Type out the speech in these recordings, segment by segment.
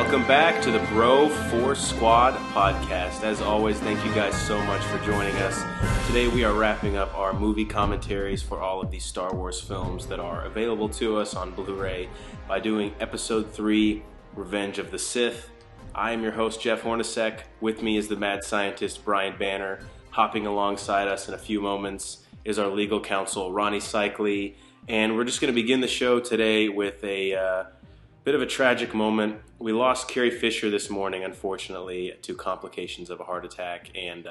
Welcome back to the Bro Force Squad podcast. As always, thank you guys so much for joining us. Today we are wrapping up our movie commentaries for all of these Star Wars films that are available to us on Blu-ray by doing Episode 3, Revenge of the Sith. I am your host, Jeff Hornacek. With me is the mad scientist, Brian Banner. Hopping alongside us in a few moments is our legal counsel, Ronnie Cycli. And we're just going to begin the show today with a bit of a tragic moment. We lost Carrie Fisher this morning, unfortunately, to complications of a heart attack. And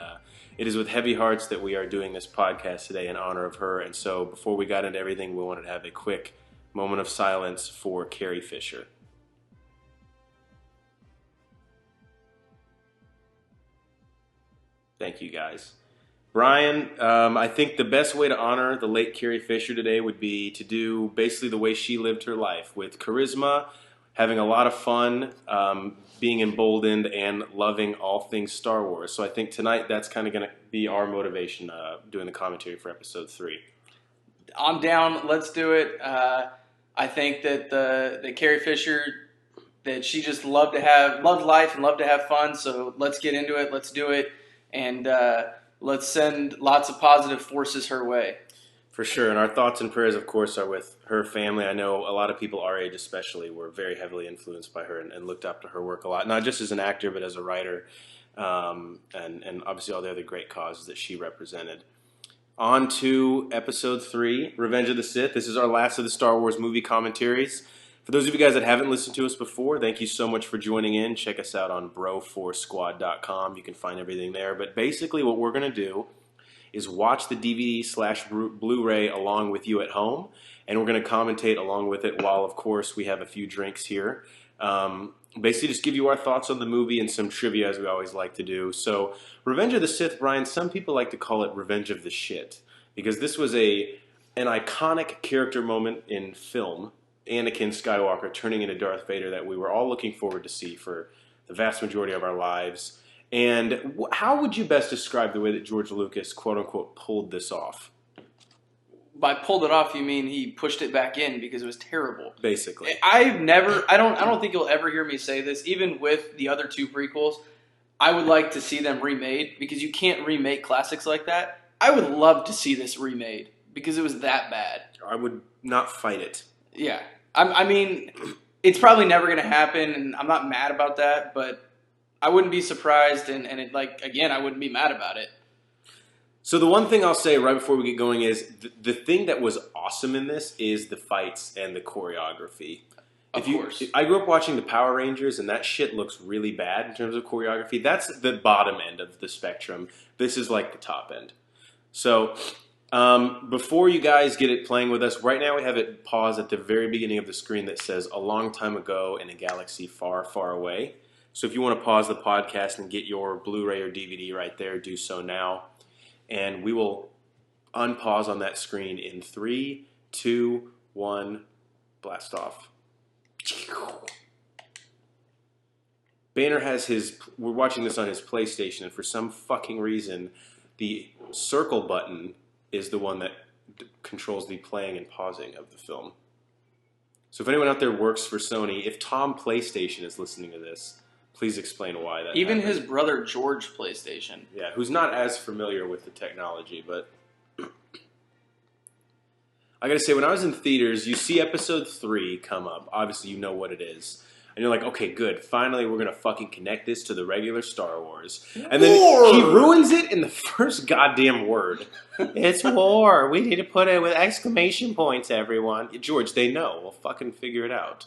it is with heavy hearts that we are doing this podcast today in honor of her. And so before we got into everything, we wanted to have a quick moment of silence for Carrie Fisher. Thank you, guys. Brian, I think the best way to honor the late Carrie Fisher today would be to do basically the way she lived her life, with charisma, having a lot of fun, being emboldened, and loving all things Star Wars. So I think tonight that's kind of going to be our motivation doing the commentary for Episode 3. I'm down. Let's do it. I think that the Carrie Fisher, that she just loved life and loved to have fun. So let's get into it. Let's do it. And let's send lots of positive forces her way. For sure. And our thoughts and prayers, of course, are with her family. I know a lot of people our age especially were very heavily influenced by her and looked up to her work a lot, not just as an actor, but as a writer, and obviously all the other great causes that she represented. On to Episode 3, Revenge of the Sith. This is our last of the Star Wars movie commentaries. For those of you guys that haven't listened to us before, thank you so much for joining in. Check us out on broforcesquad.com. You can find everything there. But basically what we're going to do is watch the DVD/Blu-ray along with you at home, and we're going to commentate along with it while, of course, we have a few drinks here. Basically just give you our thoughts on the movie and some trivia, as we always like to do. So Revenge of the Sith, Brian, some people like to call it Revenge of the Shit, because this was an iconic character moment in film, Anakin Skywalker turning into Darth Vader, that we were all looking forward to see for the vast majority of our lives. And how would you best describe the way that George Lucas, quote-unquote, pulled this off? By pulled it off, you mean he pushed it back in because it was terrible. Basically. I don't think you'll ever hear me say this, even with the other two prequels. I would like to see them remade, because you can't remake classics like that. I would love to see this remade because it was that bad. I would not fight it. Yeah. I mean, it's probably never going to happen, and I'm not mad about that, but I wouldn't be surprised, and again, I wouldn't be mad about it. So the one thing I'll say right before we get going is the thing that was awesome in this is the fights and the choreography. Of course. I grew up watching the Power Rangers, and that shit looks really bad in terms of choreography. That's the bottom end of the spectrum. This is like the top end. So before you guys get it playing with us, right now we have it paused at the very beginning of the screen that says "A long time ago in a galaxy far, far away." So if you want to pause the podcast and get your Blu-ray or DVD right there, do so now. And we will unpause on that screen in 3, 2, 1, blast off. Banner has we're watching this on his PlayStation, and for some fucking reason, the circle button is the one that controls the playing and pausing of the film. So if anyone out there works for Sony, if Tom PlayStation is listening to this, please explain why that Even happened. his brother George PlayStation. Yeah, who's not as familiar with the technology, but I gotta say, when I was in theaters, you see Episode 3 come up. Obviously, you know what it is. And you're like, okay, good. Finally, we're gonna fucking connect this to the regular Star Wars. And then he ruins it in the first goddamn word. It's war. We need to put it with exclamation points, everyone. George, they know. We'll fucking figure it out.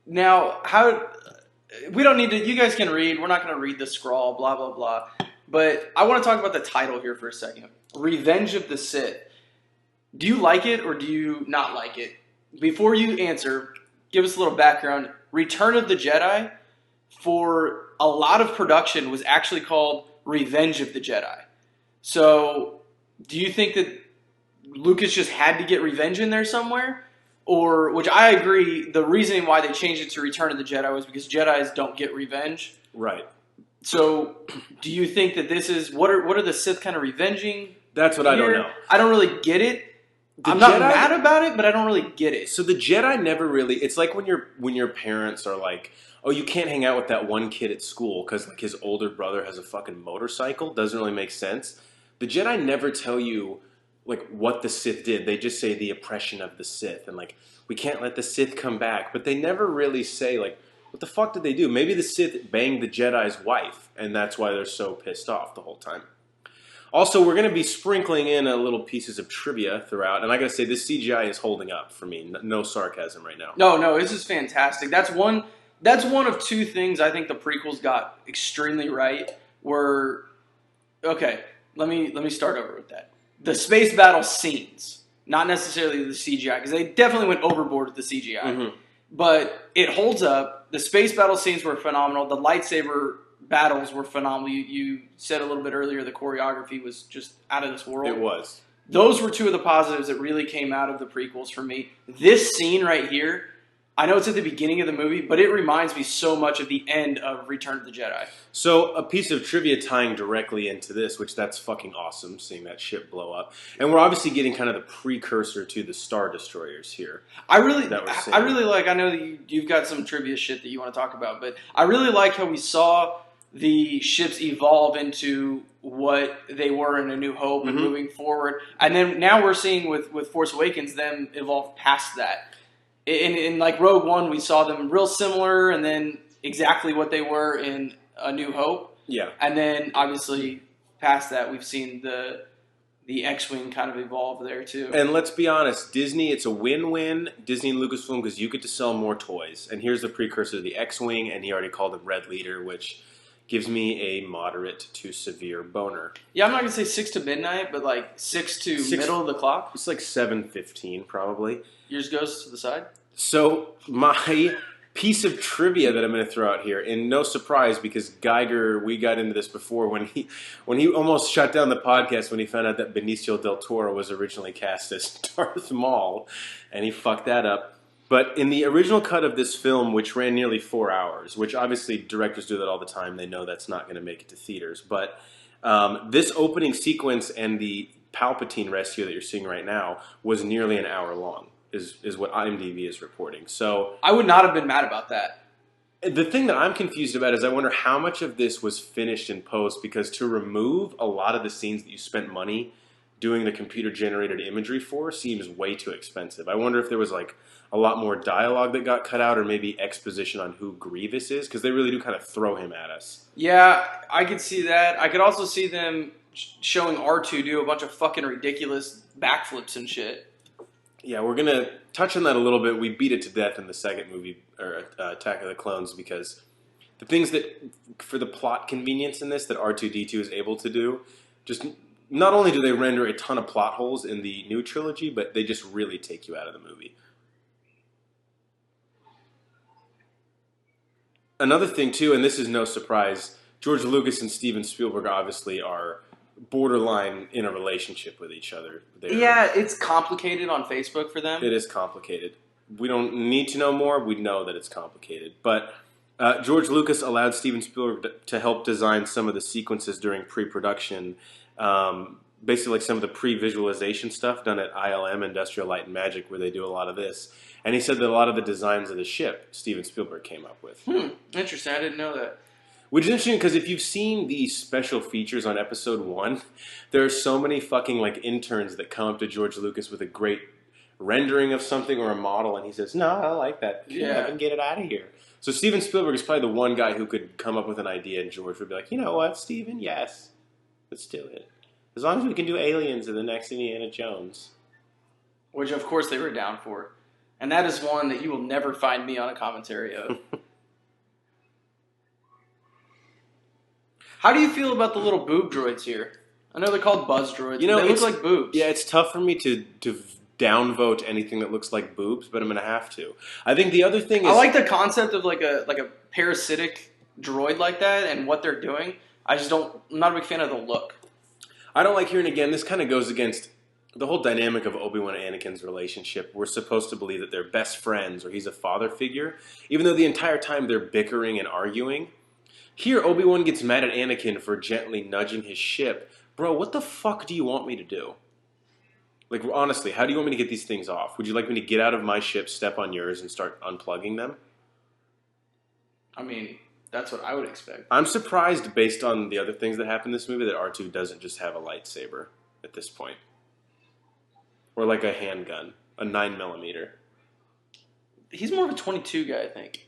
Now, we don't need to, you guys can read. We're not going to read the scrawl, blah, blah, blah. But I want to talk about the title here for a second. Revenge of the Sith. Do you like it or do you not like it? Before you answer, give us a little background. Return of the Jedi, for a lot of production, was actually called Revenge of the Jedi. So, do you think that Lucas just had to get revenge in there somewhere? Or, which I agree, the reasoning why they changed it to Return of the Jedi was because Jedis don't get revenge. Right. So, do you think that this is, what are the Sith kind of revenging? That's what I don't know. I don't really get it. I'm not mad about it, but I don't really get it. So the Jedi never really. It's like when your parents are like, "Oh, you can't hang out with that one kid at school because like his older brother has a fucking motorcycle." Doesn't really make sense. The Jedi never tell you like what the Sith did. They just say the oppression of the Sith and like we can't let the Sith come back. But they never really say like what the fuck did they do? Maybe the Sith banged the Jedi's wife, and that's why they're so pissed off the whole time. Also, we're going to be sprinkling in a little pieces of trivia throughout, and I got to say, this CGI is holding up for me. No sarcasm right now. No, this is fantastic. That's one of two things I think the prequels got extremely right. Okay, let me start over with that. The space battle scenes, not necessarily the CGI, because they definitely went overboard with the CGI. Mm-hmm. But it holds up. The space battle scenes were phenomenal. The lightsaber battles were phenomenal. You said a little bit earlier the choreography was just out of this world. It was. Those were two of the positives that really came out of the prequels for me. This scene right here, I know it's at the beginning of the movie, but it reminds me so much of the end of Return of the Jedi. So a piece of trivia tying directly into this, which that's fucking awesome, seeing that ship blow up. And we're obviously getting kind of the precursor to the Star Destroyers here. I really like, I know that you've got some trivia shit that you want to talk about, but I really like how we saw the ships evolve into what they were in A New Hope and moving forward. And then now we're seeing with Force Awakens them evolve past that. In like Rogue One, we saw them real similar and then exactly what they were in A New Hope. Yeah. And then obviously past that, we've seen the X-Wing kind of evolve there too. And let's be honest, Disney, it's a win-win, Disney and Lucasfilm, because you get to sell more toys. And here's the precursor to the X-Wing, and he already called him Red Leader, which gives me a moderate to severe boner. Yeah, I'm not going to say 6 to midnight, but like 6 to middle of the clock. It's like 7:15 probably. Yours goes to the side? So my piece of trivia that I'm going to throw out here, and no surprise because Geiger, we got into this before when he almost shut down the podcast when he found out that Benicio del Toro was originally cast as Darth Maul, and he fucked that up. But in the original cut of this film, which ran nearly 4 hours, which obviously directors do that all the time, they know that's not going to make it to theaters. But this opening sequence and the Palpatine rescue that you're seeing right now was nearly an hour long, is what IMDb is reporting. So I would not have been mad about that. The thing that I'm confused about is I wonder how much of this was finished in post, because to remove a lot of the scenes that you spent money doing the computer-generated imagery for seems way too expensive. I wonder if there was like a lot more dialogue that got cut out, or maybe exposition on who Grievous is, because they really do kind of throw him at us. Yeah, I could see that. I could also see them showing R2 do a bunch of fucking ridiculous backflips and shit. Yeah, we're going to touch on that a little bit. We beat it to death in the second movie, or Attack of the Clones, because the things that, for the plot convenience in this, that R2-D2 is able to do, just not only do they render a ton of plot holes in the new trilogy, but they just really take you out of the movie. Another thing, too, and this is no surprise, George Lucas and Steven Spielberg obviously are borderline in a relationship with each other. Yeah, it's complicated on Facebook for them. It is complicated. We don't need to know more. We know that it's complicated. But George Lucas allowed Steven Spielberg to help design some of the sequences during pre-production, basically like some of the pre-visualization stuff done at ILM, Industrial Light and Magic, where they do a lot of this. And he said that a lot of the designs of the ship, Steven Spielberg came up with. Interesting. I didn't know that. Which is interesting because if you've seen the special features on Episode 1, there are so many fucking like interns that come up to George Lucas with a great rendering of something or a model, and he says, "No, I like that. Yeah, get it out of here." So Steven Spielberg is probably the one guy who could come up with an idea, and George would be like, "You know what, Steven? Yes, let's do it. As long as we can do aliens in the next Indiana Jones." Which, of course, they were down for. And that is one that you will never find me on a commentary of. How do you feel about the little boob droids here? I know they're called buzz droids. You know, they look like boobs. Yeah, it's tough for me to downvote anything that looks like boobs, but I'm going to have to. I think the other thing is... I like the concept of like a parasitic droid like that and what they're doing. I'm not a big fan of the look. I don't like hearing, again, this kind of goes against the whole dynamic of Obi-Wan and Anakin's relationship. We're supposed to believe that they're best friends or he's a father figure, even though the entire time they're bickering and arguing. Here, Obi-Wan gets mad at Anakin for gently nudging his ship. Bro, what the fuck do you want me to do? Like, honestly, how do you want me to get these things off? Would you like me to get out of my ship, step on yours, and start unplugging them? I mean, that's what I would expect. I'm surprised, based on the other things that happen in this movie, that R2 doesn't just have a lightsaber at this point. Or like a handgun, a 9mm. He's more of a 22 guy, I think.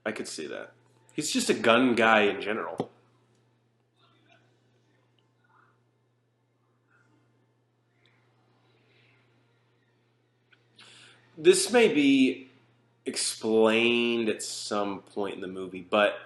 I could see that. He's just a gun guy in general. This may be explained at some point in the movie, but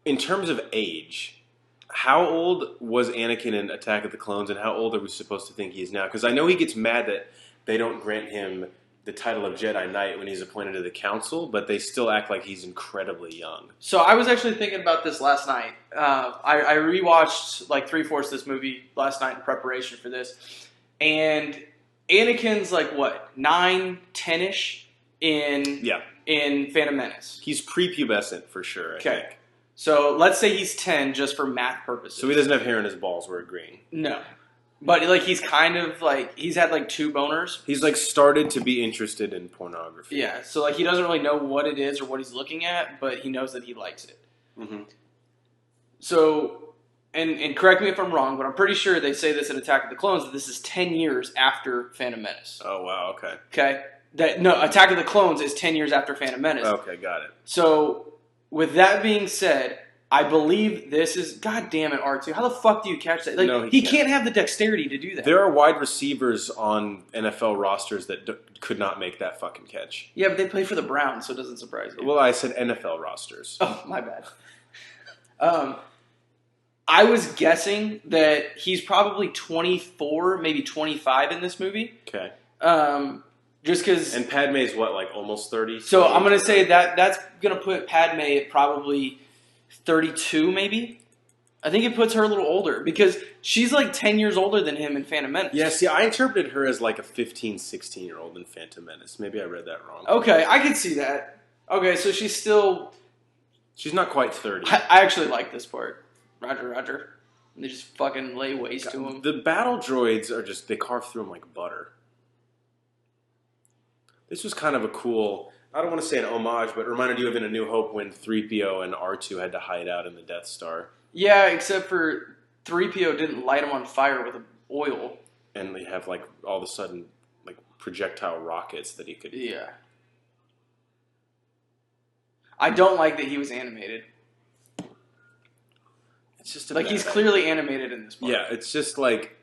in terms of age, how old was Anakin in Attack of the Clones, and how old are we supposed to think he is now? Because I know he gets mad that they don't grant him the title of Jedi Knight when he's appointed to the Council, but they still act like he's incredibly young. So I was actually thinking about this last night. I rewatched like 3/4 this movie last night in preparation for this, and Anakin's like what 9, 10-ish in Phantom Menace. He's prepubescent for sure. I think. So let's say he's 10 just for math purposes. So he doesn't have hair in his balls. We're agreeing. No. But like he's kind of like he's had like 2 boners. He's like started to be interested in pornography. Yeah, so like he doesn't really know what it is or what he's looking at, but he knows that he likes it. Mm-hmm. So, and correct me if I'm wrong, but I'm pretty sure they say this in Attack of the Clones that this is 10 years after Phantom Menace. Oh wow, okay. Okay, Attack of the Clones is 10 years after Phantom Menace. Okay, got it. So, with that being said, I believe this is... God damn it, R2. How the fuck do you catch that? Like, no, he can't have the dexterity to do that. There are wide receivers on NFL rosters that could not make that fucking catch. Yeah, but they play for the Browns, so it doesn't surprise me. Well, I said NFL rosters. Oh, my bad. I was guessing that he's probably 24, maybe 25 in this movie. Okay. Just because... And Padme's what, like almost 30? So I'm going to say that's going to put Padme at probably 32, maybe? I think it puts her a little older because she's like 10 years older than him in Phantom Menace. Yeah, see, I interpreted her as like a 15, 16-year-old in Phantom Menace. Maybe I read that wrong. Okay, I can see that. Okay, so she's still... She's not quite 30. I actually like this part. Roger, roger. And they just fucking lay waste to him. The battle droids are just... They carve through them like butter. This was kind of a cool... I don't want to say an homage, but it reminded you of in A New Hope when 3PO and R2 had to hide out in the Death Star. Yeah, except for 3PO didn't light him on fire with oil. And they have, like, all of a sudden, like, projectile rockets that he could... Yeah. I don't like that he was animated. It's just like, he's clearly animated in this part. Yeah, it's just like...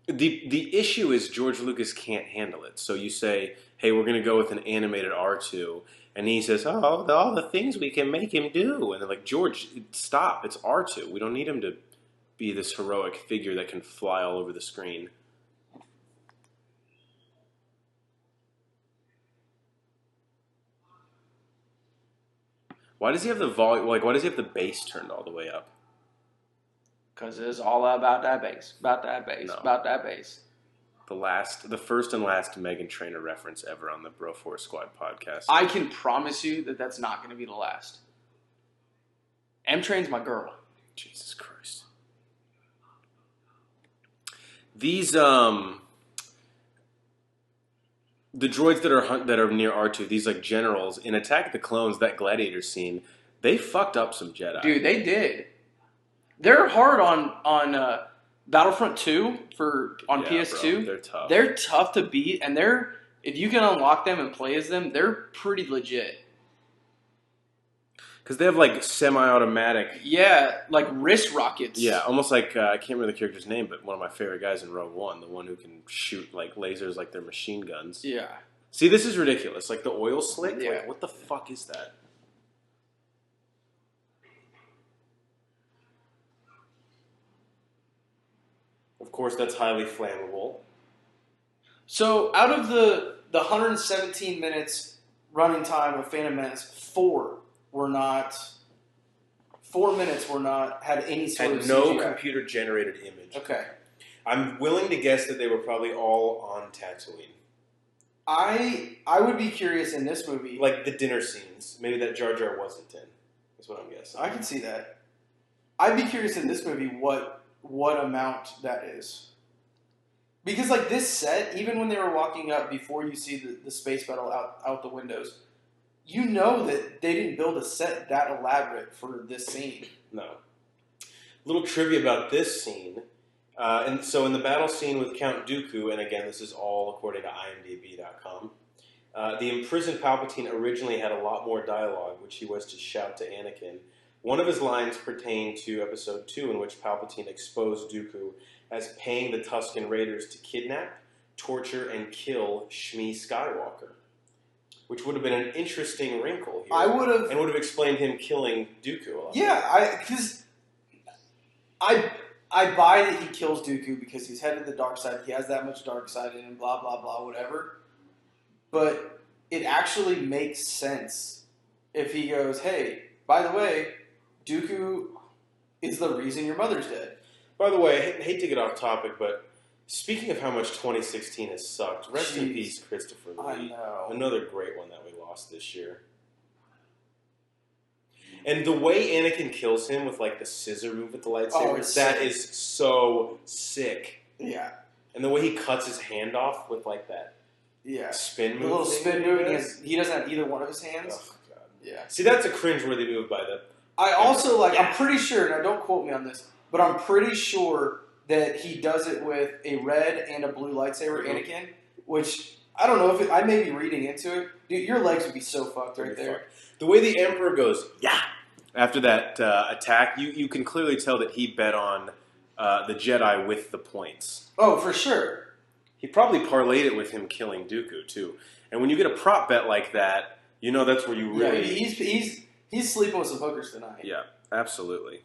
The issue is George Lucas can't handle it. So you say, hey, we're going to go with an animated R2. And he says, oh, all the things we can make him do. And they're like, George, stop. It's R2. We don't need him to be this heroic figure that can fly all over the screen. Why does he have the volume? Like, why does he have the bass turned all the way up? Because it's all about that bass. About that bass. No. About that bass. The first and last Meghan Trainor reference ever on the Bro Force Squad podcast. I can promise you that that's not going to be the last. M-Train's my girl. Jesus Christ. These the droids that are near R2, these like generals in Attack of the Clones, that gladiator scene, they fucked up some Jedi. Dude, they did. They're hard on Battlefront 2 on PS2. Bro, they're tough. They're tough to beat, and if you can unlock them and play as them, they're pretty legit. Because they have like semi-automatic. Yeah, like wrist rockets. Yeah, almost like I can't remember the character's name, but one of my favorite guys in Rogue One, the one who can shoot like lasers like they're machine guns. Yeah. See, this is ridiculous. Like the oil slick. Yeah. Like, what the fuck is that? Of course, that's highly flammable. So, out of the 117 minutes running time of Phantom Menace, 4 minutes were not had any sort of no CGI. computer-generated image. Okay. I'm willing to guess that they were probably all on Tatooine. I would be curious in this movie. Like the dinner scenes. Maybe that Jar Jar wasn't in. That's what I'm guessing. I can see that. I'd be curious in this movie what amount that is. Because like this set, even when they were walking up before you see the space battle out the windows, you know that they didn't build a set that elaborate for this scene. No. Little trivia about this scene. And so in the battle scene with Count Dooku, and again, this is all according to IMDb.com, the imprisoned Palpatine originally had a lot more dialogue, which he was to shout to Anakin. One of his lines pertained to Episode 2, in which Palpatine exposed Dooku as paying the Tusken Raiders to kidnap, torture, and kill Shmi Skywalker, which would have been an interesting wrinkle here. And would have explained him killing Dooku a lot. Yeah, because I buy that he kills Dooku because he's headed to the dark side. He has that much dark side in him, blah, blah, blah, whatever. But it actually makes sense if he goes, hey, by the way, Dooku is the reason your mother's dead. By the way, I hate to get off topic, but speaking of how much 2016 has sucked, rest in peace, Christopher Lee. I know. Another great one that we lost this year. And the way Anakin kills him with like the scissor move with the lightsaber, that is so sick. Yeah. And the way he cuts his hand off with like that spin move. The little spin move, and he doesn't have either one of his hands. Oh, God. Yeah. See, that's a cringeworthy move by the... I also, I'm pretty sure, now don't quote me on this, but I'm pretty sure that he does it with a red and a blue lightsaber, Anakin, which, I don't know if I may be reading into it. Dude, your legs would be so fucked right there. Fucked. The way the Emperor goes, yeah, after that attack, you can clearly tell that he bet on the Jedi with the points. Oh, for sure. He probably parlayed it with him killing Dooku, too. And when you get a prop bet like that, you know that's where you really... Yeah, he's sleeping with some hookers tonight. Yeah, absolutely.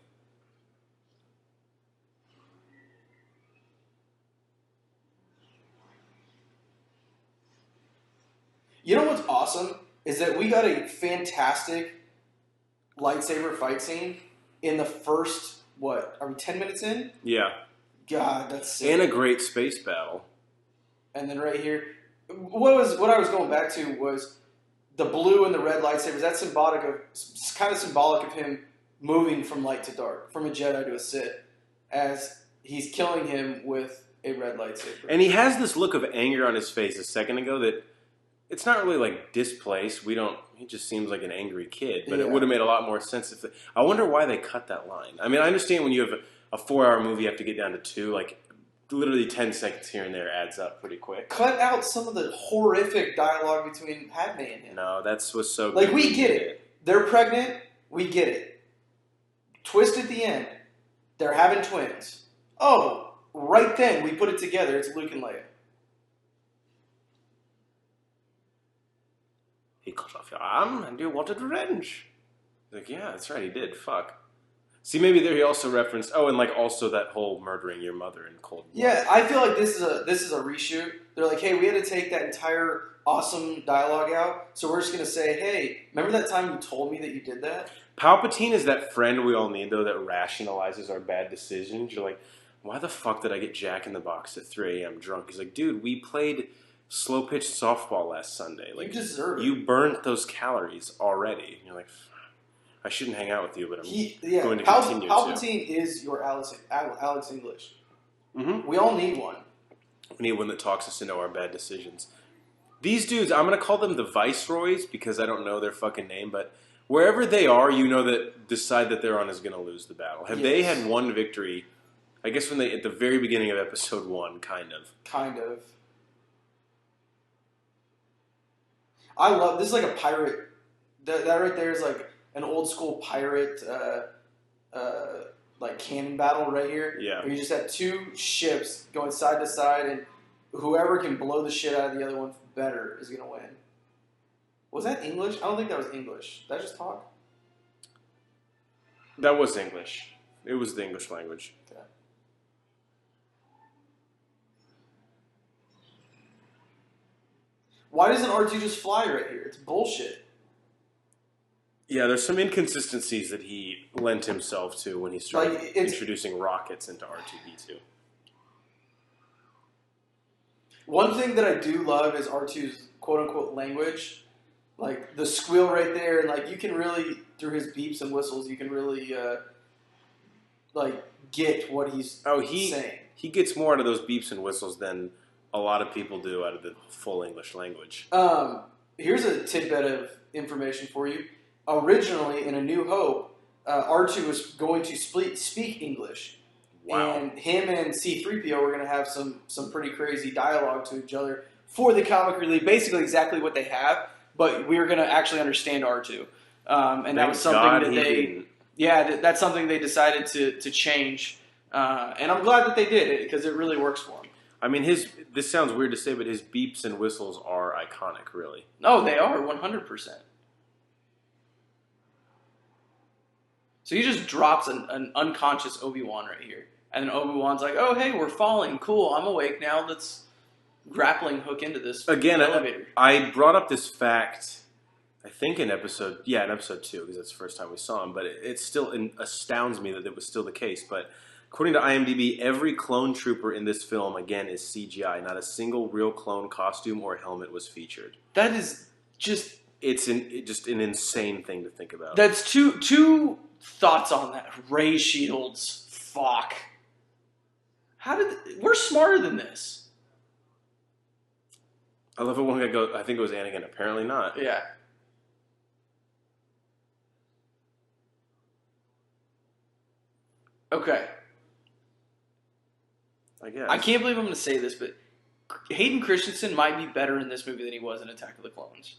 You know what's awesome? Is that we got a fantastic lightsaber fight scene in the first, are we 10 minutes in? Yeah. God, that's sick. And a great space battle. And then right here, what I was going back to was the blue and the red lightsabers. That's kind of symbolic of him moving from light to dark, from a Jedi to a Sith, as he's killing him with a red lightsaber. And he has this look of anger on his face a second ago that it's not really like displaced. He just seems like an angry kid, but it would have made a lot more sense if I wonder why they cut that line. I mean, I understand when you have a 4-hour movie, you have to get down to 2, like literally 10 seconds here and there adds up pretty quick. Cut out some of the horrific dialogue between Padme and him. No, that's what's so good. Like, we get it. They're pregnant. We get it. Twist at the end. They're having twins. Oh, right then, we put it together. It's Luke and Leia. He cut off your arm and you wanted revenge. Like, yeah, that's right, he did. Fuck. See, maybe there he also referenced, and like also that whole murdering your mother in cold blood. Yeah, I feel like this is a reshoot. They're like, hey, we had to take that entire awesome dialogue out, so we're just going to say, hey, remember that time you told me that you did that? Palpatine is that friend we all need, though, that rationalizes our bad decisions. You're like, why the fuck did I get Jack in the Box at 3 a.m. drunk? He's like, dude, we played slow-pitched softball last Sunday. Like, you deserve it. You burnt those calories already. And you're like, I shouldn't hang out with you, but I'm going to continue to. Palpatine is your Alex English. Mm-hmm. We all need one. We need one that talks us into our bad decisions. These dudes, I'm going to call them the Viceroys because I don't know their fucking name, but wherever they are, you know that the side that they're on is going to lose the battle. Have they had one victory? I guess when at the very beginning of Episode 1, kind of. Kind of. I love, this is like a pirate, that right there is like an old school pirate, like cannon battle right here. Yeah. Where you just have two ships going side to side, and whoever can blow the shit out of the other one better is going to win. Was that English? I don't think that was English. Did I just talk? That was English. It was the English language. Okay. Why doesn't R2 just fly right here? It's bullshit. Yeah, there's some inconsistencies that he lent himself to when he started introducing rockets into R2-D2. One thing that I do love is R2's quote-unquote language. Like, the squeal right there, and, like, you can really, through his beeps and whistles, you can really, like, get what he's saying. he gets more out of those beeps and whistles than a lot of people do out of the full English language. Here's a tidbit of information for you. Originally, in A New Hope, R2 was going to speak English. Wow. And him and C-3PO were going to have some pretty crazy dialogue to each other for the comic relief, basically exactly what they have, but we were going to actually understand R2. And that was something that's something they decided to change. And I'm glad that they did it because it really works for him. I mean, this sounds weird to say, but his beeps and whistles are iconic, really. No, they are 100%. So he just drops an unconscious Obi-Wan right here. And then Obi-Wan's like, oh, hey, we're falling. Cool, I'm awake now. Let's grappling hook into this elevator. I brought up this fact, I think in episode 2, because that's the first time we saw him. But it still astounds me that it was still the case. But according to IMDb, every clone trooper in this film, again, is CGI. Not a single real clone costume or helmet was featured. That is just... It's just an insane thing to think about. That's two thoughts on that. Ray shields. Fuck. We're smarter than this. I love it when I go, I think it was Anakin. Apparently not. Yeah. Okay. I guess. I can't believe I'm going to say this, but Hayden Christensen might be better in this movie than he was in Attack of the Clones.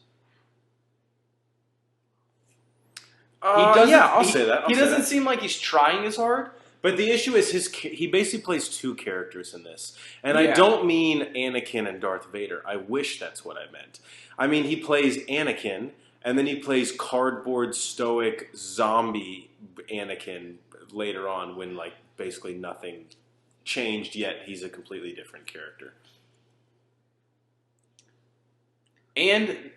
I'll say that. He doesn't seem like he's trying as hard. But the issue is he basically plays two characters in this. And I don't mean Anakin and Darth Vader. I wish that's what I meant. I mean, he plays Anakin, and then he plays cardboard, stoic, zombie Anakin later on when, like, basically nothing changed, yet he's a completely different character. And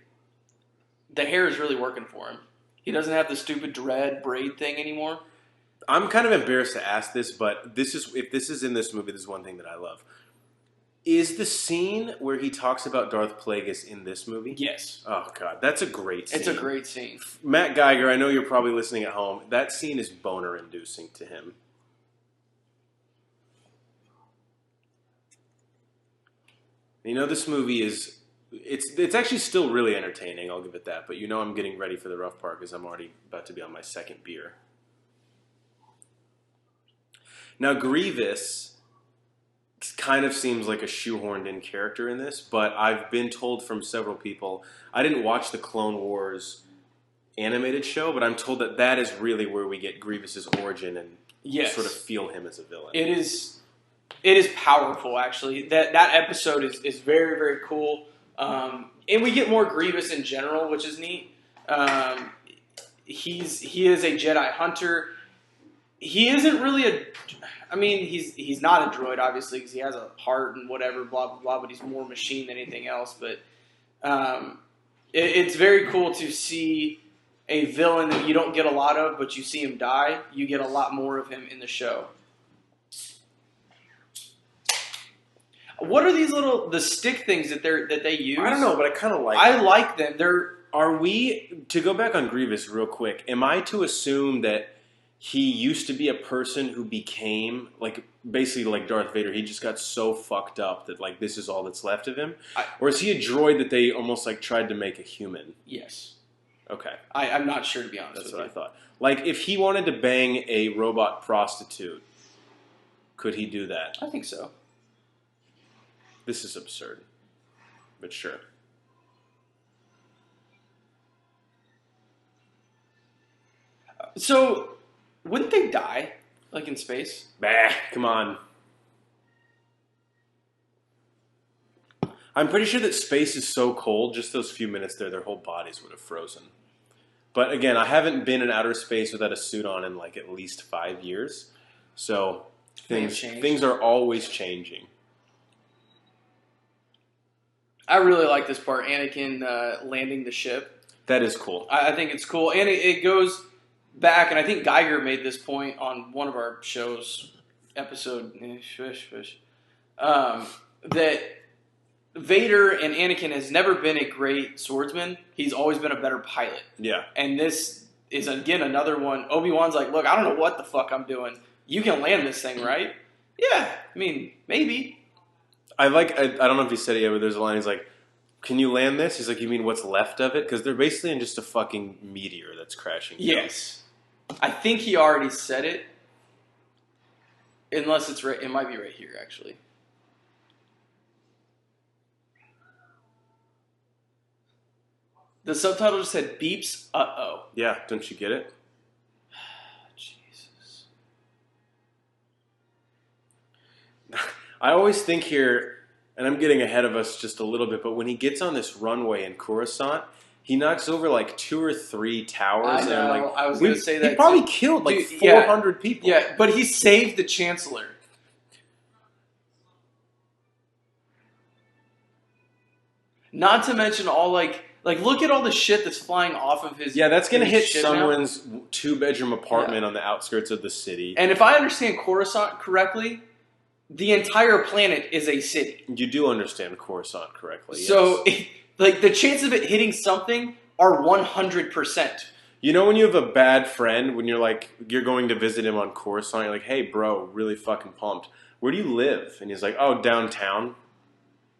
the hair is really working for him. He doesn't have the stupid dread braid thing anymore. I'm kind of embarrassed to ask this, but if this is in this movie, this is one thing that I love. Is the scene where he talks about Darth Plagueis in this movie? Yes. Oh, God. That's a great scene. It's a great scene. Matt Geiger, I know you're probably listening at home. That scene is boner-inducing to him. You know, this movie is... It's actually still really entertaining, I'll give it that. But you know I'm getting ready for the rough part because I'm already about to be on my second beer. Now, Grievous kind of seems like a shoehorned-in character in this, but I've been told from several people... I didn't watch the Clone Wars animated show, but I'm told that that is really where we get Grievous's origin and sort of feel him as a villain. It is powerful, actually. That episode is very, very cool. And we get more Grievous in general, which is neat. He is a Jedi hunter. He isn't really he's not a droid, obviously, because he has a heart and whatever, blah, blah, blah, but he's more machine than anything else. But it's very cool to see a villain that you don't get a lot of, but you see him die. You get a lot more of him in the show. What are these the stick things that they use? I don't know, but I kind of like them. I like them. Are we, to go back on Grievous real quick, am I to assume that he used to be a person who became, like, basically like Darth Vader, he just got so fucked up that, like, this is all that's left of him? Or is he a droid that they almost, like, tried to make a human? Yes. Okay. I'm not sure, to be honest. That's what I thought. Like, if he wanted to bang a robot prostitute, could he do that? I think so. This is absurd. But sure. So, wouldn't they die, like in space? Bah, come on. I'm pretty sure that space is so cold, just those few minutes there, their whole bodies would have frozen. But again, I haven't been in outer space without a suit on in like at least 5 years. So things are always changing. I really like this part, Anakin landing the ship. That is cool. I think it's cool. And it goes back, and I think Geiger made this point on one of our shows, episode, that Vader and Anakin has never been a great swordsman. He's always been a better pilot. Yeah. And this is, again, another one. Obi-Wan's like, look, I don't know what the fuck I'm doing. You can land this thing, right? Yeah, I mean, maybe. I don't know if he said it yet, but there's a line. He's like, "Can you land this?" He's like, "You mean what's left of it?" Because they're basically in just a fucking meteor that's crashing down. Yes. I think he already said it. Unless it's right. It might be right here, actually. The subtitle just said beeps, uh-oh. Yeah, don't you get it? Jesus. I always think here, and I'm getting ahead of us just a little bit, but when he gets on this runway in Coruscant, he knocks over like 2 or 3 towers. I know, and like, I was going to say that he probably too. killed like Dude, 400 people. Yeah, but he saved the Chancellor. Not to mention all like look at all the shit that's flying off of his. Yeah, that's going to hit ship someone's 2-bedroom apartment on the outskirts of the city. And if I understand Coruscant correctly, the entire planet is a city. You do understand Coruscant correctly. So, yes. Like the chance of it hitting something are 100%. You know when you have a bad friend, when you're going to visit him on Coruscant, you're like, "Hey, bro, really fucking pumped. Where do you live?" And he's like, "Oh, downtown."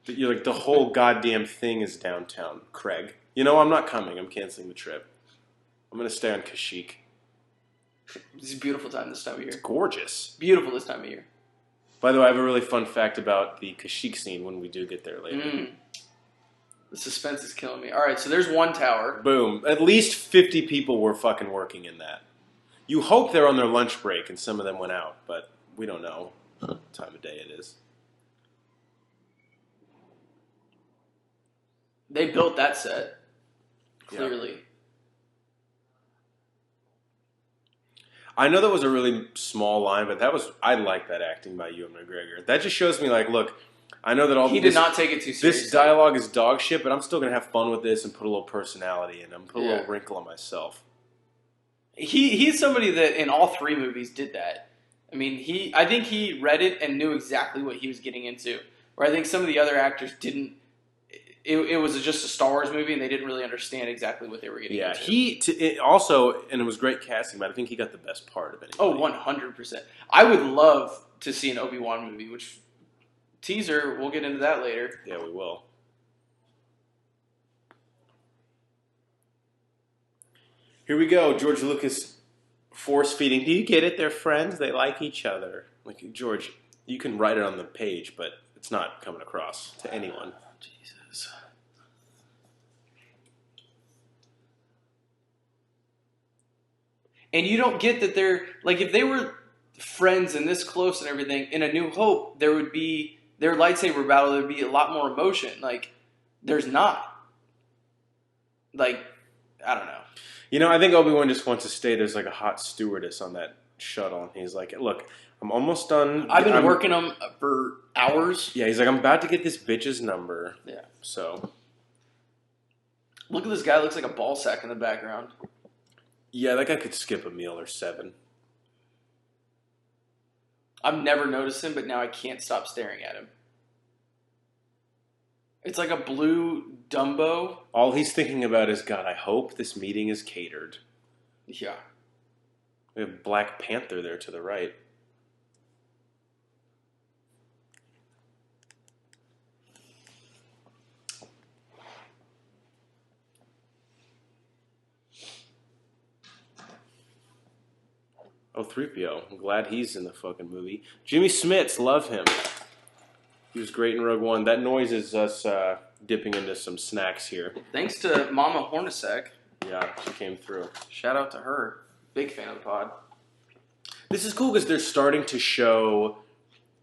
But you're like, the whole goddamn thing is downtown, Craig. You know, I'm not coming. I'm canceling the trip. I'm going to stay on Kashyyyk. It's a beautiful time this time of year. It's gorgeous. Beautiful this time of year. By the way, I have a really fun fact about the Kashyyyk scene when we do get there later. The suspense is killing me. All right, so there's one tower. Boom. At least 50 people were fucking working in that. You hope they're on their lunch break and some of them went out, but we don't know what time of day it is. They built that set, clearly. Yeah. I know that was a really small line, but I like that acting by Ewan McGregor. That just shows me, like, look, I know that he did not take it too seriously. This dialogue is dog shit, but I'm still going to have fun with this and put a little personality in. I'm put a little wrinkle on myself. He's somebody that in all 3 movies did that. I mean, I think he read it and knew exactly what he was getting into. Where I think some of the other actors didn't. It was just a Star Wars movie, and they didn't really understand exactly what they were getting into. It also, and it was great casting, but I think he got the best part of it. Oh, 100%. I would love to see an Obi-Wan movie, which, teaser, we'll get into that later. Yeah, we will. Here we go, George Lucas force-feeding. Do you get it? They're friends. They like each other. Like, George, you can write it on the page, but it's not coming across to anyone. Jesus. And you don't get that they're, like, if they were friends and this close and everything, in A New Hope, there would be, their lightsaber battle, there would be a lot more emotion. Like, there's not. Like, I don't know. You know, I think Obi-Wan just wants to stay. There's like a hot stewardess on that shuttle. And he's like, look, I'm almost done. I've been working them for hours. Yeah, he's like, I'm about to get this bitch's number. Yeah. So. Look at this guy. Looks like a ball sack in the background. Yeah, that guy could skip a meal or 7. I've never noticed him, but now I can't stop staring at him. It's like a blue Dumbo. All he's thinking about is, God, I hope this meeting is catered. Yeah. We have Black Panther there to the right. Oh, 3PO. I'm glad he's in the fucking movie. Jimmy Smits, love him. He was great in Rogue One. That noise is us dipping into some snacks here. Thanks to Mama Hornacek. Yeah, she came through. Shout out to her. Big fan of the pod. This is cool because they're starting to show,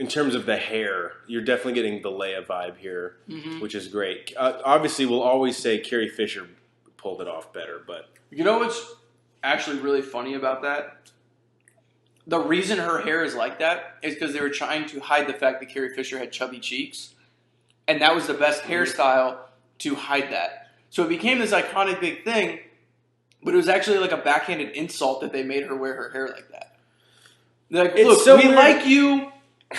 in terms of the hair, you're definitely getting the Leia vibe here, which is great. Obviously, we'll always say Carrie Fisher pulled it off better, but... You know what's actually really funny about that? The reason her hair is like that is because they were trying to hide the fact that Carrie Fisher had chubby cheeks. And that was the best hairstyle to hide that. So it became this iconic big thing, but it was actually like a backhanded insult that they made her wear her hair like that. They're like, look, so we like you,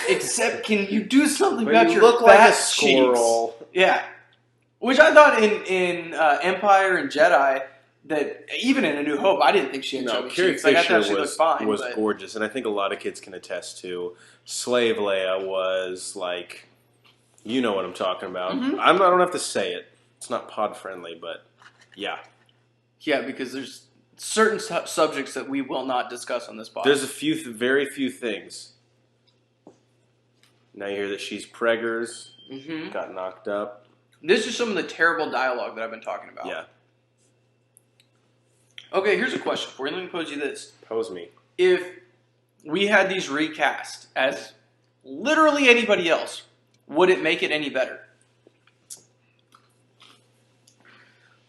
except can you do something about your look fat like a squirrel. cheeks? Yeah. Which I thought in Empire and Jedi, that even in A New Hope, I didn't think she had No, chubby Carrie cheeks. Like, I Fisher thought she looked fine. was But gorgeous, and I think a lot of kids can attest to. Slave Leia was like, you know what I'm talking about. Mhm. I don't have to say it. It's not pod friendly, but yeah. yeah, because there's certain subjects that we will not discuss on this podcast. There's very few things. Now you hear that she's preggers, got knocked up. This is some of the terrible dialogue that I've been talking about. Yeah. Okay, here's a question for you. Let me pose you this. Pose me. If we had these recast as literally anybody else, would it make it any better?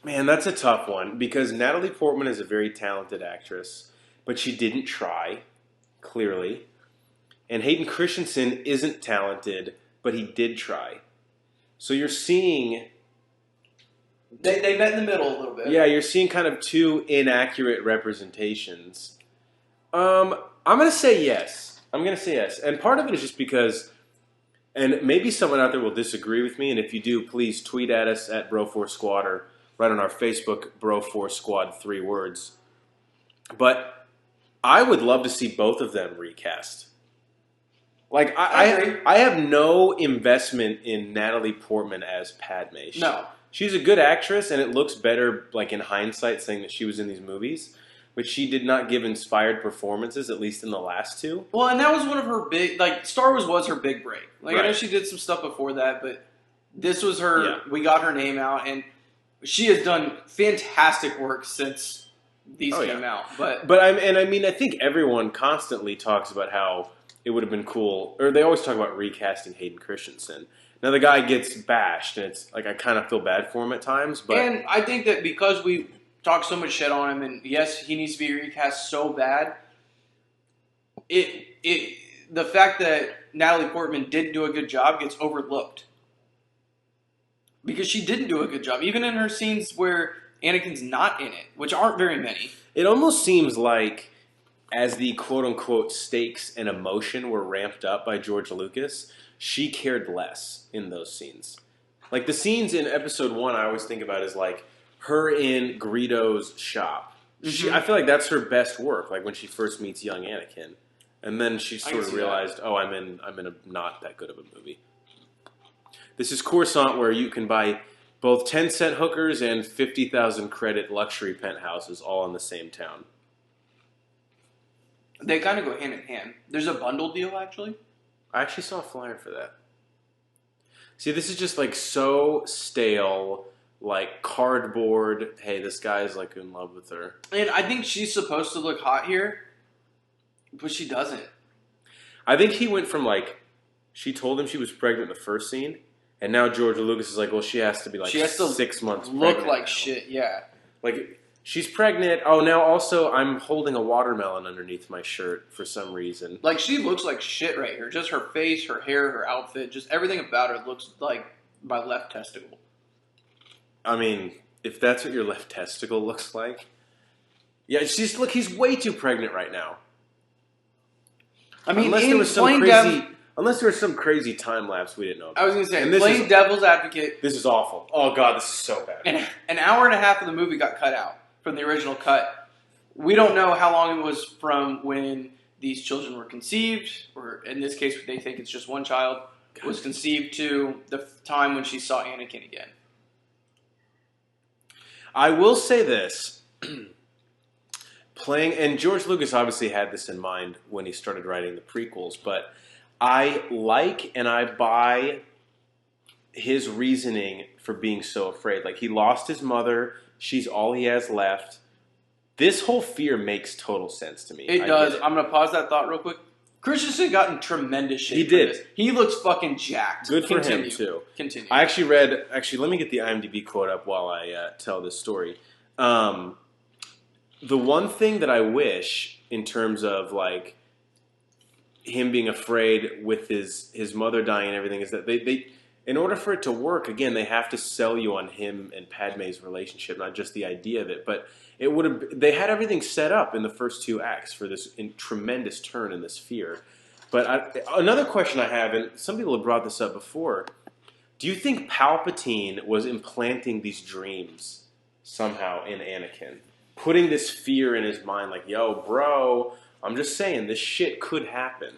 Man, that's a tough one because Natalie Portman is a very talented actress, but she didn't try, clearly. And Hayden Christensen isn't talented, but he did try. So you're seeing... They met in the middle a little bit. Yeah, you're seeing kind of two inaccurate representations. I'm going to say yes. And part of it is just because, and maybe someone out there will disagree with me, and if you do, please tweet at us at Bro4Squad or write on our Facebook, Bro4Squad, 3 words. But I would love to see both of them recast. Like, I have no investment in Natalie Portman as Padme. No. She's a good actress, and it looks better, like, in hindsight, saying that she was in these movies. But she did not give inspired performances, at least in the last 2. Well, and that was one of her big, like, Star Wars was her big break. Like, Right. I know she did some stuff before that, but this was her, Yeah. we got her name out, and she has done fantastic work since these came out. But I think everyone constantly talks about how it would have been cool, or they always talk about recasting Hayden Christensen. Now the guy gets bashed, and it's like I kind of feel bad for him at times. But and I think that because we talk so much shit on him, and yes, he needs to be recast so bad. The fact that Natalie Portman didn't do a good job gets overlooked because she didn't do a good job, even in her scenes where Anakin's not in it, which aren't very many. It almost seems like, as the quote-unquote stakes and emotion were ramped up by George Lucas, she cared less in those scenes. Like, the scenes in Episode 1 I always think about is, like, her in Greedo's shop. I feel like that's her best work, like, when she first meets young Anakin. And then she sort of realized, oh, I'm in a not that good of a movie. This is Coruscant, where you can buy both 10-cent hookers and 50,000 credit luxury penthouses all in the same town. They kind of go hand in hand. There's a bundle deal, actually. I actually saw a flyer for that. See, this is just like so stale, like cardboard. Hey, this guy's like in love with her. And I think she's supposed to look hot here, but she doesn't. I think he went from like, she told him she was pregnant in the first scene, and now George Lucas is like, well, she has to be like she has to 6 months look pregnant like now. shit, yeah. Like, she's pregnant. Oh, now also I'm holding a watermelon underneath my shirt for some reason. Like, she looks like shit right here. Just her face, her hair, her outfit, just everything about her looks like my left testicle. I mean, if that's what your left testicle looks like. Yeah, he's way too pregnant right now. I mean, unless there was some crazy time lapse we didn't know about. I was going to say, playing devil's advocate. This is awful. Oh, God, this is so bad. An hour and a half of the movie got cut out from the original cut. We don't know how long it was from when these children were conceived, or in this case, they think it's just one child, was conceived to the time when she saw Anakin again. I will say this. And George Lucas obviously had this in mind when he started writing the prequels, but I like and I buy his reasoning for being so afraid. Like, he lost his mother. She's all he has left. This whole fear makes total sense to me. It does. I'm going to pause that thought real quick. Christensen got in tremendous shape. He did. This. He looks fucking jacked. Good for him, too. Continue. I actually read... Actually, let me get the IMDb quote up while I tell this story. The one thing that I wish, in terms of, like, him being afraid with his mother dying and everything, is that they in order for it to work, again, they have to sell you on him and Padme's relationship, not just the idea of it. But they had everything set up in the first 2 acts for this tremendous turn in this fear. But another question I have, and some people have brought this up before, do you think Palpatine was implanting these dreams somehow in Anakin, putting this fear in his mind, like, yo, bro, I'm just saying this shit could happen.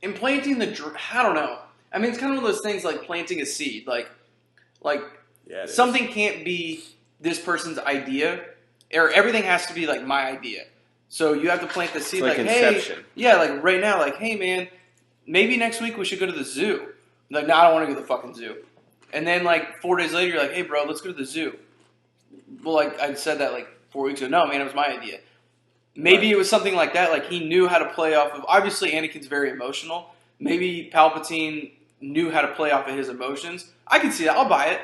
Implanting I don't know. I mean, it's kind of one of those things like planting a seed. Like Yeah, something can't be this person's idea, or everything has to be like my idea. So you have to plant the seed, it's like hey, Inception. yeah, like right now, like, hey man, maybe next week we should go to the zoo. Like, no, I don't want to go to the fucking zoo. And then like 4 days later, you're like, hey bro, let's go to the zoo. Well, like I said that like 4 weeks ago. No, man, it was my idea. Maybe it was something like that. Like he knew how to play off of. Obviously, Anakin's very emotional. Maybe Palpatine knew how to play off of his emotions. I can see that. I'll buy it.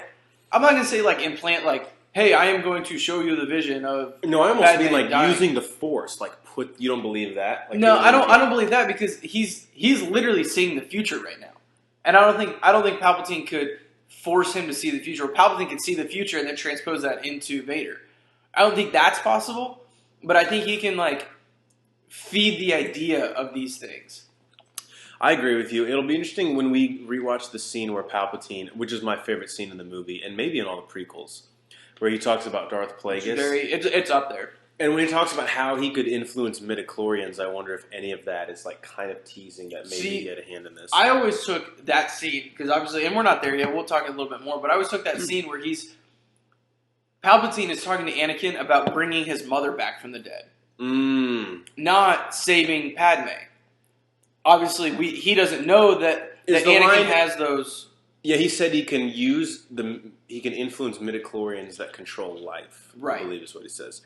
I'm not gonna say like implant like, hey, I am going to show you the vision of. No, I almost mean like dying. using the Force. Like you don't believe that? Like, no, I don't believe that because he's literally seeing the future right now, and I don't think Palpatine could force him to see the future. Or Palpatine could see the future and then transpose that into Vader. I don't think that's possible, but I think he can like feed the idea of these things. I agree with you. It'll be interesting when we rewatch the scene where Palpatine, which is my favorite scene in the movie, and maybe in all the prequels, where he talks about Darth Plagueis. It's up there. And when he talks about how he could influence midichlorians, I wonder if any of that is like kind of teasing that maybe he had a hand in this. I always took that scene, because obviously, and we're not there yet, we'll talk a little bit more, but I always took that scene where Palpatine is talking to Anakin about bringing his mother back from the dead. Not saving Padme. Obviously, he doesn't know that Anakin has those. Yeah, he said he can influence midichlorians that control life. Right. I believe is what he says.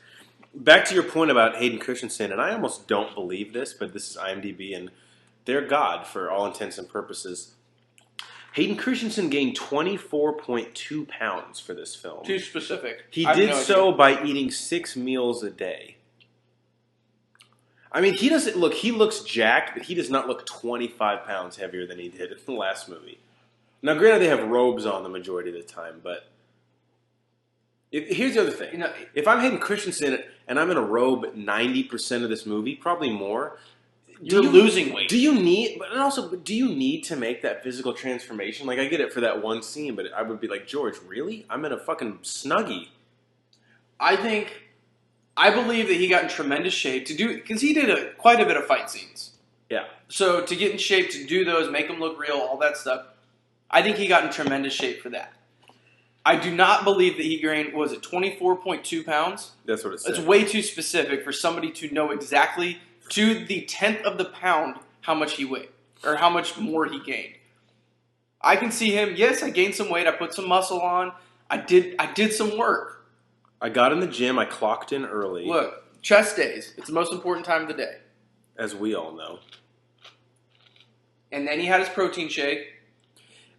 Back to your point about Hayden Christensen, and I almost don't believe this, but this is IMDb, and they're God for all intents and purposes. Hayden Christensen gained 24.2 pounds for this film. Too specific. He did so by eating 6 meals a day. I mean, he looks jacked, but he does not look 25 pounds heavier than he did in the last movie. Now, granted, they have robes on the majority of the time, but here's the other thing. If I'm Hayden Christensen and I'm in a robe 90% of this movie, probably more, you're losing weight. Do you need to make that physical transformation? Like, I get it for that one scene, but I would be like, George, really? I'm in a fucking Snuggie. I believe that he got in tremendous shape to do, because he did quite a bit of fight scenes. Yeah. So to get in shape, to do those, make them look real, all that stuff, I think he got in tremendous shape for that. I do not believe that he gained, 24.2 pounds? That's what it says. It's way too specific for somebody to know exactly, to the 10th of the pound, how much he weighed, or how much more he gained. I can see him, yes, I gained some weight, I put some muscle on, I did some work. I got in the gym. I clocked in early. Look, chest days. It's the most important time of the day. As we all know. And then he had his protein shake.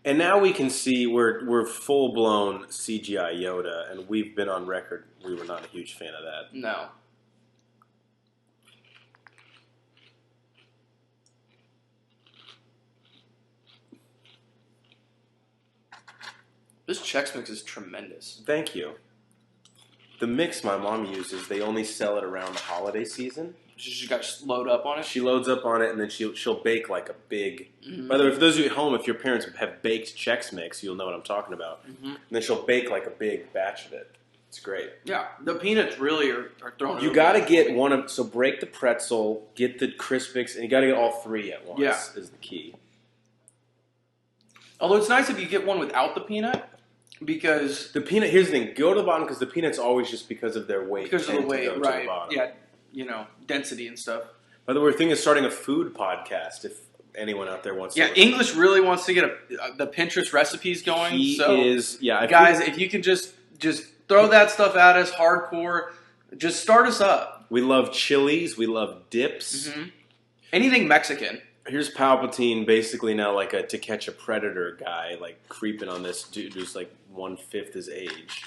And now we can see we're full-blown CGI Yoda, and we've been on record we were not a huge fan of that. No. This Chex Mix is tremendous. Thank you. The mix my mom uses, they only sell it around the holiday season. She got to load up on it? She loads up on it, and then she'll bake like a big... Mm-hmm. By the way, for those of you at home, if your parents have baked Chex Mix, you'll know what I'm talking about. Mm-hmm. And then she'll bake like a big batch of it. It's great. Yeah, the peanuts really are thrown. You got to get one of... So break the pretzel, get the Crispix, and you got to get all three at once is the key. Although it's nice if you get one without the peanut. Because the peanut, here's the thing, go to the bottom because the peanut's always just because of their weight. Because of the weight, right? Yeah, density and stuff. By the way, we're thinking of starting a food podcast. If anyone out there wants, to English really wants to get the Pinterest recipes going. Guys, if you can just throw that stuff at us, hardcore, just start us up. We love chilies. We love dips. Mm-hmm. Anything Mexican. Here's Palpatine, basically now like a To Catch a Predator guy, like creeping on this dude who's like 1/5 his age.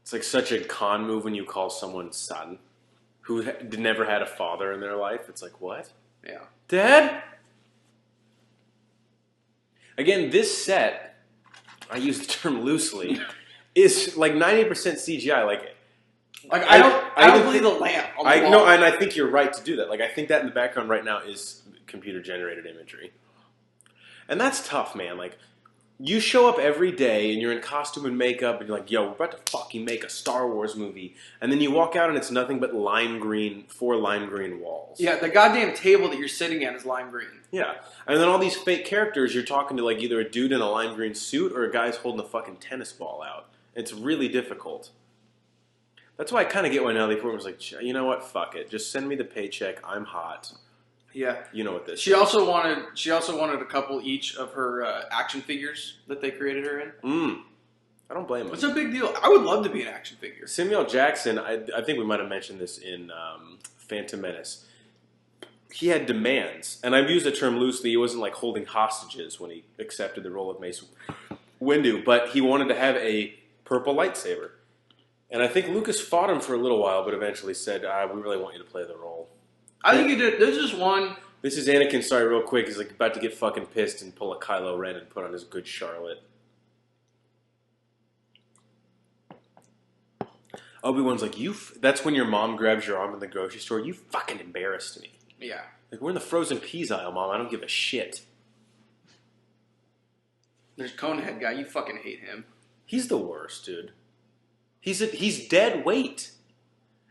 It's like such a con move when you call someone son, who never had a father in their life. It's like, what? Yeah. Dad? Again, this set, I use the term loosely, is like 90% CGI. Like I don't believe the lamp on the wall. No, and I think you're right to do that. Like, I think that in the background right now is computer-generated imagery. And that's tough, man. Like, You show up every day and you're in costume and makeup and you're like, yo, we're about to fucking make a Star Wars movie. And then you walk out and it's nothing but four lime green walls. Yeah, the goddamn table that you're sitting at is lime green. Yeah. And then all these fake characters, you're talking to like either a dude in a lime green suit or a guy's holding a fucking tennis ball out. It's really difficult. That's why I kind of get why Natalie Portman was like, you know what, fuck it. Just send me the paycheck. I'm hot. Yeah, you know what this. She also wanted a couple each of her action figures that they created her in. I don't blame them. It's a big deal. I would love to be an action figure. Samuel Jackson, I think we might have mentioned this in Phantom Menace. He had demands, and I've used the term loosely. He wasn't like holding hostages when he accepted the role of Mace Windu, but he wanted to have a purple lightsaber. And I think Lucas fought him for a little while, but eventually said, "We really want you to play the role." I think he did. There's just one. This is Anakin. Sorry, real quick. He's like about to get fucking pissed and pull a Kylo Ren and put on his good Charlotte. Obi-Wan's like, that's when your mom grabs your arm in the grocery store. You fucking embarrassed me. Yeah. Like, we're in the frozen peas aisle, Mom. I don't give a shit. There's Conehead guy. You fucking hate him. He's the worst, dude. He's dead weight.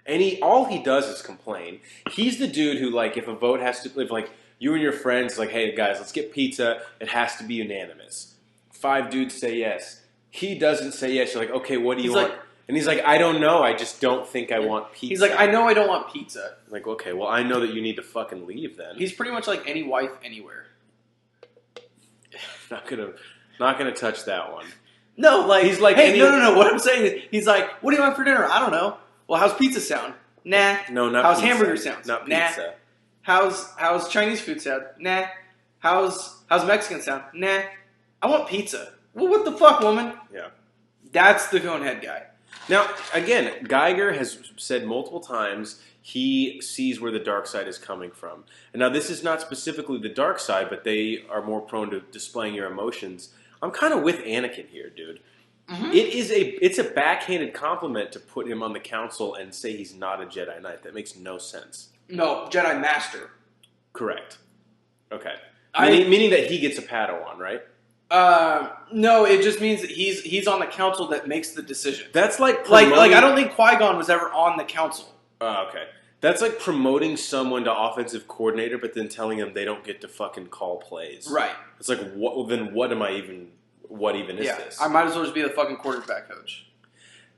And all he does is complain. He's the dude who, like, if a vote has to, if, like, you and your friends, like, hey, guys, let's get pizza. It has to be unanimous. 5 dudes say yes. He doesn't say yes. You're like, okay, what do you want? And he's like, I don't know. I just don't think I want pizza. He's like, I know I don't want pizza. Like, okay, well, I know that you need to fucking leave then. He's pretty much like any wife anywhere. Not gonna touch that one. No, like, he's like, hey, no. What I'm saying is, he's like, what do you want for dinner? I don't know. Well, how's pizza sound? Nah. No, not how's pizza. Hamburger sound? Not pizza. Nah. How's Chinese food sound? Nah. How's Mexican sound? Nah. I want pizza. Well, what the fuck, woman? Yeah. That's the Conehead guy. Now, again, Geiger has said multiple times he sees where the dark side is coming from. And now, this is not specifically the dark side, but they are more prone to displaying your emotions. I'm kind of with Anakin here, dude. Mm-hmm. It's a backhanded compliment to put him on the council and say he's not a Jedi Knight. That makes no sense. No, Jedi Master. Correct. Okay. Meaning that he gets a Padawan, right? No, it just means that he's on the council that makes the decision. That's like I don't think Qui-Gon was ever on the council. Oh, okay. That's like promoting someone to offensive coordinator, but then telling them they don't get to fucking call plays. Right. It's like, what even is this? I might as well just be the fucking quarterback coach.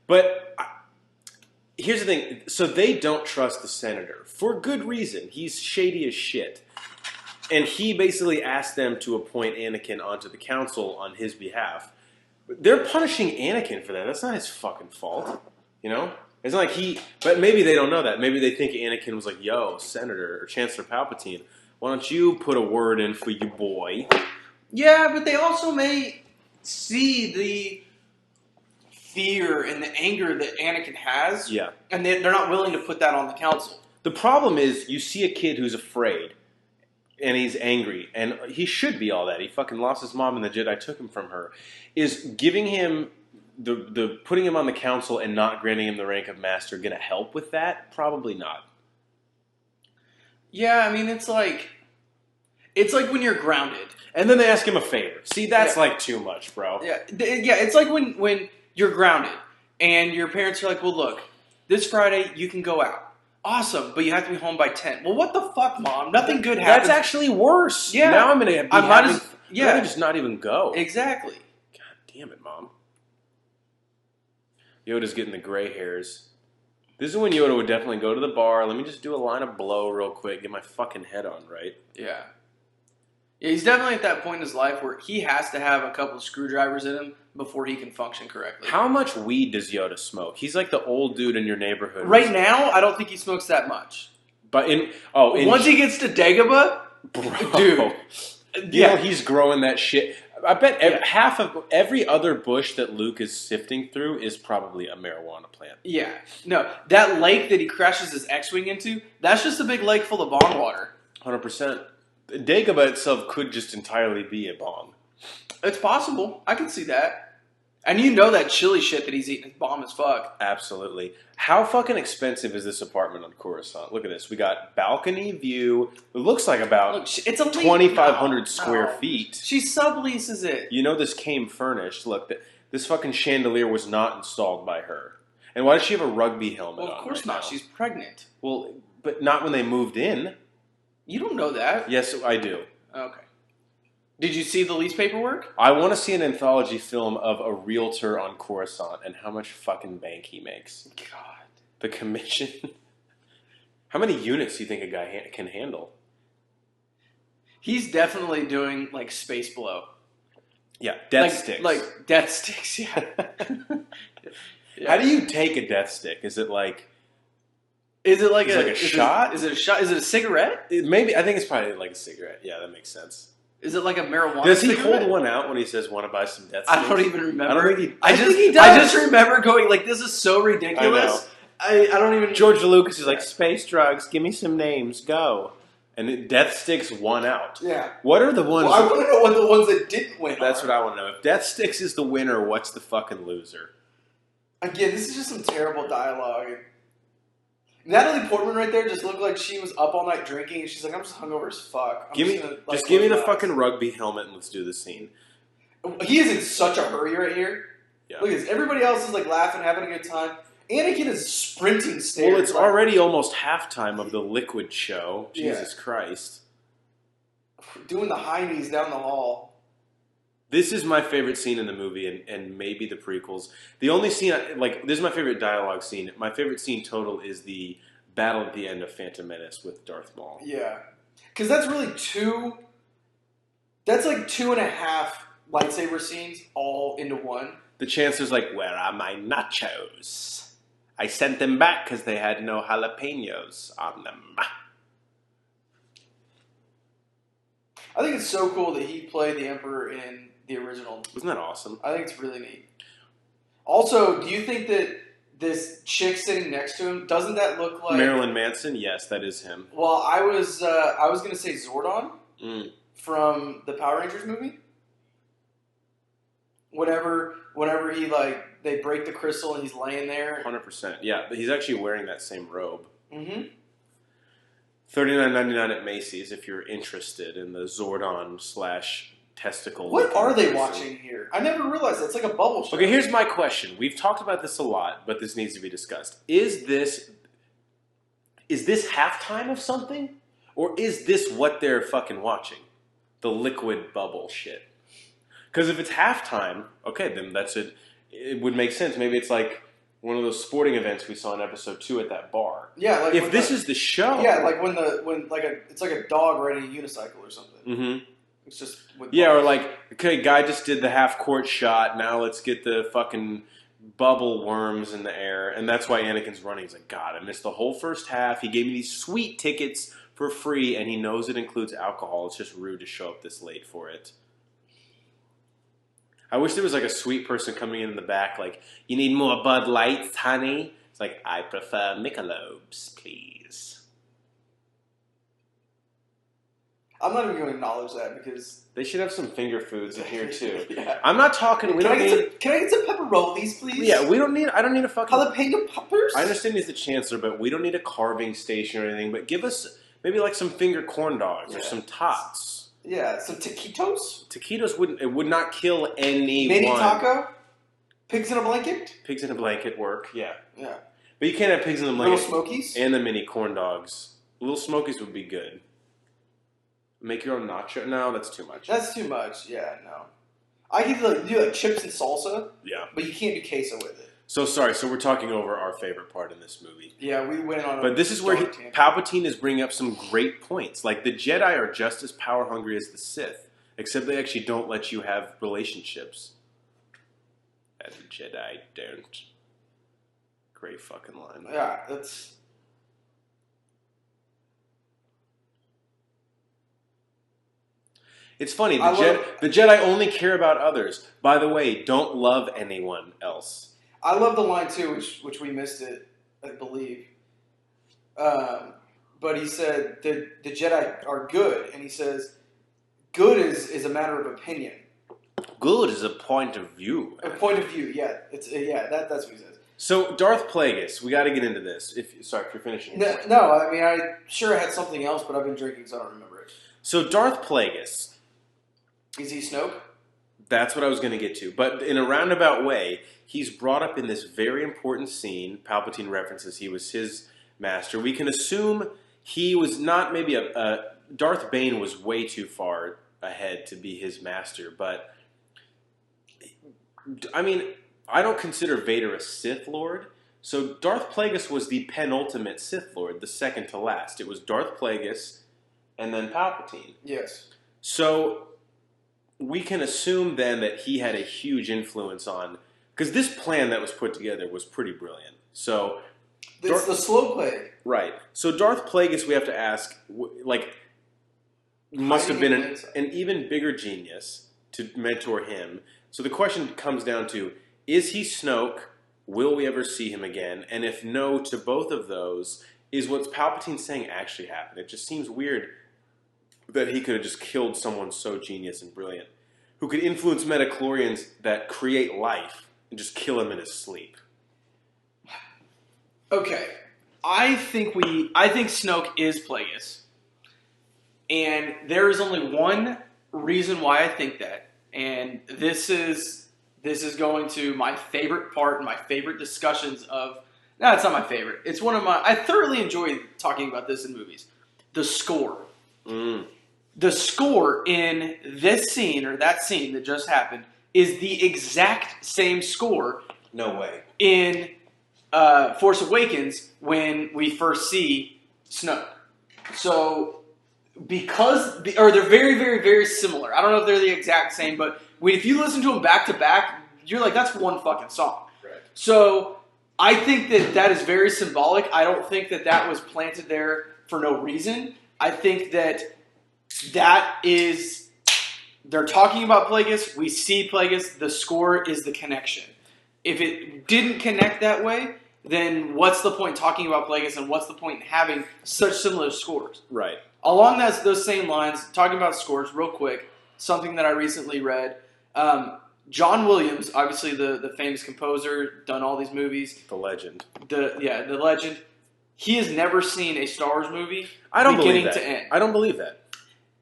But here's the thing. So they don't trust the senator for good reason. He's shady as shit. And he basically asked them to appoint Anakin onto the council on his behalf. They're punishing Anakin for that. That's not his fucking fault. You know? It's not like but maybe they don't know that. Maybe they think Anakin was like, yo, Senator or Chancellor Palpatine, why don't you put a word in for you boy? Yeah, but they also may see the fear and the anger that Anakin has. Yeah. And they're not willing to put that on the council. The problem is you see a kid who's afraid and he's angry, and he should be all that. He fucking lost his mom and the Jedi took him from her. Is giving him the putting him on the council and not granting him the rank of master going to help with that? Probably not. Yeah, I mean, it's like when you're grounded. And then they ask him a favor. See, that's like too much, bro. Yeah, it's like when you're grounded and your parents are like, well, look, this Friday you can go out. Awesome, but you have to be home by 10. Well, what the fuck, Mom? Nothing good happens. That's actually worse. Yeah. Now I'm going to just not even go. Exactly. God damn it, Mom. Yoda's getting the gray hairs. This is when Yoda would definitely go to the bar. Let me just do a line of blow real quick. Get my fucking head on, right? Yeah. Yeah, he's definitely at that point in his life where he has to have a couple of screwdrivers in him before he can function correctly. How much weed does Yoda smoke? He's like the old dude in your neighborhood. Right now, I don't think he smokes that much. But once he gets to Dagobah, bro, dude, you know he's growing that shit. I bet half of every other bush that Luke is sifting through is probably a marijuana plant. Yeah, no, that lake that he crashes his X-wing into, that's just a big lake full of bong water. 100%. Dagobah itself could just entirely be a bong. It's possible. I can see that. And you know that chili shit that he's eating is bomb as fuck. Absolutely. How fucking expensive is this apartment on Coruscant? Look at this. We got balcony view. It looks like about It's a 2,500 square feet. She subleases it. You know this came furnished. Look, this fucking chandelier was not installed by her. And why does she have a rugby helmet on? Well, of course right not. now? She's pregnant. Well, but not when they moved in. You don't know that. Yes, I do. Okay. Did you see the lease paperwork? I want to see an anthology film of a realtor on Coruscant and how much fucking bank he makes. God. The commission. How many units do you think a guy can handle? He's definitely doing like space blow. Yeah, death sticks. Like death sticks, yeah. Yeah. How do you take a death stick? Is it like... Is it like a shot? Is it a shot? Is it a cigarette? Maybe. I think it's probably like a cigarette. Yeah, that makes sense. Is it like a marijuana Does he cigarette? hold one out when he says, want to buy some death sticks? I don't even remember. I don't think he, I think he does. I just remember going like, this is so ridiculous. I don't even... George Lucas is like, space drugs, give me some names, go. And death sticks won out. Yeah. What are the ones... Well, I want to know what the ones that didn't win That's are. what I want to know. If death sticks is the winner, what's the fucking loser? Again, this is just some terrible dialogue. Natalie Portman right there just looked like she was up all night drinking, and she's like, "I'm just hungover as fuck." Give me the fucking rugby helmet and let's do the scene. He is in such a hurry right here. Yeah. Look at this. Everybody else is like laughing, having a good time. Anakin is sprinting stairs. Well, it's already almost halftime of the Liquid show. Jesus Christ. Doing the high knees down the hall. This is my favorite scene in the movie, and maybe the prequels. The only scene, this is my favorite dialogue scene. My favorite scene total is the battle at the end of Phantom Menace with Darth Maul. Yeah. Because that's really that's like 2.5 lightsaber scenes all into one. The Chancellor's like, where are my nachos? I sent them back because they had no jalapenos on them. I think it's so cool that he played the Emperor in the original. Isn't that awesome? I think it's really neat. Also, do you think that this chick sitting next to him, doesn't that look like Marilyn Manson? Yes, that is him. Well, I was going to say Zordon from the Power Rangers movie. Whenever he they break the crystal and he's laying there. 100%. Yeah, but he's actually wearing that same robe. Mm-hmm. $39.99 at Macy's if you're interested in the Zordon / testicle. What are they watching here? I never realized that. It's like a bubble show. Okay, here's my question. We've talked about this a lot, but this needs to be discussed. Is this halftime of something? Or is this what they're fucking watching? The liquid bubble shit. Because if it's halftime, okay, then that's it. It would make sense. Maybe it's like one of those sporting events we saw in episode 2 at that bar. Yeah, like if this is the show. Yeah, like it's like a dog riding a unicycle or something. Mm-hmm. It's just or like, okay, guy just did the half court shot. Now let's get the fucking bubble worms in the air, and that's why Anakin's running. He's like, God, I missed the whole first half. He gave me these sweet tickets for free, and he knows it includes alcohol. It's just rude to show up this late for it. I wish there was like a sweet person coming in the back, like, you need more Bud Lights, honey? It's like, I prefer Michelob's, please. I'm not even going to acknowledge that because... They should have some finger foods in here, too. Yeah. I'm not talking... Can I get some pepperonis, please? Yeah, I don't need a fucking... Jalapeno peppers? I understand he's the Chancellor, but we don't need a carving station or anything, but give us maybe like some finger corn dogs or some tots. Yeah, some taquitos? Taquitos would not kill anyone. Mini taco? Pigs in a blanket? Pigs in a blanket work, yeah. Yeah. But you can't have pigs in a blanket. Little Smokies? And the mini corn dogs. Little Smokies would be good. Make your own nacho? No, that's too much. That's too much, yeah, no. I could do like chips and salsa. Yeah. But you can't do queso with it. So sorry, so we're talking over our favorite part in this movie. Yeah, we went on. But this is where Palpatine is bringing up some great points. Like the Jedi are just as power hungry as the Sith, except they actually don't let you have relationships. And the Jedi don't. Great fucking line. Yeah, that's. It's funny. The Jedi only care about others. By the way, don't love anyone else. I love the line too, which we missed it, I believe. But he said the Jedi are good, and he says good is a matter of opinion. Good is a point of view. A point of view, yeah. That's what he says. So Darth Plagueis, we got to get into this. If you're finishing. No, I mean, I sure had something else, but I've been drinking, so I don't remember it. So Darth Plagueis. Is he Snoke? That's what I was going to get to. But in a roundabout way, he's brought up in this very important scene. Palpatine references he was his master. We can assume he was not maybe Darth Bane was way too far ahead to be his master. But, I mean, I don't consider Vader a Sith Lord. So Darth Plagueis was the penultimate Sith Lord, the second to last. It was Darth Plagueis and then Palpatine. Yes. So we can assume then that he had a huge influence on, because this plan that was put together was pretty brilliant. So it's the slow play, right? So Darth Plagueis, we have to ask, must have been an even bigger genius to mentor him. So the question comes down to: is he Snoke? Will we ever see him again? And if no to both of those, is what Palpatine's saying actually happened? It just seems weird that he could have just killed someone so genius and brilliant, who could influence metachlorians that create life, and just kill him in his sleep. Okay, I think Snoke is Plagueis, and there is only one reason why I think that, and this is going to my favorite part and my favorite discussions of. No, it's not my favorite. It's one of my. I thoroughly enjoy talking about this in movies. The score. The score in this scene, or that scene that just happened, is the exact same score. No way. In Force Awakens, when we first see Snoke. So, they're very, very, very similar. I don't know if they're the exact same, but if you listen to them back to back, you're like, that's one fucking song. Right. So, I think that is very symbolic. I don't think that was planted there for no reason. I think that is, they're talking about Plagueis, we see Plagueis, the score is the connection. If it didn't connect that way, then what's the point in talking about Plagueis, and what's the point in having such similar scores? Right. Along those same lines, talking about scores real quick, something that I recently read, John Williams, obviously the famous composer, done all these movies. The legend. The legend. He has never seen a Star Wars movie beginning to end. I don't believe that.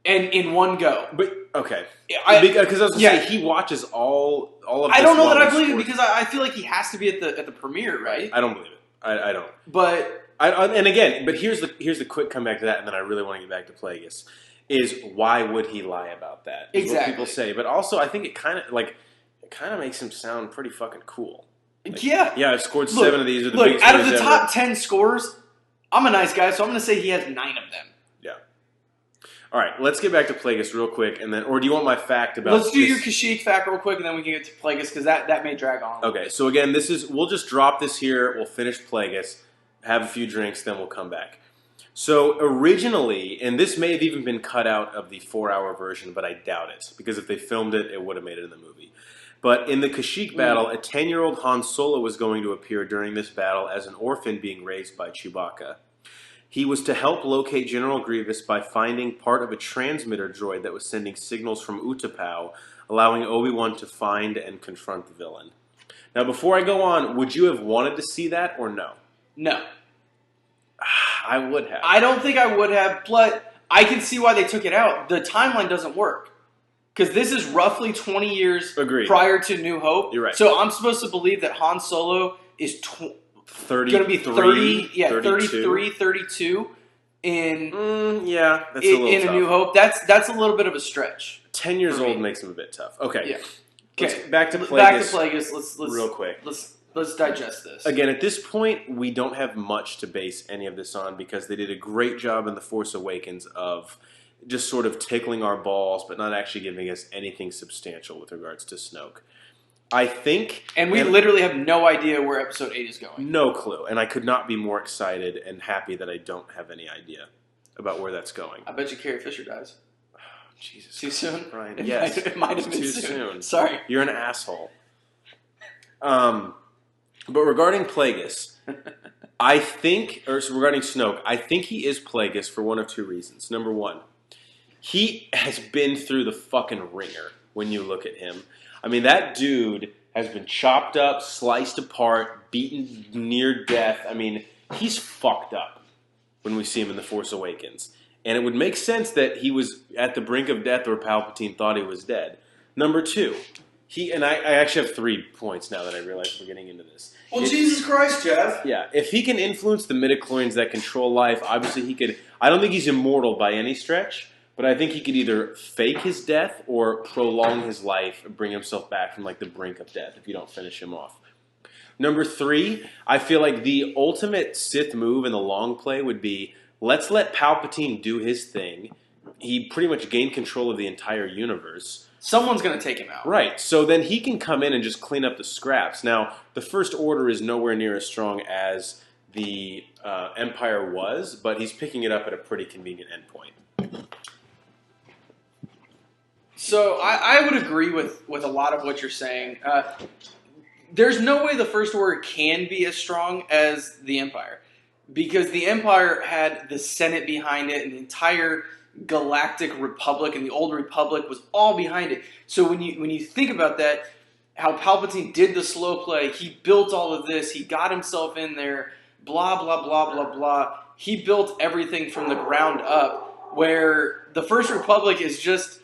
And in one go. But, okay. Because I was going to say, he watches all of this. I don't know that I believe it, because I feel like he has to be at the premiere, right? I don't believe it. I don't. But and again, but here's the quick comeback to that, and then I really want to get back to Plagueis, is why would he lie about that? Is exactly. What people say. But also, I think it kind of makes him sound pretty fucking cool. Yeah. Yeah, I've scored 7 of these. Are the look, biggest out of the ever. top 10 scores, I'm a nice guy, so I'm going to say he has 9 of them. Yeah. All right, let's get back to Plagueis real quick, and then, or do you want my fact about? Let's do your Kashyyyk fact real quick, and then we can get to Plagueis, because that may drag on. Okay, so again, we'll just drop this here. We'll finish Plagueis, have a few drinks, then we'll come back. So originally, and this may have even been cut out of the 4-hour version, but I doubt it, because if they filmed it, it would have made it in the movie. But in the Kashyyyk battle, a 10-year-old Han Solo was going to appear during this battle as an orphan being raised by Chewbacca. He was to help locate General Grievous by finding part of a transmitter droid that was sending signals from Utapau, allowing Obi-Wan to find and confront the villain. Now, before I go on, would you have wanted to see that or no? No. I would have. I don't think I would have, but I can see why they took it out. The timeline doesn't work. Because this is roughly 20 years prior to New Hope. You're right. So I'm supposed to believe that Han Solo is going to be 33, 32 in that's a little in tough. A New Hope. That's a little bit of a stretch. 10 years old makes him a bit tough. Okay. Yeah. Okay. Back to Plagueis. Let's real quick. Let's digest this. Again, at this point, we don't have much to base any of this on, because they did a great job in The Force Awakens of just sort of tickling our balls, but not actually giving us anything substantial with regards to Snoke. I think... And we literally have no idea where Episode 8 is going. No clue. And I could not be more excited and happy that I don't have any idea about where that's going. I bet you Carrie Fisher dies. Oh, Jesus. Too soon? Brian, yes. It might have been too soon. Sorry. You're an asshole. But regarding Plagueis, regarding Snoke, I think he is Plagueis for one of two reasons. Number one, he has been through the fucking ringer. when you look at him. I mean, that dude has been chopped up, sliced apart, beaten near death. I mean, he's fucked up when we see him in The Force Awakens. And it would make sense that he was at the brink of death or Palpatine thought he was dead. Number two, I actually have 3 points now that I realize we're getting into this. Well, Jesus Christ, Jeff. Yeah, if he can influence the midichlorians that control life, obviously he could. I don't think he's immortal by any stretch, but I think he could either fake his death or prolong his life and bring himself back from like the brink of death if you don't finish him off. Number 3, I feel like the ultimate Sith move in the long play would be, let's let Palpatine do his thing. He pretty much gained control of the entire universe. Someone's going to take him out. Right. So then he can come in and just clean up the scraps. Now, the First Order is nowhere near as strong as the Empire was, but he's picking it up at a pretty convenient endpoint. So I would agree with a lot of what you're saying. There's no way the First Order can be as strong as the Empire, because the Empire had the Senate behind it and the entire Galactic Republic, and the Old Republic was all behind it. So when you think about that, how Palpatine did the slow play, he built all of this, he got himself in there, blah, blah, blah, blah, blah. He built everything from the ground up, where the First Republic is just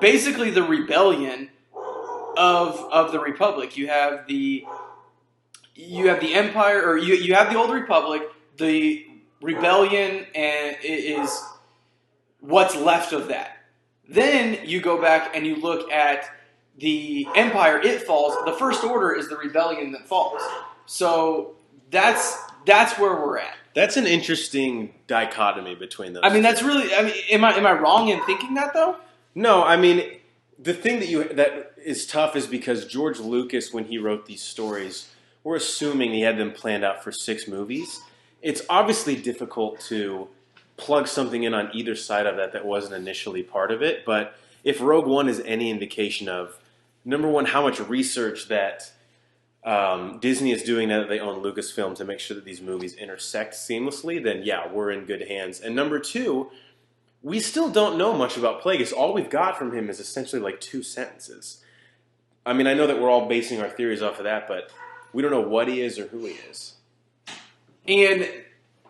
basically the rebellion of the Republic. You have the Empire, or you have the Old Republic, the rebellion, and it is what's left of that. Then you go back and you look at the Empire, it falls. The First Order is the rebellion that falls. So that's where we're at. That's an interesting dichotomy between those. I mean, that's really. I mean, am I wrong in thinking that though? No, I mean, the thing that is tough is because George Lucas, when he wrote these stories, we're assuming he had them planned out for 6 movies. It's obviously difficult to plug something in on either side of that wasn't initially part of it. But if Rogue One is any indication of, number one, how much research that Disney is doing now that they own Lucasfilm to make sure that these movies intersect seamlessly, then yeah, we're in good hands. And number 2, we still don't know much about Plagueis. All we've got from him is essentially like 2 sentences. I mean, I know that we're all basing our theories off of that, but we don't know what he is or who he is. And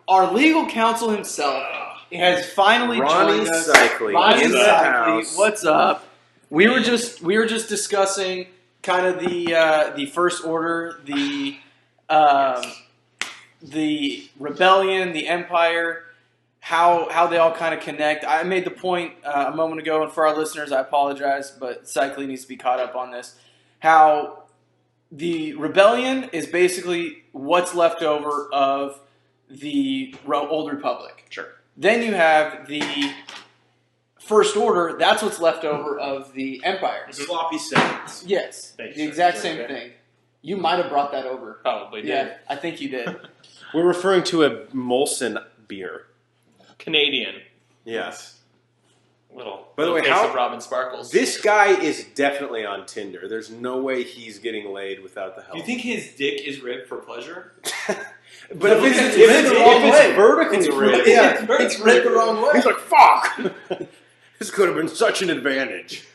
our legal counsel himself has finally joined us. Ronnie in the house. What's up? We were just discussing kind of the First Order, the rebellion, the Empire, how they all kind of connect. I made the point a moment ago, and for our listeners, I apologize, but Cycling needs to be caught up on this. How the rebellion is basically what's left over of the Old Republic. Sure. Then you have the First Order. That's what's left over of the Empire. Sloppy seconds. Yes, the exact same thing. You might have brought that over. Probably did. Yeah, I think you did. We're referring to a Molson beer. Canadian. Yes. By the way, taste of Robin Sparkles. This guy is definitely on Tinder. There's no way he's getting laid without the help. Do you think his dick is ribbed for pleasure? But if it's vertically ribbed, it's ripped the wrong way. He's like, fuck! This could have been such an advantage.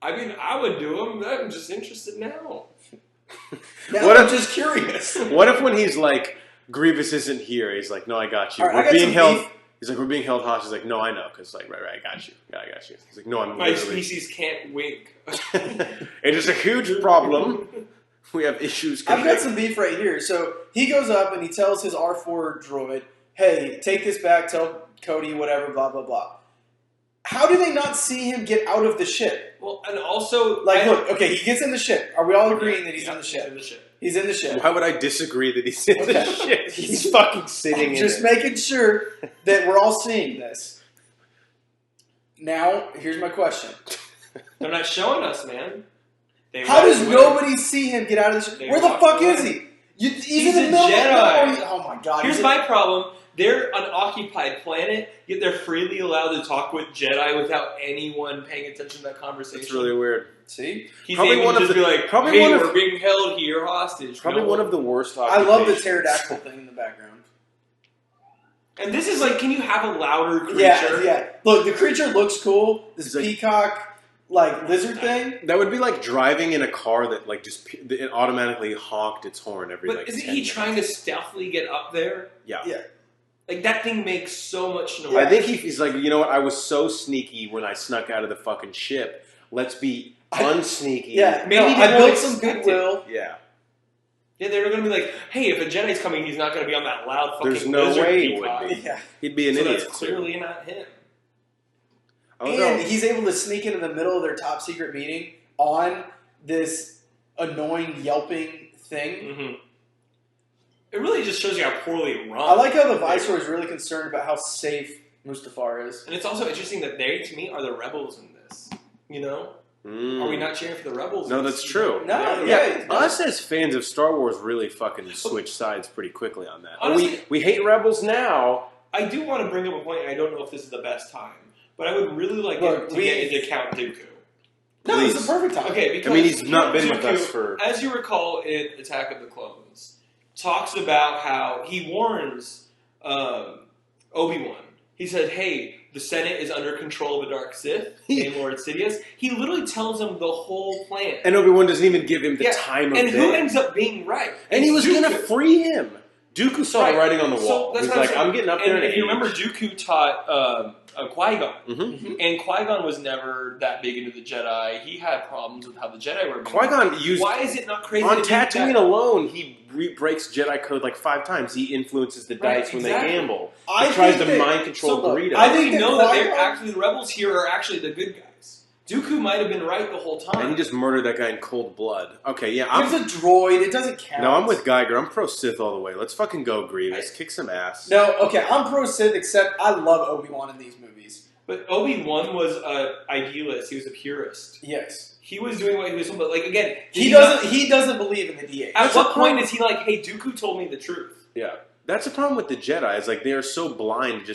I mean, I would do him. I'm just interested now. I'm just curious. What if when he's like, Grievous isn't here, he's like, no, I got you. Right, we're being held. He's like, we're being held hostage. He's like, no, I know. Because, like, right, I got you. Yeah, I got you. He's like, no, I'm My species can't wink. It is a huge problem. We have issues. I've got some beef right here. So he goes up and he tells his R4 droid, hey, take this back, tell Cody, whatever, blah, blah, blah. How do they not see him get out of the ship? Well, and also... look, okay, he gets in the ship. Are we all agreeing that he's in the ship? In the ship. He's in the ship. Why would I disagree that he's in the ship? He's fucking sitting in it. Just making sure that we're all seeing this. Now, here's my question. They're not showing us, man. How does nobody see him get out of the ship? Where the fuck is he? He's in the middle Jedi. of the... Oh my god. Here's my problem. They're an occupied planet, yet they're freely allowed to talk with Jedi without anyone paying attention to that conversation. It's really weird. See? He's probably able to just be like, hey, we're being held here hostage. Probably one of the worst I love the pterodactyl thing in the background. And this is like, can you have a louder creature? Yeah. Look, the creature looks cool. This peacock like lizard thing. That would be like driving in a car that like it automatically honked its horn every. But like isn't 10 he minutes. trying to stealthily get up there? Yeah. Yeah. Like that thing makes so much noise. I think he's like, you know what? I was so sneaky when I snuck out of the fucking ship. Let's be unsneaky. Yeah, Maybe no, they I won't built some expect goodwill. Yeah. Yeah, they're going to be like, hey, if a Jedi's coming, he's not going to be on that loud fucking There's no lizard way he peacock. would be. Yeah. He'd be an So idiot. that's clearly not him. And he's able to sneak into the middle of their top secret meeting on this annoying yelping thing. Mm-hmm. It really just shows you how poorly run. I like how the Viceroy is really concerned about how safe Mustafar is. And it's also interesting that they, to me, are the rebels in this. You know? Are we not cheering for the rebels? No, that's true. No, yeah. Us as fans of Star Wars really fucking switch sides pretty quickly on that. Honestly, we hate rebels now. I do want to bring up a point, and I don't know if this is the best time, but I would really like to get into Count Dooku. No, it's the perfect time. Okay, because he's not been Dooku, with us for... As you recall in Attack of the Clones, talks about how he warns Obi-Wan. He said, hey, the Senate is under control of a dark Sith named Lord Sidious. He literally tells him the whole plan. And Obi-Wan doesn't even give him the time of day. And who ends up being right? And he was going to free him. Dooku saw the writing on the wall. So He's like, I'm getting up there and if you remember, Dooku taught Qui-Gon. Mm-hmm. And Qui-Gon was never that big into the Jedi. He had problems with how the Jedi were. Qui-Gon used... Why is it not crazy? On Tatooine alone, he breaks Jedi code like 5 times. He influences the dice when they gamble. He tries to mind control Greedo. I think we know that they're actually the rebels here are actually the good guys. Dooku might have been right the whole time. And he just murdered that guy in cold blood. Okay, yeah. There's a droid. It doesn't count. No, I'm with Geiger. I'm pro Sith all the way. Let's fucking go, Grievous. Kick some ass. No, okay. I'm pro Sith, except I love Obi-Wan in these movies. But Obi-Wan was an idealist. He was a purist. Yes. He was doing what he was doing, but like again, he doesn't believe in the DA. At what point is he like, hey, Dooku told me the truth? Yeah. That's the problem with the Jedi. Is like they are so blind.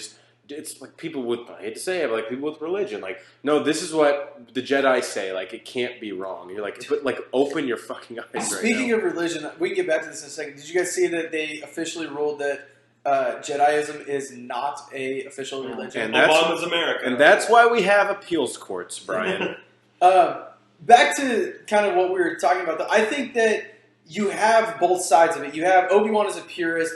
It's like people with, I hate to say it, but like people with religion. Like, no, this is what the Jedi say. Like, it can't be wrong. You're like, but like, open your fucking eyes. Speaking of religion, we can get back to this in a second. Did you guys see that they officially ruled that Jediism is not a official religion? And Obama's America. And that's why we have appeals courts, Brian. Back to kind of what we were talking about. I think that you have both sides of it. You have Obi-Wan as a purist,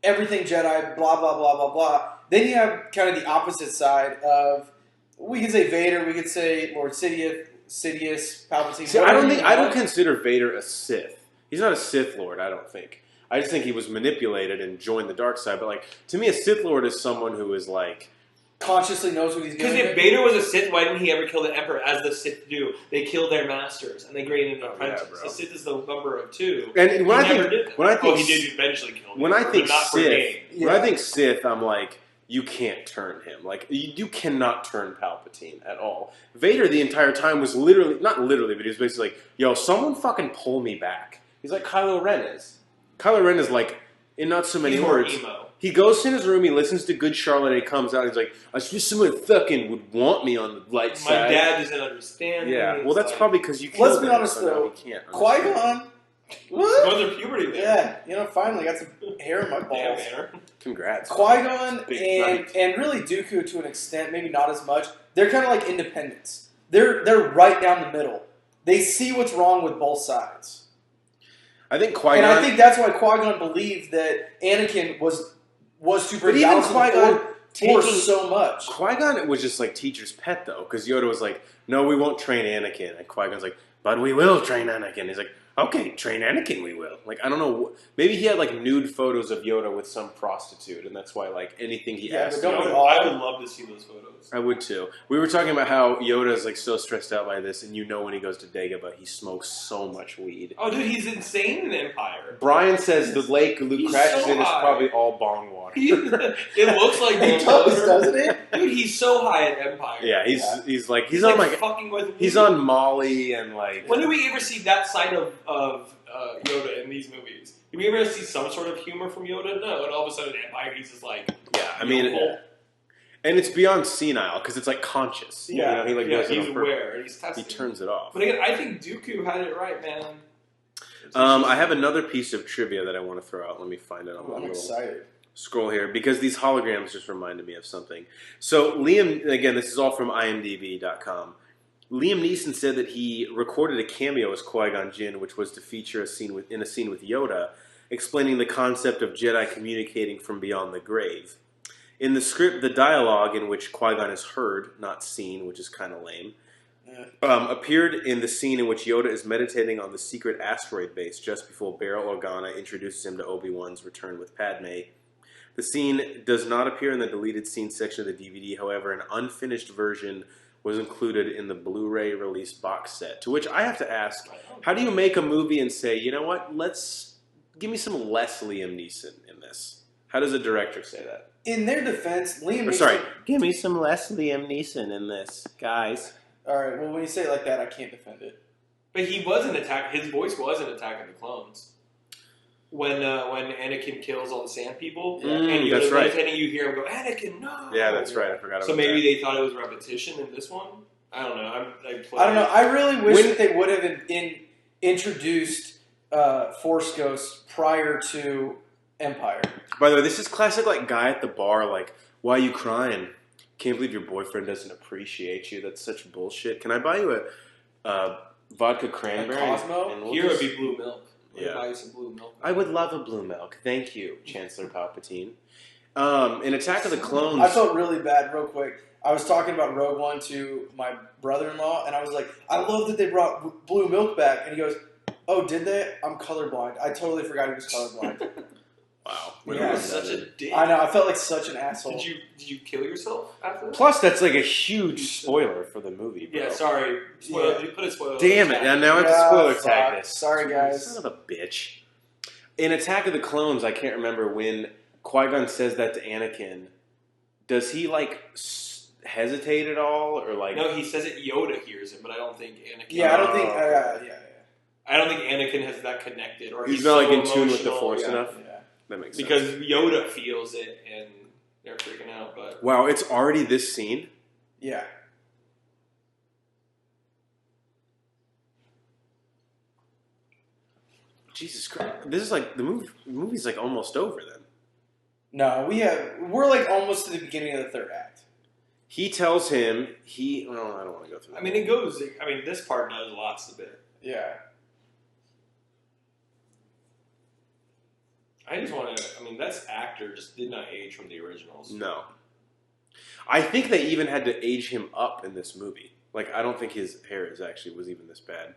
everything Jedi, blah, blah, blah, blah, blah. Then you have kind of the opposite side of, we could say Vader, we could say Lord Sidious, Palpatine. See, I don't consider Vader a Sith. He's not a Sith Lord, I don't think. I just think he was manipulated and joined the dark side. But like, to me, a Sith Lord is someone who is like, consciously knows what he's doing. Because if Vader was a Sith, why didn't he ever kill the Emperor as the Sith do? They killed their masters and they created an apprentice. Yeah, the Sith is the number of 2. And when I think he did eventually kill him. When I think Sith, I'm like, you can't turn him. Like, you cannot turn Palpatine at all. Vader the entire time was literally, not literally, but he was basically like, yo, someone fucking pull me back. He's like Kylo Ren is. Kylo Ren is like, in not so many words. Emo. He goes in his room, he listens to Good Charlotte, and he comes out, and he's like, I wish someone fucking would want me on the light side. My dad doesn't understand me. Yeah, well, that's probably because you killed him. Let's be honest, though. Qui-Gon... What? Going through puberty Yeah, there. finally got some hair in my balls. Congrats. Qui-Gon and really Dooku to an extent, maybe not as much. They're kind of like independents. They're right down the middle. They see what's wrong with both sides. I think Qui-Gon... And I think that's why Qui-Gon believed that Anakin was super But even Qui-Gon for so much. Qui-Gon was just like teacher's pet, though, because Yoda was like, no, we won't train Anakin. And Qui-Gon's like, but we will train Anakin. He's like, okay, train Anakin, we will. Like, I don't know. Maybe he had, like, nude photos of Yoda with some prostitute, and that's why, like, anything he asked I would love to see those photos. I would, too. We were talking about how Yoda's, like, so stressed out by this, and you know when he goes to Dagobah, he smokes so much weed. Oh, dude, he's insane in Empire. Brian says the lake Luke crashes in is probably all bong water. It looks like it does, doesn't it? Dude, he's so high at Empire. Yeah, he's on, like, like, fucking with he's on Molly, and, like... When do we ever see that side of Yoda in these movies? Do we ever see some sort of humor from Yoda? No, and all of a sudden Empire, he's just like... Yeah, I mean... And it's beyond senile, because it's like conscious. Yeah, he like he's aware, and he's testing. He turns it off. But again, I think Dooku had it right, man. I have another piece of trivia that I want to throw out. Let me find it. I'm excited. Scroll here, because these holograms just reminded me of something. So Liam, again, this is all from imdb.com. Liam Neeson said that he recorded a cameo as Qui-Gon Jinn, which was to feature in a scene with Yoda, explaining the concept of Jedi communicating from beyond the grave. In the script, the dialogue in which Qui-Gon is heard, not seen, which is kind of lame, appeared in the scene in which Yoda is meditating on the secret asteroid base just before Bail Organa introduces him to Obi-Wan's return with Padme. The scene does not appear in the deleted scenes section of the DVD. However, an unfinished version was included in the Blu-ray release box set. To which I have to ask, how do you make a movie and say, you know what, give me some less Liam Neeson in this? How does a director say that? In their defense, Liam Neeson... give me some less Liam Neeson in this, guys. All right, well, when you say it like that, I can't defend it. But he was in Attack. His voice was in Attack of the Clones. When Anakin kills all the sand people, and Yoda's meditating, you hear him go, "Anakin, no!" Yeah, that's right. I forgot about that. So maybe they thought it was repetition in this one. I don't know. I don't know. I really wish that they would have introduced Force Ghosts prior to Empire. By the way, this is classic, like, guy at the bar, like, why are you crying? Can't believe your boyfriend doesn't appreciate you. That's such bullshit. Can I buy you a vodka cranberry? A Cosmo? Here would be blue milk. Yeah. Buy you some blue milk. I would love a blue milk. Thank you, Chancellor Palpatine. In Attack of the Clones... I felt really bad, real quick. I was talking about Rogue One to my brother-in-law, and I was like, I love that they brought blue milk back. And he goes, oh, did they? I'm colorblind. I totally forgot he was colorblind. Wow. Yeah, such a dick. I know. I felt like such an asshole. Did you kill yourself after that? Plus, that's like a huge spoiler for the movie, bro. Yeah, sorry. Spoiler. You put a spoiler. Damn it. Now I have to spoiler tag this. Sorry, guys. Son of a bitch. In Attack of the Clones, I can't remember when Qui-Gon says that to Anakin. Does he, like, hesitate at all? Or like? No, he says it. Yoda hears it, but I don't think Anakin. Yeah, I don't think... yeah. I don't think Anakin has that connected. Or he's not, like, in tune with the Force enough? Yeah. That makes sense. Because Yoda feels it, and they're freaking out. But wow, it's already this scene? Yeah. Jesus Christ. This is like, the movie's like almost over then. No, we're like almost to the beginning of the third act. He tells him, well, I don't want to go through that. I mean, this part does lots of it. Yeah. I just want to, that actor just did not age from the originals. No. I think they even had to age him up in this movie. Like, I don't think his hair was even this bad.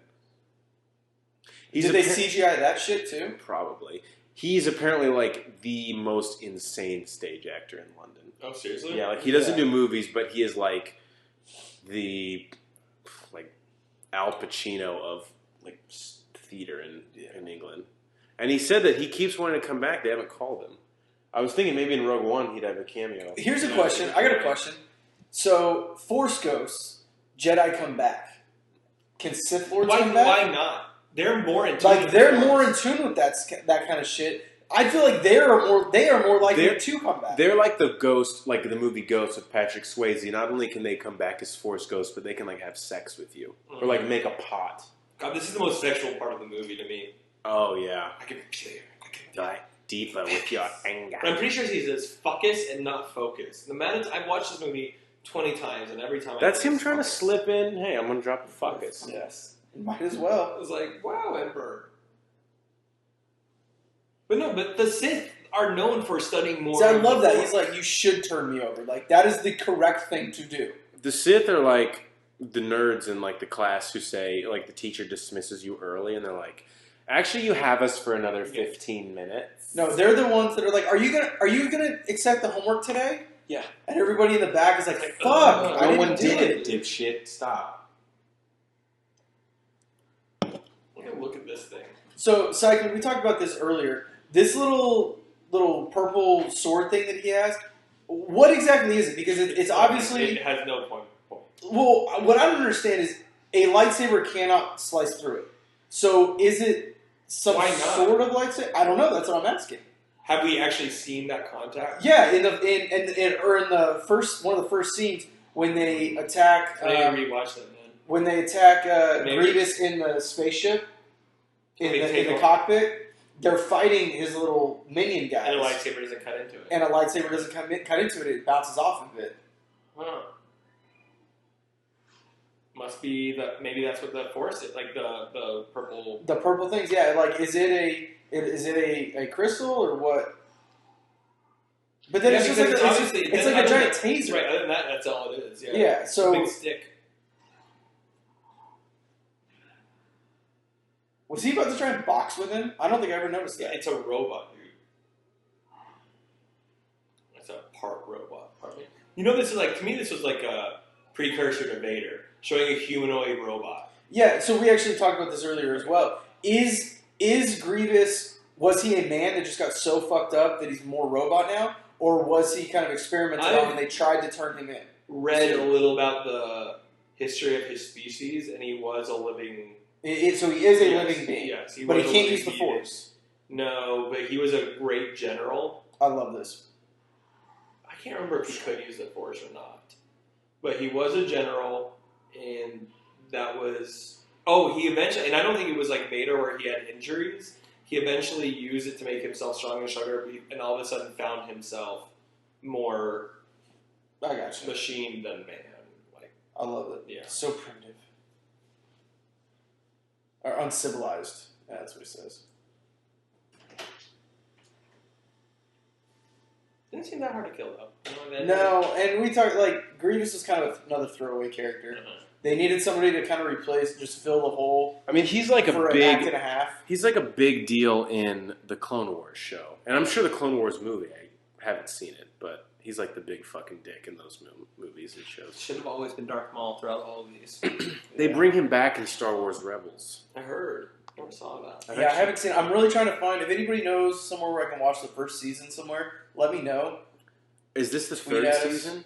Did they CGI that shit too? Probably. He's apparently like the most insane stage actor in London. Oh, seriously? Yeah, like he doesn't do movies, but he is like the Al Pacino of like theater in England. And he said that he keeps wanting to come back. They haven't called him. I was thinking maybe in Rogue One he'd have a cameo. Here's a question. I got a question. So, Force Ghosts, Jedi come back. Can Sith Lords come back? Why not? They're more in tune. They're more in tune with that kind of shit. I feel like they are more likely to come back. They're like the ghost, like the movie Ghost with Patrick Swayze. Not only can they come back as Force Ghosts, but they can like have sex with you or like make a pot. God, this is the most sexual part of the movie to me. Oh yeah. I can die deeper with your anger. I'm pretty sure he says "fuckus" and not "focus." The man, I've watched this movie 20 times, and every time that's him trying to slip in. Hey, I'm gonna drop a fuckus. Yes, might as well. It was like, wow, Emperor. But the Sith are known for studying more. See, I love that. He's like, you should turn me over. Like that is the correct thing to do. The Sith are like the nerds in like the class who say like the teacher dismisses you early, and they're like, actually, you have us for another 15 minutes. No, they're the ones that are like, are you gonna accept the homework today? Yeah. And everybody in the back is like, fuck, no one did it, dipshit. Stop. Look at this thing. So, Cycling, we talked about this earlier. This little purple sword thing that he has, what exactly is it? Because it's obviously... It has no point. Well, what I don't understand is a lightsaber cannot slice through it. So is it some sort of lightsaber? I don't know. That's what I'm asking. Have we actually seen that contact? Yeah, in the first one of the first scenes when they attack. I need to rewatch that, man. When they attack Grievous in the spaceship in the cockpit, they're fighting his little minion guys. And a lightsaber doesn't cut into it. And a lightsaber doesn't cut into it. It bounces off of it. Huh. Must be maybe that's what the force is, like the purple. The purple things, yeah. Like, is it a crystal or what? But then it's just like it's like a giant taser. Right. Other than that, that's all it is. Yeah. Yeah. So a big stick. Was he about to try and box with him? I don't think I ever noticed that. Yeah, it's a robot, dude. It's a part robot. Pardon me. You know, this is like, to me, this was like a precursor to Vader, showing a humanoid robot. Yeah, so we actually talked about this earlier as well. Is Grievous, was he a man that just got so fucked up that he's more robot now? Or was he kind of experimented on and they tried to turn him in? Read a little about the history of his species, and he was a living... So he is a living being. Yes, but he can't use the Force. No, but he was a great general. I love this. I can't remember if he could use the Force or not. But he was a general, and that was... Oh, he eventually... And I don't think it was like Vader where he had injuries. He eventually used it to make himself stronger and stronger, and all of a sudden found himself more I got you. machine than man. Like, I love it. Yeah. So primitive. Or uncivilized. Yeah, that's what he says. Didn't seem that hard to kill, though. No, and we talked, like, Grievous is kind of another throwaway character. They needed somebody to kind of replace, just fill the hole. I mean, he's like for an act and a half. He's like a big deal in the Clone Wars show. And I'm sure the Clone Wars movie, I haven't seen it, but he's like the big fucking dick in those movies and shows. Should have always been Darth Maul throughout all of these. They bring him back in Star Wars Rebels. I heard. Never saw that. I haven't seen it. I'm really trying to find, if anybody knows somewhere where I can watch the first season somewhere, let me know. Is this the third season?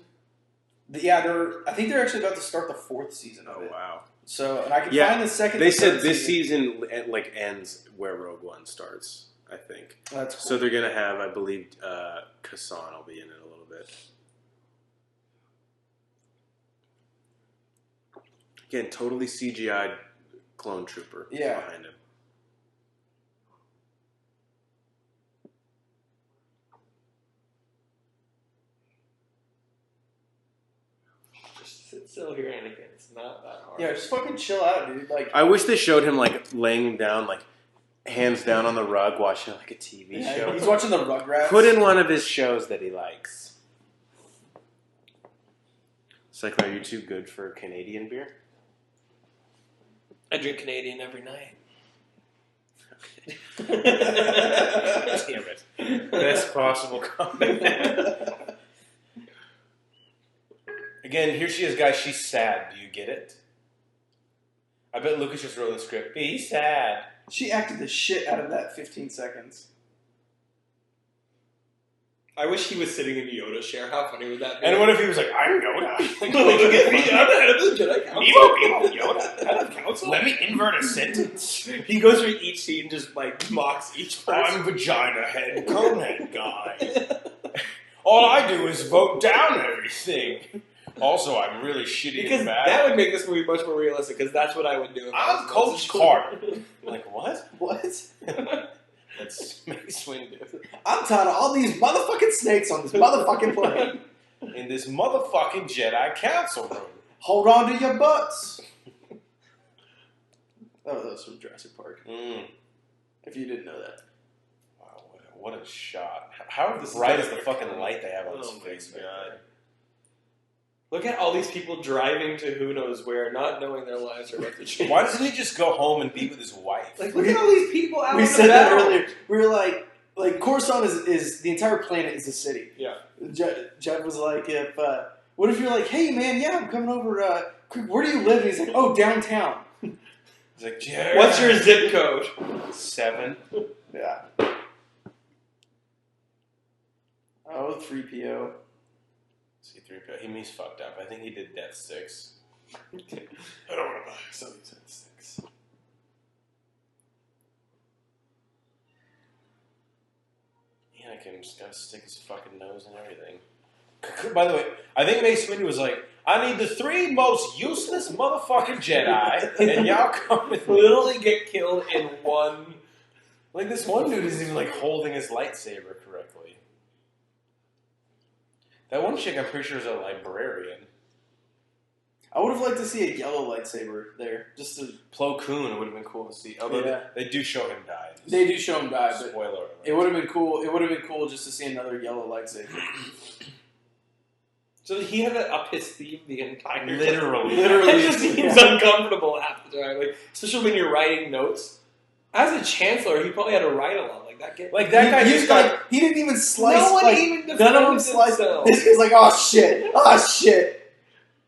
Yeah, I think they're actually about to start the fourth season of it. Oh, wow. So, and I can find the second. They said this season like ends where Rogue One starts, I think. That's cool. So they're going to have, I believe, Kassan will be in it a little bit. Again, totally CGI clone trooper behind him. Sit still here, Anakin. It's not that hard. Yeah, just fucking chill out, dude. Like, I wish they showed him like laying down, like hands down on the rug, watching like a TV show. He's watching the Rugrats. Put in one of his shows that he likes. It's like, are you too good for Canadian beer? I drink Canadian every night. Damn it. Best possible comment. Again, here she is, guys. She's sad. Do you get it? I bet Lucas just wrote the script. Be sad. She acted the shit out of that 15 seconds. I wish he was sitting in Yoda's chair. How funny would that be? And what if he was like, I'm Yoda? Like, you get me? I'm the head of the Jedi Council. Yoda. Head of council? Let me invert a sentence. He goes through each scene and just like mocks each person. I'm vagina head, cone head guy. All I do is vote down everything. Also, I'm really shitty because and bad. that would make this movie much more realistic, because that's what I would do. I'm Coach Carter. Like, what? What? That's Mace Windu. I'm tired of all these motherfucking snakes on this motherfucking plane. In this motherfucking Jedi Council room. Hold on to your butts. Oh, that was from Jurassic Park. If you didn't know that. Wow, what a shot. How bright is the fucking light they have on his face? God. Look at all these people driving to who knows where, not knowing their lives are about to change. Why doesn't he just go home and be with his wife? Like, look at all these people out. We said that earlier. We were like Coruscant is the entire planet is a city. Yeah. Jeff was like, what if you're like, hey man, yeah, I'm coming over. Where do you live? And he's like, oh, downtown. He's like, yeah. What's your zip code? 7. Yeah. Oh, 3PO. C-3PO. He's fucked up. I think he did Death 6. I don't want to buy something Death 6. Anakin's got to stick his fucking nose in everything. By the way, I think Mace Windu was like, I need the 3 most useless motherfucking Jedi, and y'all come with me. Literally get killed in one. Like, this one dude isn't even, like, holding his lightsaber correctly. That one chick, I'm pretty sure, is a librarian. I would have liked to see a yellow lightsaber there, just to. Plo Koon would have been cool to see. Although they do show him die. They do show him die, but spoiler alert. it would have been cool. It would have been cool just to see another yellow lightsaber. So he had it up his sleeve the entire time. Literally. It just seems uncomfortable half the time. Like, especially when you're writing notes. As a chancellor, he probably had to write a lot. Like that guy just he didn't even slice. No one like, even none of them sliced. This guy's like, oh shit.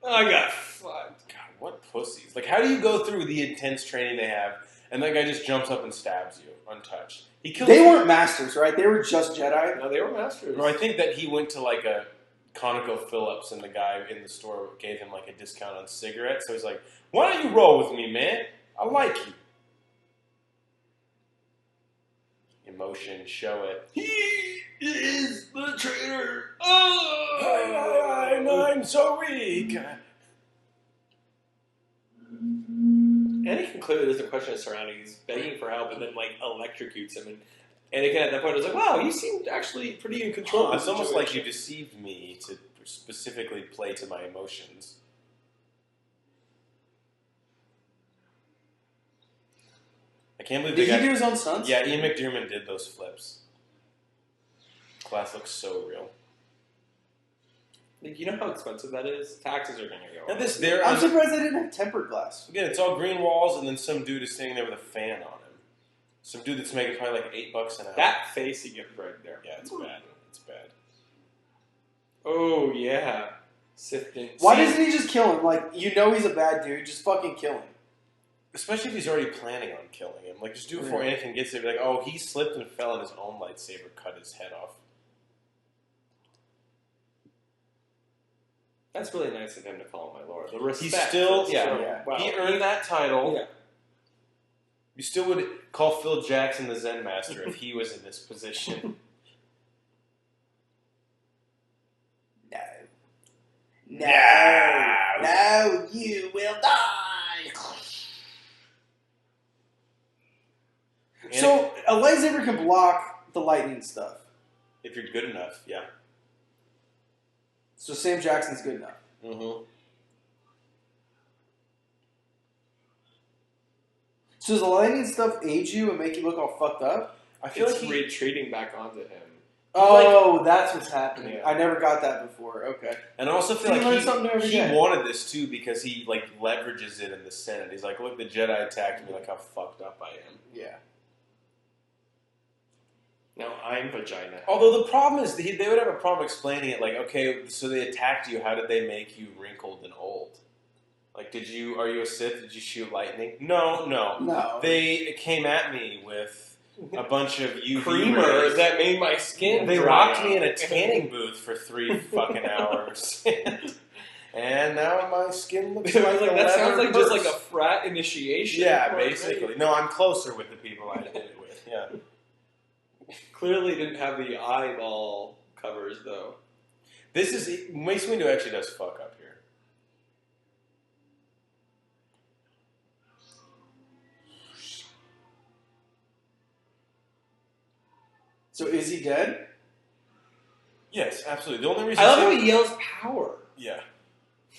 I got fucked. God, what pussies. Like, how do you go through the intense training they have, and that guy just jumps up and stabs you, untouched? They weren't masters, right? They were just Jedi? No, they were masters. No, I think that he went to, like, a ConocoPhillips, and the guy in the store gave him, like, a discount on cigarettes, so he's like, why don't you roll with me, man? I like you. Emotion, show it. He is the traitor. I'm so weak. Anakin clearly doesn't question his surroundings. He's begging for help and then, like, electrocutes him. And Anakin at that point was like, wow, you seemed actually pretty in control. It's almost like you deceived me to specifically play to my emotions. I can't believe Did he do his own stunts? Yeah, Ian McDiarmid did those flips. Class looks so real. Like, you know how expensive that is? Taxes are going to go And up. I'm surprised they didn't have tempered glass. Again, it's all green walls, and then some dude is sitting there with a fan on him. Some dude that's making probably like $8 an hour. That face he gives right there. Yeah, it's bad. It's bad. Oh, yeah. Sith didn't. Why doesn't he just kill him? Like, you know he's a bad dude. Just fucking kill him. Especially if he's already planning on killing him. Like, just do it before Anakin gets there. Be like, oh, he slipped and fell, and his own lightsaber cut his head off. That's really nice of him to call him my lord. The respect. He's still, Wow. He earned that title. Yeah. You still would call Phil Jackson the Zen Master if he was in this position. No, you will die. So a lightsaber can block the lightning stuff. If you're good enough, yeah. So Sam Jackson's good enough. Mm-hmm. So does the lightning stuff age you and make you look all fucked up? I feel like retreating back onto him. Oh, that's what's happening. Yeah. I never got that before. Okay. And I also feel You learn something new every he day. wanted this too because he like leverages it in the Senate. He's like, look, the Jedi attacked me. Look how fucked up I am. Yeah. Now I'm vagina. Although the problem is they would have a problem explaining it. Like, okay, so they attacked you. How did they make you wrinkled and old? Like, are you a Sith? Did you shoot lightning? No. They came at me with a bunch of UV creamer rays. that made my skin. They dry locked me in a out. tanning booth for 3 fucking hours. And now my skin looks like a that sounds like just purse. like a frat initiation. Yeah, basically. No, I'm closer with the people I did it with. Yeah. Clearly didn't have the eyeball covers though. Mace Windu actually does fuck up here. So is he dead? Yes, absolutely. The only reason I love how he yells power. Yeah.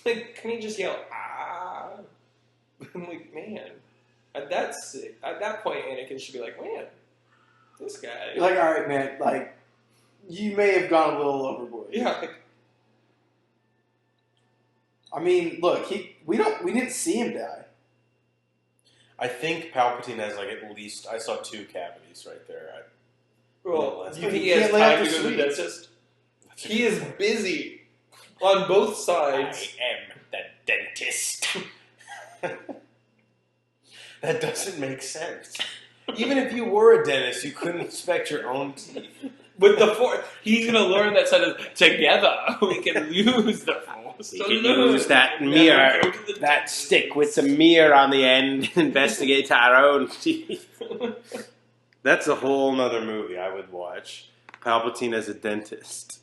Like, can he just yell ah? I'm like, man. At that point, Anakin should be like, man, this guy. You're like, all right, man. Like, you may have gone a little overboard. Yeah. I mean, look, we didn't see him die. I think Palpatine has like at least I saw 2 cavities right there. Well, You you think he can't has lay off time to the go to the sweets. dentist? He is busy on both sides. I am the dentist. That doesn't make sense. Even if you were a dentist, you couldn't inspect your own teeth. With the Force, he's gonna learn that sort of together we can use the Force. We can use that mirror, that stick with the mirror on the end, investigate our own teeth. That's a whole nother movie I would watch. Palpatine as a dentist.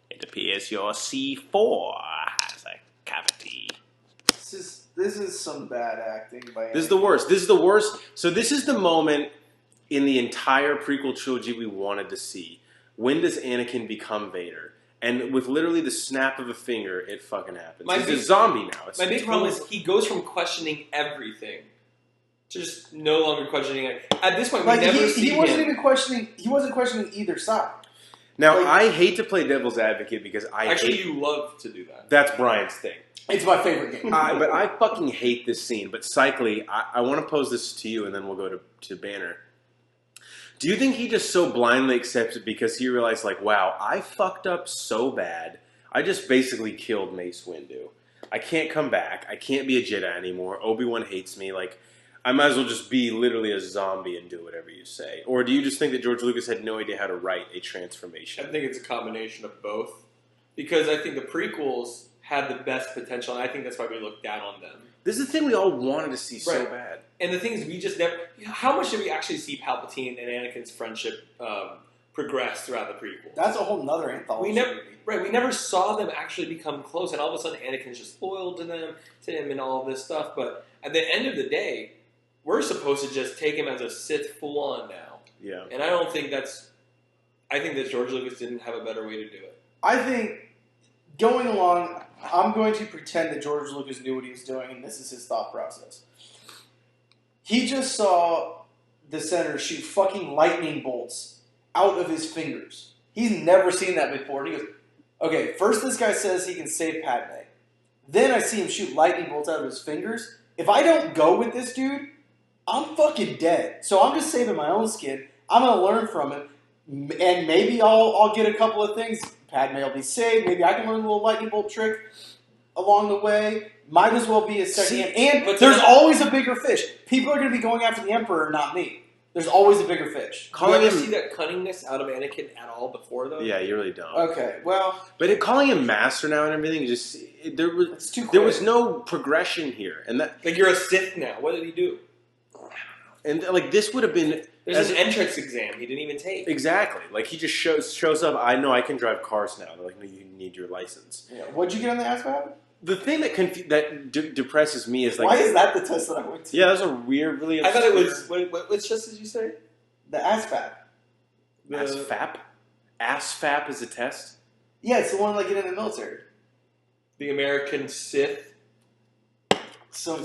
It appears your C4 has a cavity. This is some bad acting by. This is the worst. This is the worst. So this is the moment in the entire prequel trilogy we wanted to see. When does Anakin become Vader? And with literally the snap of a finger, it fucking happens. My He's big- a zombie now. My big problem is he goes from questioning everything to just no longer questioning it. At this point, we never see he wasn't him. even questioning. He wasn't questioning either side. Now, like- I hate to play devil's advocate because You love to do that. That's Brian's thing. It's my favorite game. But I fucking hate this scene. But cyclically, I want to pose this to you, and then we'll go to Banner. Do you think he just so blindly accepts it because he realized, like, wow, I fucked up so bad. I just basically killed Mace Windu. I can't come back. I can't be a Jedi anymore. Obi-Wan hates me. Like, I might as well just be literally a zombie and do whatever you say. Or do you just think that George Lucas had no idea how to write a transformation? I think it's a combination of both. Because I think the prequels had the best potential, and I think that's why we look down on them. This is the thing we all wanted to see so Right. bad. And the thing is, we just never... How much did we actually see Palpatine and Anakin's friendship progress throughout the prequels? That's a whole nother anthology. We never saw them actually become close, and all of a sudden Anakin's just loyal to him and all of this stuff. But at the end of the day, we're supposed to just take him as a Sith full-on now. Yeah. And I don't think that's... I think that George Lucas didn't have a better way to do it. I think, going along, I'm going to pretend that George Lucas knew what he was doing, and this is his thought process. He just saw the senator shoot fucking lightning bolts out of his fingers. He's never seen that before. And he goes, okay, first this guy says he can save Padme. Then I see him shoot lightning bolts out of his fingers. If I don't go with this dude, I'm fucking dead. So I'm just saving my own skin. I'm going to learn from him. And maybe I'll get a couple of things. Padme will be saved. Maybe I can learn a little lightning bolt trick along the way. Might as well be a second hand. And there's always a bigger fish. People are going to be going after the Emperor, not me. There's always a bigger fish. Do you ever see that cunningness out of Anakin at all before, though? Yeah, you really don't. Okay, well... But calling him master now and everything, It's too quick. there was no progression here. And that, Like, you're a Sith now. What did he do? and like this would have been... There's an entrance exam he didn't even take. Exactly. Like, he just shows up, I know I can drive cars now. They're like, no, you need your license. Yeah. What'd you get on the ASVAB? The thing that depresses me is like... Why is that the test that I went to? Yeah, that's a weird, really I thought it obscure- was... What test did you say? The ASVAB. ASFAP? ASFAP is a test? Yeah, it's the one like getting in the military. The American Sith. So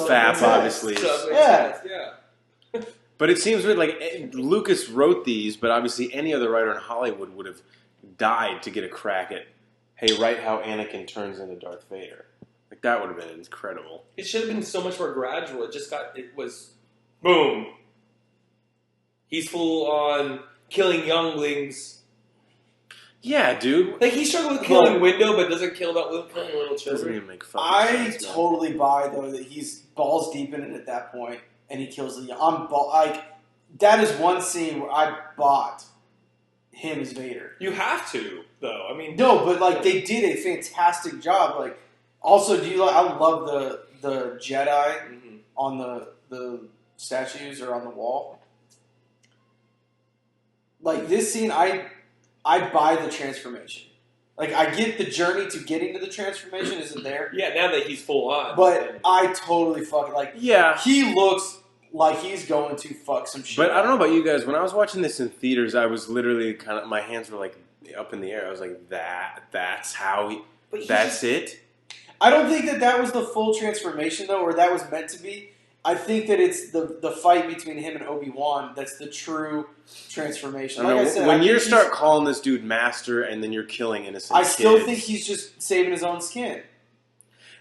FAP, obviously. Yeah. Yeah. But it seems weird, like, Lucas wrote these, but obviously any other writer in Hollywood would have died to get a crack at, hey, write how Anakin turns into Darth Vader. Like, that would have been incredible. It should have been so much more gradual. It was, boom. He's full on killing younglings. Yeah, dude. Like, he struggled with killing Window, but doesn't kill killing little Doesn't children. even make fucking I sense. man. totally buy, though, that he's balls deep in it at that point, and he kills the that is one scene where I bought him as Vader. You have to, though. I mean... No, but, like, they did a fantastic job. Like, also, I love the Jedi Mhm. on the statues or on the wall. Like, this scene, I buy the transformation. Like, I get the journey to getting to the transformation isn't there. Yeah, now that he's full on. But I totally fucking, like, Yeah. he looks like he's going to fuck some shit. But I don't know about you guys. When I was watching this in theaters, I was literally kind of... My hands were, like, up in the air. I was like, that's how he... That's it? I don't think that was the full transformation, though, or that was meant to be. I think that it's the fight between him and Obi-Wan that's the true transformation. I Like know, I said, when I you think start calling this dude master and then you're killing innocent I still kids. think he's just saving his own skin.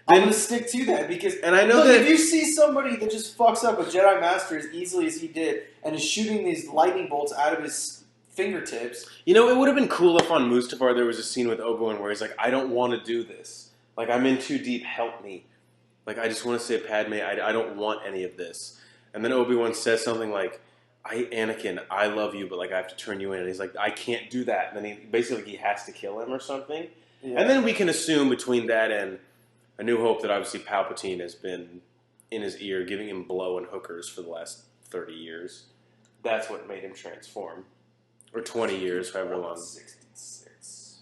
I'm going to stick to that because And I know look, that- if you see somebody that just fucks up a Jedi Master as easily as he did and is shooting these lightning bolts out of his fingertips. You know, it would have been cool if on Mustafar there was a scene with Obi-Wan where he's like, I don't want to do this. Like, I'm in too deep, help me. Like, I just want to save Padme, I don't want any of this. And then Obi-Wan says something like, Anakin, I love you, but like I have to turn you in. And he's like, I can't do that. And then he has to kill him or something. Yeah. And then we can assume between that and A New Hope that obviously Palpatine has been in his ear giving him blow and hookers for the last 30 years. That's what made him transform. Or 20 years, however long. 66.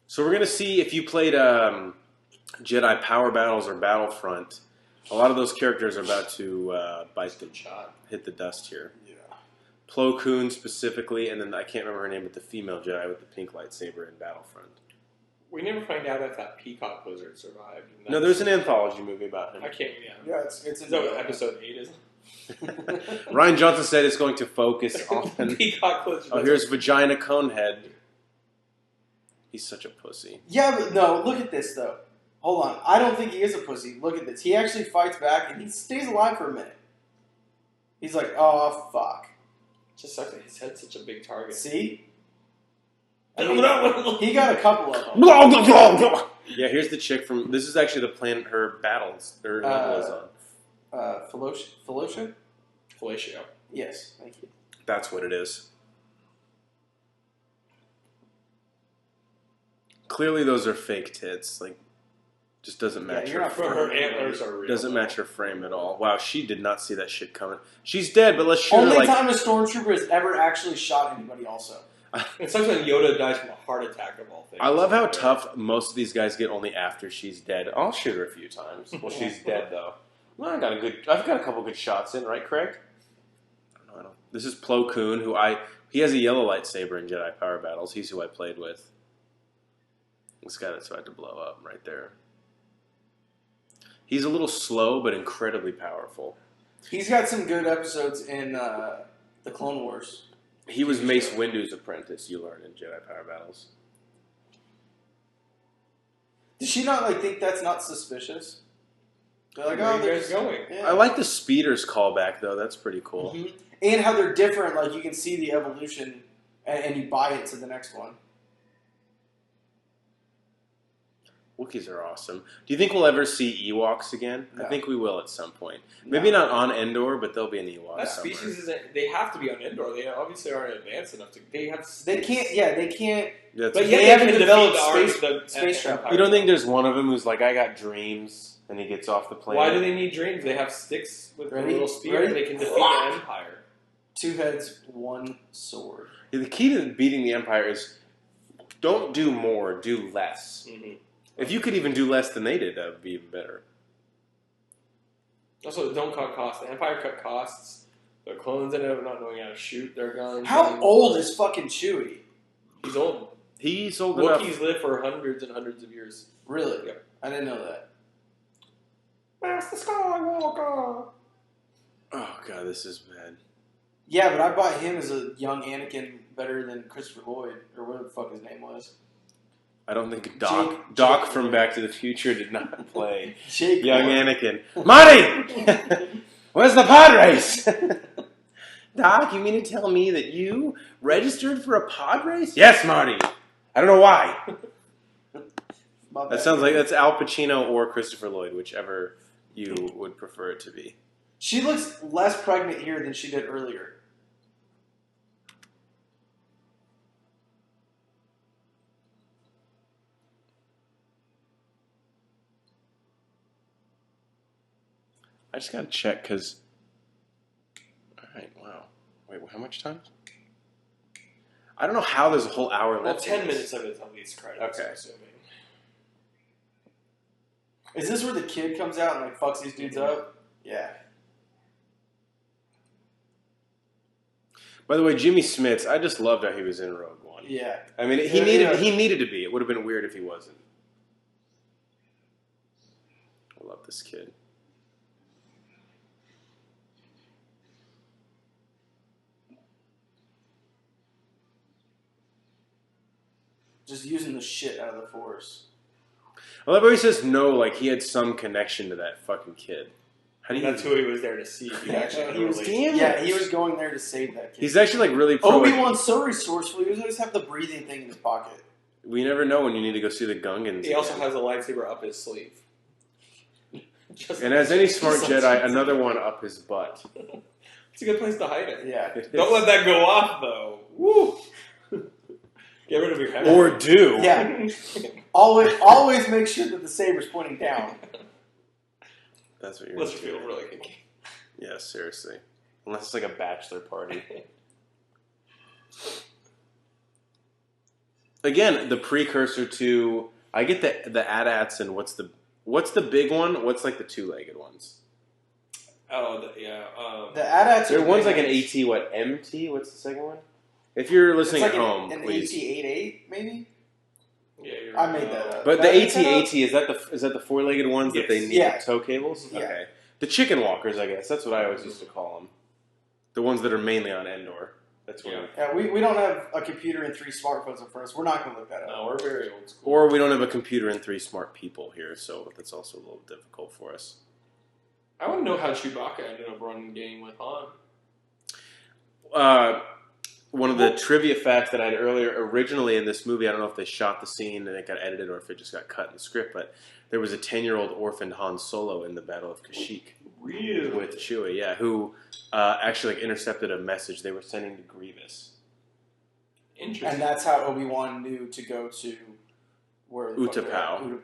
So we're going to see if you played Jedi Power Battles or Battlefront. A lot of those characters are about to hit the dust here. Yeah. Plo Koon specifically, and then I can't remember her name, but the female Jedi with the pink lightsaber in Battlefront. We never find out if that peacock lizard survived. No, there's an anthology movie about him. I can't. Yeah, it's Is that what episode 8 is? Ryan Johnson said it's going to focus on peacock lizard. Oh, here's Vagina Conehead. He's such a pussy. Yeah, but no, look at this, though. Hold on. I don't think he is a pussy. Look at this. He actually fights back, and he stays alive for a minute. He's like, oh, fuck. It just sucks that his head's such a big target. See? I mean, he got a couple of them. Yeah, here's the chick from... This is actually the planet her battles, her novel is on. Felicia? Fellatio. Yes, thank you. That's what it is. Clearly those are fake tits. Like, just doesn't match her. Her antlers are real. Doesn't match her frame at all. Wow, she did not see that shit coming. She's dead, but let's shoot Only her time a stormtrooper has ever actually shot anybody also. It sucks when Yoda dies from a heart attack of all things. I love how tough most of these guys get only after she's dead. I'll shoot her a few times. Well, she's dead though. Well, I've got a couple good shots in, right, Craig? I don't know. This is Plo Koon, he has a yellow lightsaber in Jedi Power Battles. He's who I played with. This guy that's about to blow up right there. He's a little slow, but incredibly powerful. He's got some good episodes in the Clone Wars. He was Mace Windu's apprentice, you learn in Jedi Power Battles. Does she not think that's not suspicious? They're like, Where oh, are you they're guys going? Yeah. I like the speeders callback though. That's pretty cool. Mm-hmm. And how they're different. Like you can see the evolution, and you buy it to the next one. Wookiees are awesome. Do you think we'll ever see Ewoks again? No. I think we will at some point. Maybe not on Endor, but there'll be an Ewok That somewhere. species isn't. They have to be on Endor. They obviously aren't advanced enough to. They have. They can't. Yeah, they can't. That's But cool. yeah, They they haven't can developed developed space travel. You don't think there's one of them who's like, I got dreams, and he gets off the plane? Why do they need dreams? They have sticks with a Ready? little spear. Ready? They can defeat the Empire. 2 heads, 1 sword. Yeah, the key to beating the Empire is don't do more, do less. Mm-hmm. If you could even do less than they did, that would be even better. Also, don't cut costs. The Empire cut costs. The clones ended up not knowing how to shoot their guns. How old is fucking Chewie? He's old. He's old enough. Wookiees live for hundreds and hundreds of years. Really? Yep. I didn't know that. Master Skywalker. Oh god, this is bad. Yeah, but I bought him as a young Anakin better than Christopher Lloyd, or whatever the fuck his name was. I don't think Doc from Back to the Future did not play Jake young Lloyd. Anakin. Marty! Where's the pod race? Doc, you mean to tell me that you registered for a pod race? Yes, Marty. I don't know why. My bad. That sounds like that's Al Pacino or Christopher Lloyd, whichever you would prefer it to be. She looks less pregnant here than she did earlier. I just gotta check because. Alright, wow. Wait, how much time? I don't know how there's a whole hour Well, left. 10 minutes of it's at least credits, Okay. I'm assuming. Is this where the kid comes out and fucks these dudes up? Yeah. By the way, Jimmy Smits, I just loved how he was in Rogue One. Yeah. I mean, he needed to be. It would have been weird if he wasn't. I love this kid. Just using the shit out of the Force. I love how he says no, like he had some connection to that fucking kid. How do you? That's who he was there to see. He actually had a relationship. Yeah, he was going there to save that kid. He's actually like really pro. Obi-Wan's so resourceful. He always have the breathing thing in his pocket. We never know when you need to go see the Gungans. He also has a lightsaber up his sleeve. And as any smart Jedi, another one up his butt. It's a good place to hide it. Yeah. Don't let that go off, though. Woo! Get rid of your head. Or do. Yeah. Always make sure that the saber's pointing down. That's what you're Unless gonna you do. feel really kinky. Yeah, seriously. Unless it's like a bachelor party. Again, the precursor to I get the AT-ATs and what's the big one? What's like the two-legged ones? The AT-ATs. There one's like an AT, what, MT? What's the second one? If you're listening it's like at home, an please. AT-88 maybe. Yeah, you're I made that up. But the AT-AT, is that the four-legged ones that they need Yeah. the tow cables? Yeah. Okay. The chicken walkers, I guess. That's what I always used to call them. The ones that are mainly on Endor. That's what. Yeah, we don't have a computer and 3 smartphones in front of us. We're not going to look that up. No, we're very old school. Or we don't have a computer and 3 smart people here, so that's also a little difficult for us. I want to know how Chewbacca ended up running game with Han. One of the trivia facts that I had earlier, originally in this movie, I don't know if they shot the scene and it got edited or if it just got cut in the script, but there was a 10-year-old orphaned Han Solo in the Battle of Kashyyyk. Really? With Chewie, yeah, who actually intercepted a message they were sending to Grievous. Interesting. And that's how Obi-Wan knew to go to where Utapau.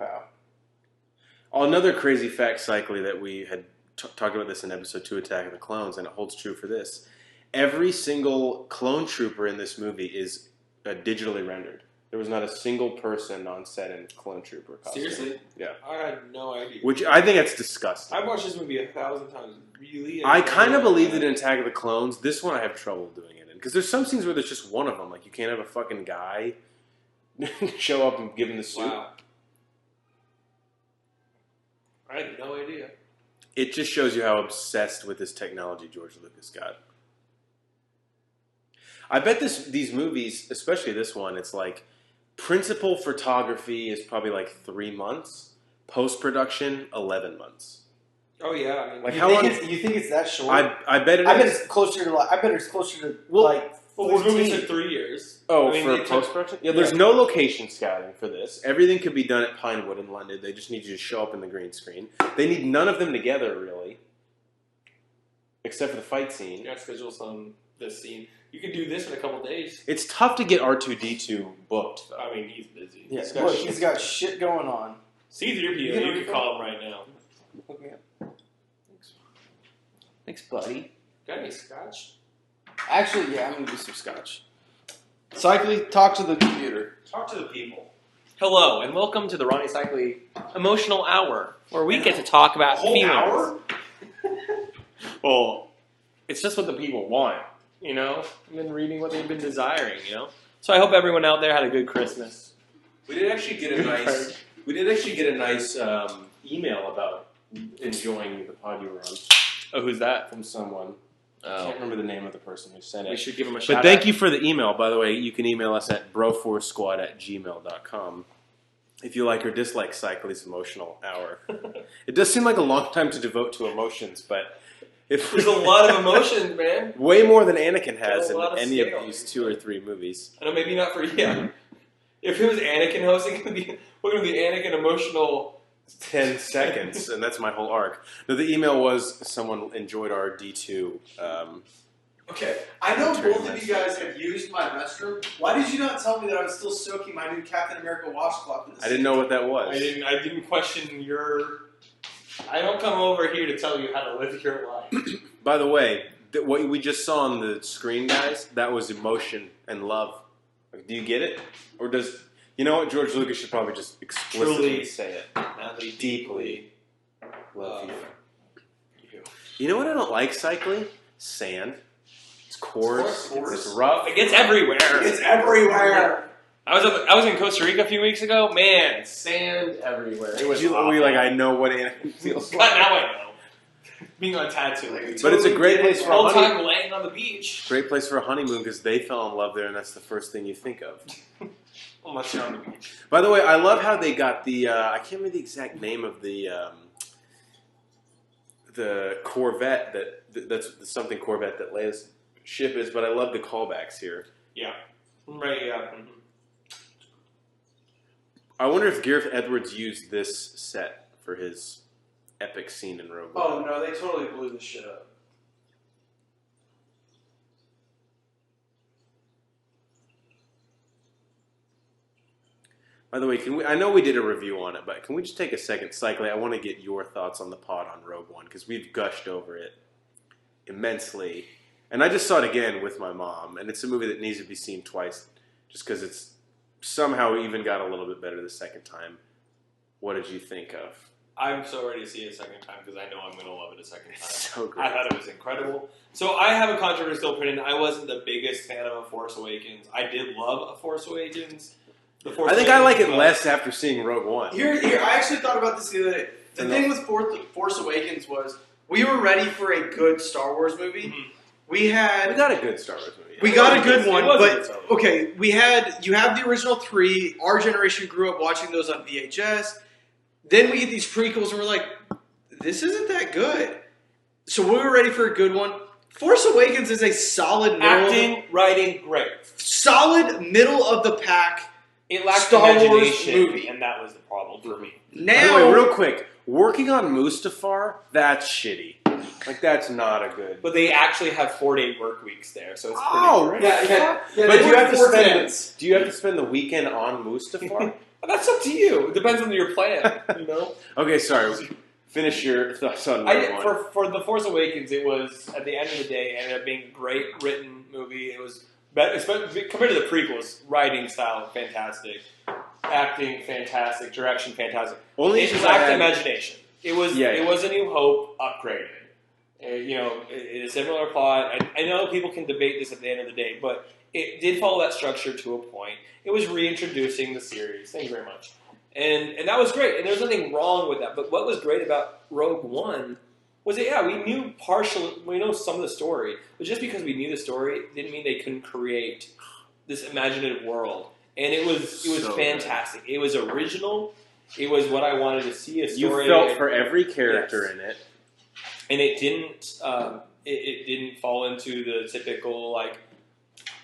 Another crazy fact, cyclically, that we had talked about this in episode 2, Attack of the Clones, and it holds true for this. Every single clone trooper in this movie is digitally rendered. There was not a single person on set in clone trooper costume. Seriously? Yeah. I had no idea. Which I think that's disgusting. I've watched this movie 1,000 times. Really? I kind of believed it in Attack of the Clones. This one I have trouble doing it in. Because there's some scenes where there's just one of them. Like, you can't have a fucking guy show up and give him the suit. Wow. I had no idea. It just shows you how obsessed with this technology George Lucas got. I bet these movies, especially this one, it's like principal photography is probably like 3 months. Post-production, 11 months. Oh yeah, I mean, Like you how think long? you think it's that short? I bet it I bet is. it's closer to like. I bet it's closer to Well, like. well, we're moving 15. to 3 years. Oh, I mean, for it took- post-production? Yeah, there's no location scouting for this. Everything could be done at Pinewood in London. They just need you to show up in the green screen. They need none of them together, really. Except for the fight scene. You got to schedule this scene. You can do this in a couple days. It's tough to get R2-D2 booked, though. I mean, he's busy. Yeah, Look, he's got shit going on. C3PO, you can call him right now. Look me up. Thanks, buddy. Got any scotch? Actually, yeah, I'm gonna do some scotch. Cycly, talk to the computer. Talk to the people. Hello, and welcome to the Ronnie Cycli Emotional Hour, where we get to talk about Whole feelings. hour? Well, it's just what the people want, you know? I've been reading what they've been desiring, you know? So I hope everyone out there had a good Christmas. We did actually get a nice email about enjoying the pod you were on Oh, who's that? from someone. I Oh, can't remember the name of the person who sent we it. should give him a shout But thank you for the email, by the way. You can email us at broforcesquad@gmail.com if you like or dislike Cycli's Emotional Hour. It does seem like a long time to devote to emotions, but if There's a lot of emotions, man. way more than Anakin has There's a in lot of any scale. of these 2 or 3 movies. I know maybe not for If it was Anakin hosting, we're going to be Anakin emotional. 10 seconds, and that's my whole arc. No, the email was someone enjoyed our D2. Okay, I know Turn both of this you guys have used my restroom. Why did you not tell me that I was still soaking my new Captain America washcloth in this? I didn't know what that was. I didn't question your. I don't come over here to tell you how to live your life. By the way, what we just saw on the screen, guys, that was emotion and love. Like, do you get it? Or does... You know what? George Lucas should probably just explicitly Truly. say it. Madly, Deeply love you. you. You know what I don't like, cycling? Sand. It's coarse. Coarse. It's rough. It gets everywhere. It's everywhere. I was in Costa Rica a few weeks ago. Man, sand everywhere. It was Were you like, I know what Anakin feels God, like? now I know. Being on tattoo. But it's a great place for a Whole honeymoon. time laying on the beach. Great place for a honeymoon because they fell in love there, and that's the first thing you think of. Unless you're on the beach. By the way, I love how they got the I can't remember the exact name of the Corvette that's something Corvette that Leia's ship is, but I love the callbacks here. Yeah. Right, yeah. Mhm. I wonder if Gareth Edwards used this set for his epic scene in Rogue One. Oh no, they totally blew this shit up. By the way, I know we did a review on it, but can we just take a second, Cycling? I want to get your thoughts on the pod on Rogue One, because we've gushed over it immensely. And I just saw it again with my mom, and it's a movie that needs to be seen twice, just because it's somehow even got a little bit better the second time. What did you think of? I'm so ready to see it a second time because I know I'm going to love it a second time. So great. I thought it was incredible. So I have a controversial opinion. I wasn't the biggest fan of A Force Awakens. I did love A Force Awakens. I think I like it less after seeing Rogue One. Here, I actually thought about this the other day. The thing with Force Awakens was we were ready for a good Star Wars movie. Mm-hmm. We got a good Star Wars movie. We got a good one, but Star Wars. okay, you have the original 3. Our generation grew up watching those on VHS. Then we get these prequels, and we're like, this isn't that good. So we were ready for a good one. Force Awakens is a solid writing, great. Solid middle of the pack. It lacked Star Wars imagination, movie. and that was the problem for me. Now, By the way, real quick, working on Mustafar, that's shitty. Like, that's not a good... But they actually have 4-day work weeks there, so it's pretty great. yeah, But do you have to to spend the weekend on Mustafar? That's up to you. It depends on your plan, you know? Okay, sorry. Finish your thoughts on Rogue One. For The Force Awakens, it was, at the end of the day, ended up being a great written movie. It was better, especially compared to the prequels. Writing style, fantastic. Acting, fantastic. Direction, fantastic. It lacked imagination. It was A New Hope upgraded. It's a similar plot. I know people can debate this at the end of the day, but it did follow that structure to a point. It was reintroducing the series. Thank you very much. And that was great. And there's nothing wrong with that. But what was great about Rogue One was that, we know some of the story. But just because we knew the story didn't mean they couldn't create this imaginative world. And it was fantastic. It was original. It was what I wanted to see. A story. You felt for every character in it. And it didn't. It didn't fall into the typical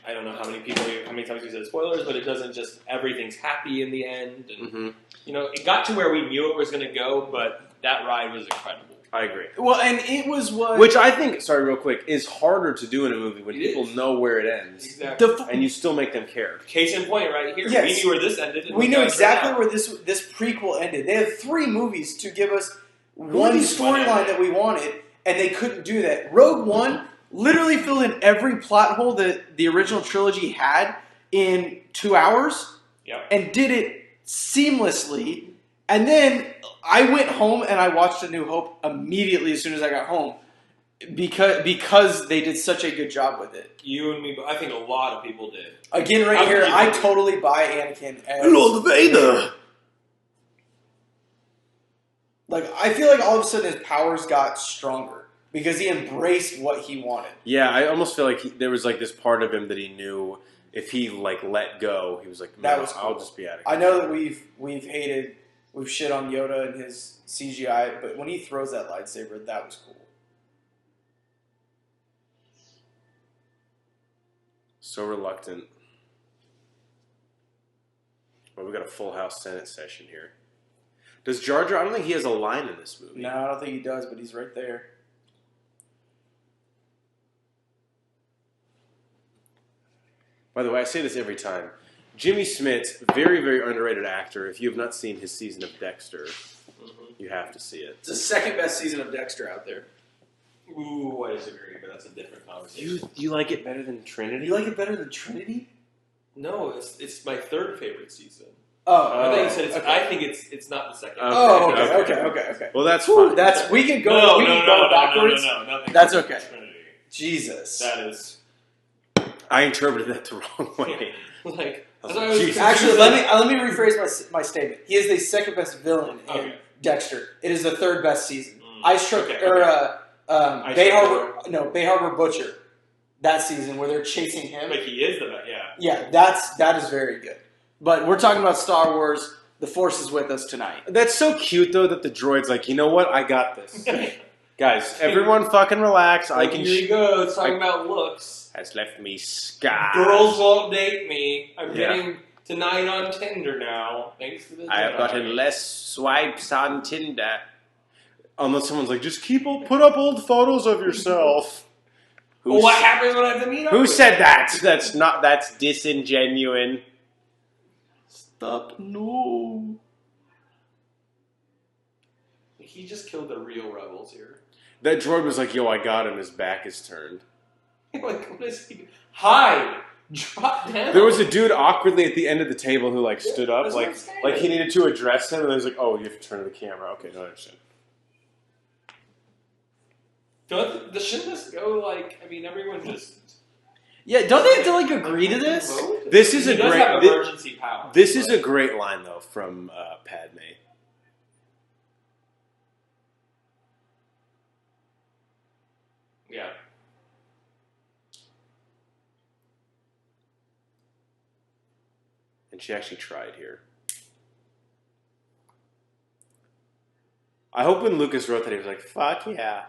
I don't know how many times we said spoilers, but it doesn't just everything's happy in the end. And it got to where we knew it was going to go, but that ride was incredible. I agree. Well, and it was what... Which I think, sorry, real quick, is harder to do in a movie when people know where it ends. Exactly. And you still make them care. Case in point right here. Yes. We knew where this ended. We knew exactly where this prequel ended. They had 3 movies to give us one storyline that we wanted, and they couldn't do that. Rogue One literally filled in every plot hole that the original trilogy had in 2 hours, and did it seamlessly. And then I went home and I watched A New Hope immediately as soon as I got home because they did such a good job with it. You and me, I think a lot of people did. Again, right here, I totally buy Anakin as Lord Vader. Like, I feel like all of a sudden his powers got stronger because he embraced what he wanted. Yeah, I almost feel like there was this part of him that he knew if he let go, he was like, no, I'll just be out of here. I know that we've shit on Yoda and his CGI, but when he throws that lightsaber, that was cool. So reluctant. Well, we got a full house Senate session here. Does Jar Jar? I don't think he has a line in this movie. No, I don't think he does, but he's right there. By the way, I say this every time. Jimmy Smits, very, very underrated actor. If you have not seen his season of Dexter, you have to see it. It's the second best season of Dexter out there. Ooh, I disagree, but that's a different conversation. You like it better than Trinity? You like it better than Trinity? No, it's my 3rd favorite season. Oh, I think I think it's not the second. Okay. Well, that's fine. That's we can go. No, backwards. No, that's okay. Trinity. Jesus. That is I interpreted that the wrong way. Actually, let me rephrase my statement. He is the second best villain in Dexter. It is the 3rd best season. Bay Harbor Butcher. That season where they're chasing him. But he is the best. Yeah, that is very good. But we're talking about Star Wars. The Force is with us tonight. That's so cute, though, that the droid's like, you know what? I got this. Guys, everyone fucking relax. Here you go. It's talking about looks. Has left me scarred. Girls won't date me. I'm getting tonight on Tinder now. Thanks to the I have Jedi. gotten less swipes on Tinder. Unless someone's like, just put up old photos of yourself. Well, what happens when I have to meet up? Who said that? That's disingenuine. Stop, no. He just killed the real rebels here. That droid was like, yo, I got him. His back is turned. Like, hide! Drop down. There was a dude awkwardly at the end of the table who like stood up, that's what I'm saying. like he needed to address him, and I was like, "Oh, you have to turn to the camera." Okay, no, I understand. Don't the shouldn't this go like? I mean, everyone just Yeah, don't they have to like agree to this? vote? This is He a does great. have emergency power. This is a great line though from Padme. Yeah. And she actually tried here. I hope when Lucas wrote that he was like, "Fuck yeah,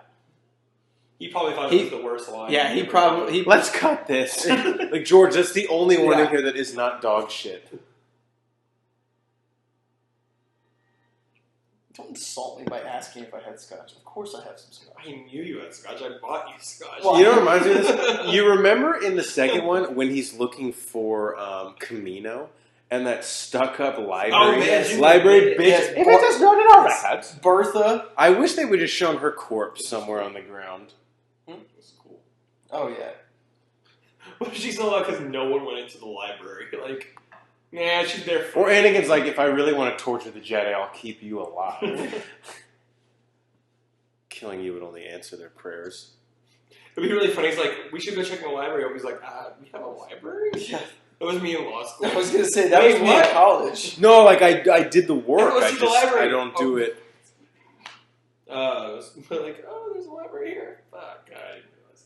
He probably thought it was the worst line. Yeah, he probably. let's cut this." Like George, that's the only one in Yeah. here that is not dog shit. Don't insult me by asking if I had scotch. Of course I have some scotch. I knew you had scotch. I bought you scotch. Well, You know what reminds me of this? You remember in the second one when he's looking for Camino and that stuck-up library? Oh, man, you library did. bitch. Yes, If it does not at all bad. Bertha. I wish they would just shown her corpse somewhere on the ground. That's cool. Oh yeah. What if she's allowed because no one went into the library? Like, nah, she's there for. Or Anakin's like, if I really want to torture the Jedi, I'll keep you alive. Killing you would only answer their prayers. It'd be really funny. He's like, we should go check in the library. Obi's like, we have a library? Yeah. That was me in law school. I was gonna say that Wait, was me what? in college. No, like I did the work. Let's I see the library. I don't do it. We're like, oh, there's a library here. Fuck, I didn't realize.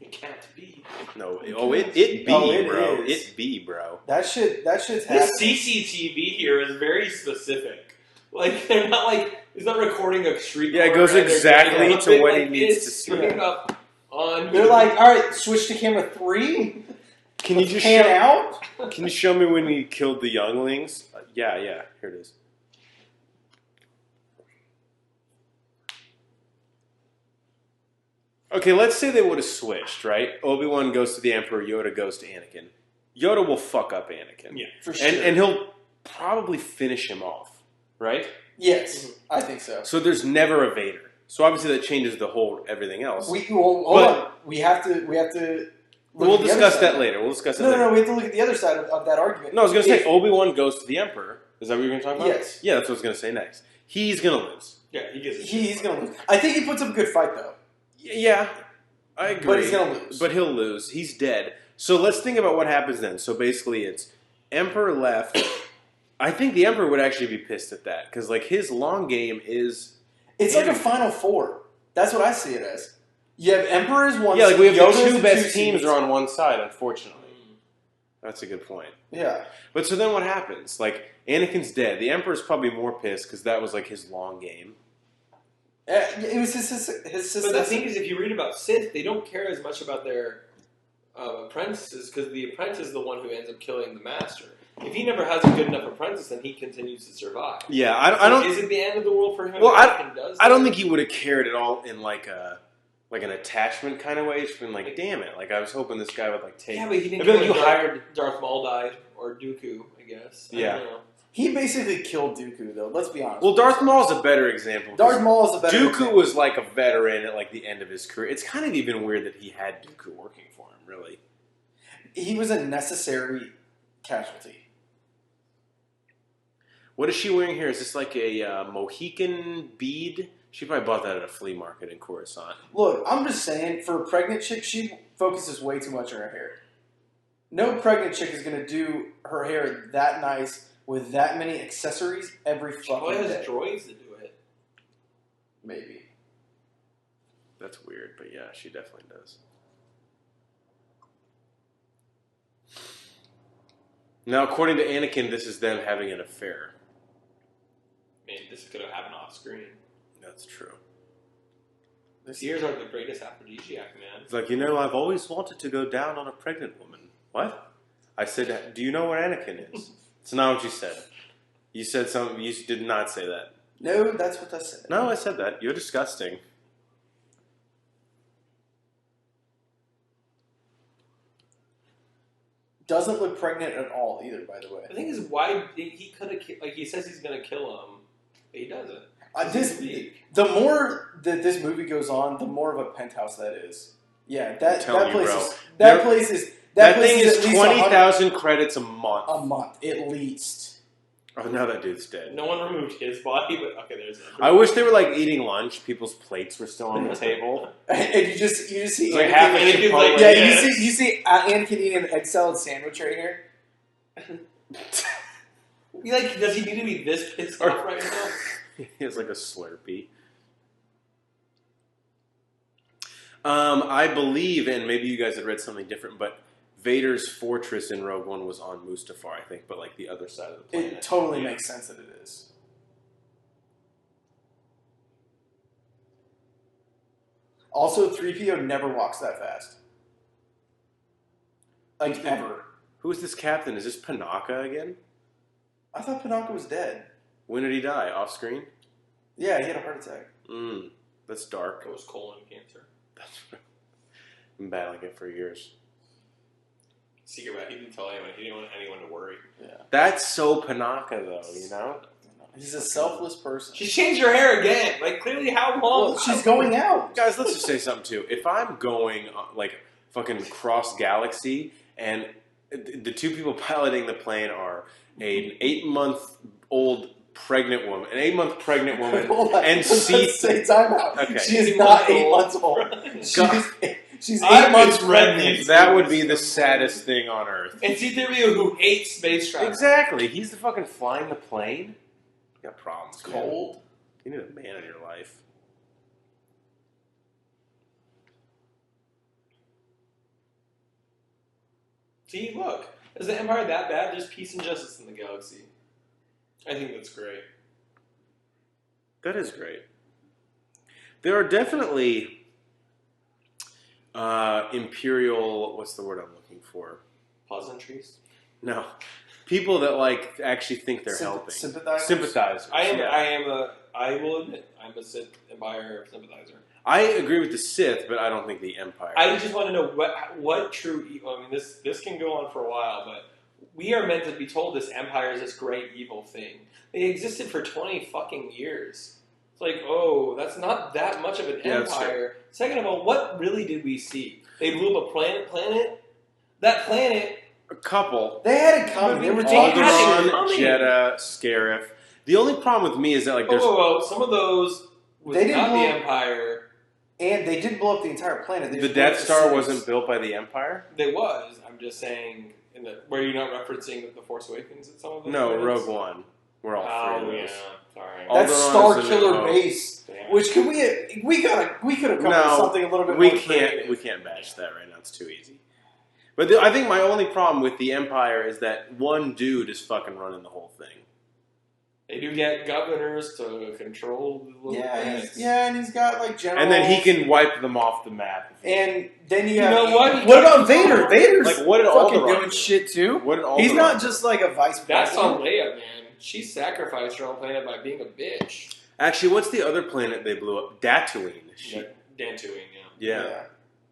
It can't be. No, it be, Oh, bro. it is. It be, bro. That shit's This happening. CCTV here is very specific. Like, they're not like, it's not recording a street. Yeah, it corner goes and they're exactly getting up to it, what like, he needs it's to see. straight up on. They're like, all right, switch to camera 3. Can you just pan show, out? Can you show me when he killed the younglings? Yeah, here it is. Okay, let's say they would have switched, right? Obi-Wan goes to the Emperor, Yoda goes to Anakin. Yoda will fuck up Anakin. Yeah. For sure. And he'll probably finish him off, right? Yes, I think so. So there's never a Vader. So obviously that changes the whole everything else. Hold on. We have to. We'll look at the discuss other that side. later. We'll discuss that No, later. we have to look at the other side of that argument. No, I was going to say If- Obi-Wan goes to the Emperor. Is that what you're going to talk about? Yes. Yeah, that's what I was going to say next. He's going to lose. Yeah, he gets it. he's gonna lose. I think he puts up a good fight though. Yeah, I agree. But he's gonna lose. But he'll lose. He's dead. So let's think about what happens then. So basically it's Emperor left. I think the Emperor would actually be pissed at that. Because like his long game is... It's like a Final Four. That's what I see it as. You have Emperor's one. Yeah, like we have Yoda's the two the best two teams seeds. are on one side, unfortunately. That's a good point. Yeah. But so then what happens? Like, Anakin's dead. The Emperor's probably more pissed because that was like his long game. It was his But the thing is, if you read about Sith, they don't care as much about their apprentices because the apprentice is the one who ends up killing the master. If he never has a good enough apprentice, then he continues to survive. Yeah, I don't. Is it the end of the world for him? Well, if Anakin does I don't that? think he would have cared at all in like an attachment kind of way. It's been like, damn it! Like I was hoping this guy would like take. Yeah, but he didn't. I feel like kill you Darth- hired. Darth Maul died or Dooku, I guess. I Yeah. don't know. He basically killed Dooku though. Let's be honest. Well, Darth Maul's a better example. 'cause Darth Maul is a better. Dooku example. was like a veteran at like the end of his career. It's kind of even weird that he had Dooku working for him. Really. He was a necessary casualty. What is she wearing here? Is this like a Mohican bead? She probably bought that at a flea market in Coruscant. Look, I'm just saying, for a pregnant chick, she focuses way too much on her hair. No pregnant chick is gonna do her hair that nice with that many accessories every She probably fucking has day. droids to do it. Maybe. That's weird, but yeah, she definitely does. Now, according to Anakin, this is them having an affair. I mean, this could have happened off screen. That's true. This Ears are the greatest aphrodisiac, man. It's like, you know, I've always wanted to go down on a pregnant woman. What? I said, do you know where Anakin is? It's not what you said. You said something, you did not say that. No, that's what I said. No, I said that. You're disgusting. Doesn't look pregnant at all either, by the way. The thing is, why he could have like he says he's gonna kill him, but he doesn't. The more that this movie goes on, the more of a penthouse that is. Yeah, that place is that thing is at least 20,000 credits a month. a month at least. Oh, now that dude's dead. No one removed his body, but okay, there's. I wish they were like eating lunch. People's plates were still on the table. And you just see It's like half a Anakin's Chipotle. like, yeah, you see Anakin eating an egg salad sandwich right here. Does he need to be this pissed off right now? He has like a Slurpee. I believe, and maybe you guys had read something different, but Vader's fortress in Rogue One was on Mustafar, I think, but like the other side of the planet. It totally makes sense that it is. Also, 3PO never walks that fast. Like, ever. Who is this captain? Is this Panaka again? I thought Panaka was dead. When did he die? Off screen? Yeah, he had a heart attack. That's dark. It was colon cancer. Been battling it for years. Secret about he didn't tell anyone. He didn't want anyone to worry. Yeah. That's so Panaka, though, you know? He's a selfless person. She's changed her hair again. Like, clearly, how long? Well, she's going out. Guys, let's just say something, too. If I'm going, like, fucking cross galaxy, and the two people piloting the plane are an 8-month-old pregnant woman, and Let's say time out. Okay. She is not 8 months old. She's 8 months pregnant. That would be the saddest thing on Earth. And C-3PO who hates space travel. Exactly. He's the fucking flying the plane. You got problems. It's cold. You need a man in your life. See, look. Is the Empire that bad? There's peace and justice in the galaxy. I think that's great. That is great. There are definitely imperial. What's the word I'm looking for? Pleasantries. No, people that like actually think they're helping. Sympathizers. I will admit, I'm a Sith Empire sympathizer. I agree with the Sith, but I don't think the Empire. I just want to know what true evil. I mean, this can go on for a while, but we are meant to be told this Empire is this great evil thing. They existed for 20 fucking years. It's like, oh, that's not that much of an empire. Second of all, what really did we see? They blew up a planet. That planet. A couple. They had it coming. They were Alderaan, Jeddah, Scarif. The only problem with me is that like there's some of those was not the Empire. And they didn't blow up the entire planet. The Death Star wasn't built by the Empire? It was. I'm just saying. Were you not referencing the Force Awakens at some of them? No, Rogue One. We're all three of those. Yeah, sorry. That's Star Killer Base. Damn. Which we could have come up with something a little bit more creative. We can't bash that right now. It's too easy. But I think my only problem with the Empire is that one dude is fucking running the whole thing. They do get governors to control the little planets. And he's got like generals. And then he can wipe them off the map. And then you know what? What about Vader? Vader's like, what did fucking Alderaan doing do? shit too. What did He's Alderaan not do? just like a vice president. That's on Leia, man. She sacrificed her own planet by being a bitch. Actually, what's the other planet they blew up? Tatooine. Dantooine, Yeah.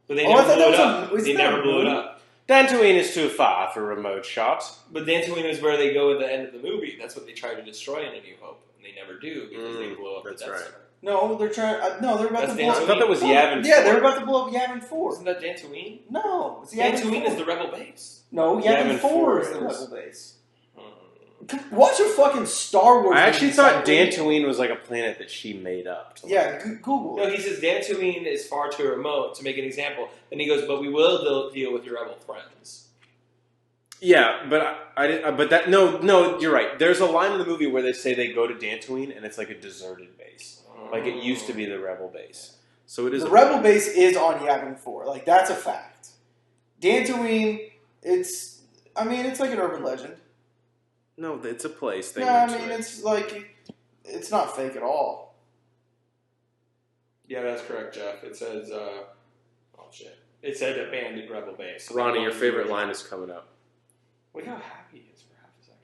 But they never blew it up. They never blew it up. Dantooine is too far for remote shots. But Dantooine is where they go at the end of the movie. That's what they try to destroy in A New Hope. And they never do because they blow up the Death Star. No, they're trying. No, they're about to blow up. I thought that was Yavin 4. Yeah, they're about to blow up Yavin 4. Isn't that Dantooine? No, it's Yavin 4. Dantooine is the rebel base. No, Yavin 4 is the is. rebel base. Watch a fucking Star Wars. I actually thought Dantooine was like a planet that she made up. Google. No, he says Dantooine is far too remote to make an example. And he goes, but we will deal with your rebel friends. Yeah, but no, you're right. There's a line in the movie where they say they go to Dantooine and it's like a deserted base. Like it used to be the rebel base. So it is. The rebel base is on Yavin 4. Like that's a fact. Dantooine, it's like an urban legend. No, it's a place. It's like it's not fake at all. Yeah, that's correct, Jeff. It says, It said abandoned rebel base. Ronnie, your favorite line is coming up. Look how happy he is for half a second.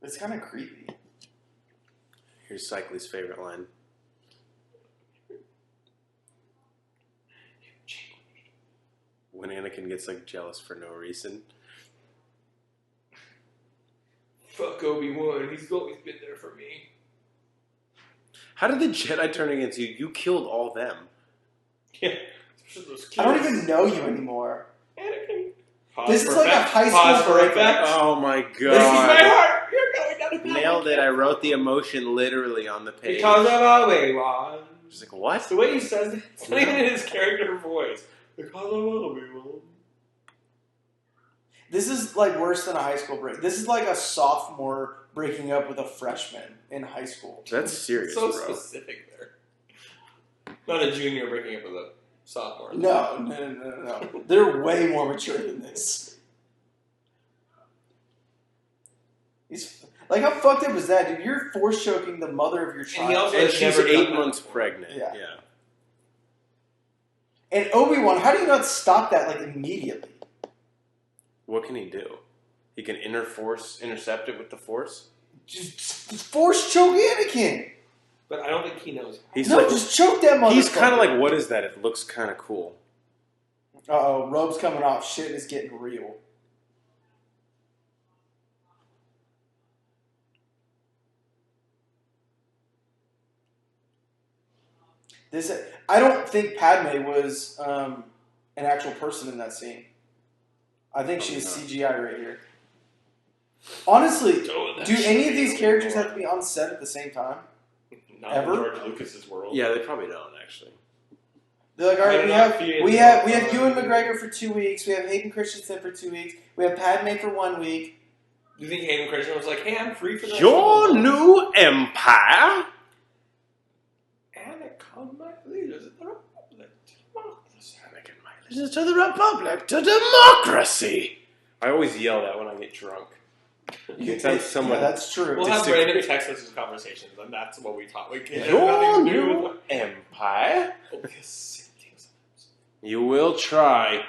It's kind of creepy. Here's Cycly's favorite line. When Anakin gets like jealous for no reason. How How did the Jedi turn against you? You killed all them. Yeah. I don't even know you anymore. Anakin. This is like a high school breakup. Oh my god. This is my heart. You're going down to Nailed it. I wrote the emotion literally on the page. Because of Obi-Wan. She's like, what? The way he says it, it's not even in his character voice. Because of Obi-Wan. This is like worse than a high school break. This is like a sophomore breaking up with a freshman in high school. That's serious, So bro. specific there. Not a junior breaking up with a sophomore. No. They're way more mature than this. Like, how fucked up was that, dude? You're force choking the mother of your child. he also And has she's never done 8 that months before. pregnant. Yeah. Yeah. And Obi-Wan, how do you not stop that, like, immediately? What can he do? He can intercept it with the Force? Just force choke Anakin. But I don't think he knows. He's No, like, just choke that motherfucker. he's kind of like, what is that? It looks kind of cool. Uh-oh, robe's coming off. Shit is getting real. I don't think Padme was an actual person in that scene. I think she's CGI right here. Honestly, do any of these characters have to be on set at the same time? Not Ever? in George Lucas's world. Yeah, they probably don't, actually. They're like, all right, we have Ewan McGregor for 2 weeks. We have Hayden Christensen for 2 weeks. We have Padme for 1 week. Do you think Hayden Christensen was like, hey, I'm free for the Your new empire? Anakin, my leaders of the Republic. Democracy. Anakin, my allegiance to the Republic, to democracy. I always yell that when I get drunk. You can tell someone. Yeah, that's true. We'll have random text message conversations, and that's what we talk. We can't have Your nothing to do new with empire? it. You will try.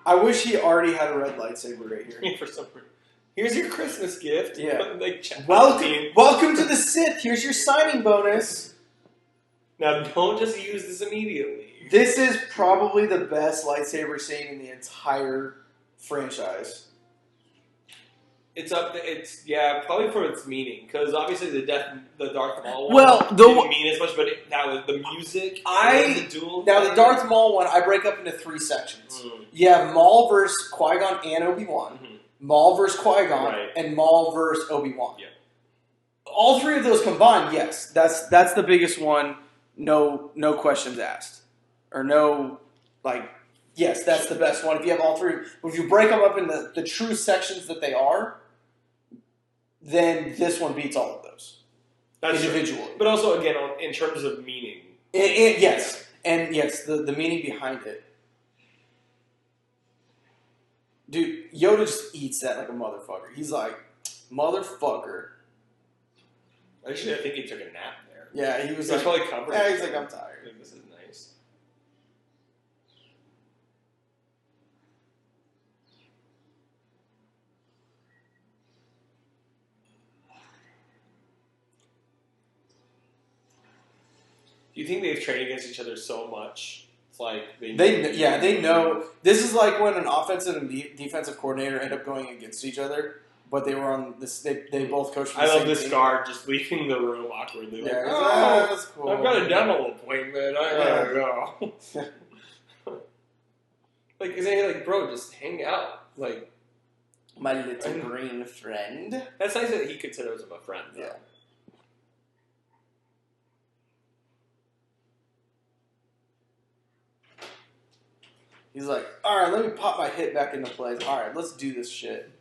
I wish he already had a red lightsaber right here. For some reason. Here's your Christmas gift. Yeah. Like, Welcome to the Sith. Here's your signing bonus. Now, don't just use this immediately. This is probably the best lightsaber scene in the entire franchise. It's probably for its meaning, because obviously the Darth Maul one Well, didn't mean as much, but that was the music. The duel. Now, the Darth Maul one, I break up into 3 sections. Mm. You have Maul versus Qui-Gon and Obi-Wan, Mm-hmm. Maul versus Qui-Gon, Right. and Maul versus Obi-Wan. Yeah. All 3 of those combined, yes, that's the biggest one. No questions asked, or no, like, yes, that's the best one. If you have all 3, but if you break them up in the true sections that they are, then this one beats all of those. That's individually. True. But also, again, in terms of meaning. Yes. And yes, the meaning behind it. Dude, Yoda just eats that like a motherfucker. He's like, motherfucker. Actually, I think he took a nap there. Yeah, he was He's like, probably comfortable. yeah, he's like, I'm tired. This is nice. Do you think they've trained against each other so much? It's like they know. This is like when an offensive and defensive coordinator end up going against each other, but they were on this. They both coached for the I same love this team. guard just leaving the room awkwardly. Yeah, Like, he's oh, that's cool. I've got a dental appointment. I gotta go. Like, isn't he like, bro, just hang out? Like, My little green friend. that's nice that he considers him a friend. Though. Yeah. He's like, alright, let me pop my hit back into place. Alright, let's do this shit.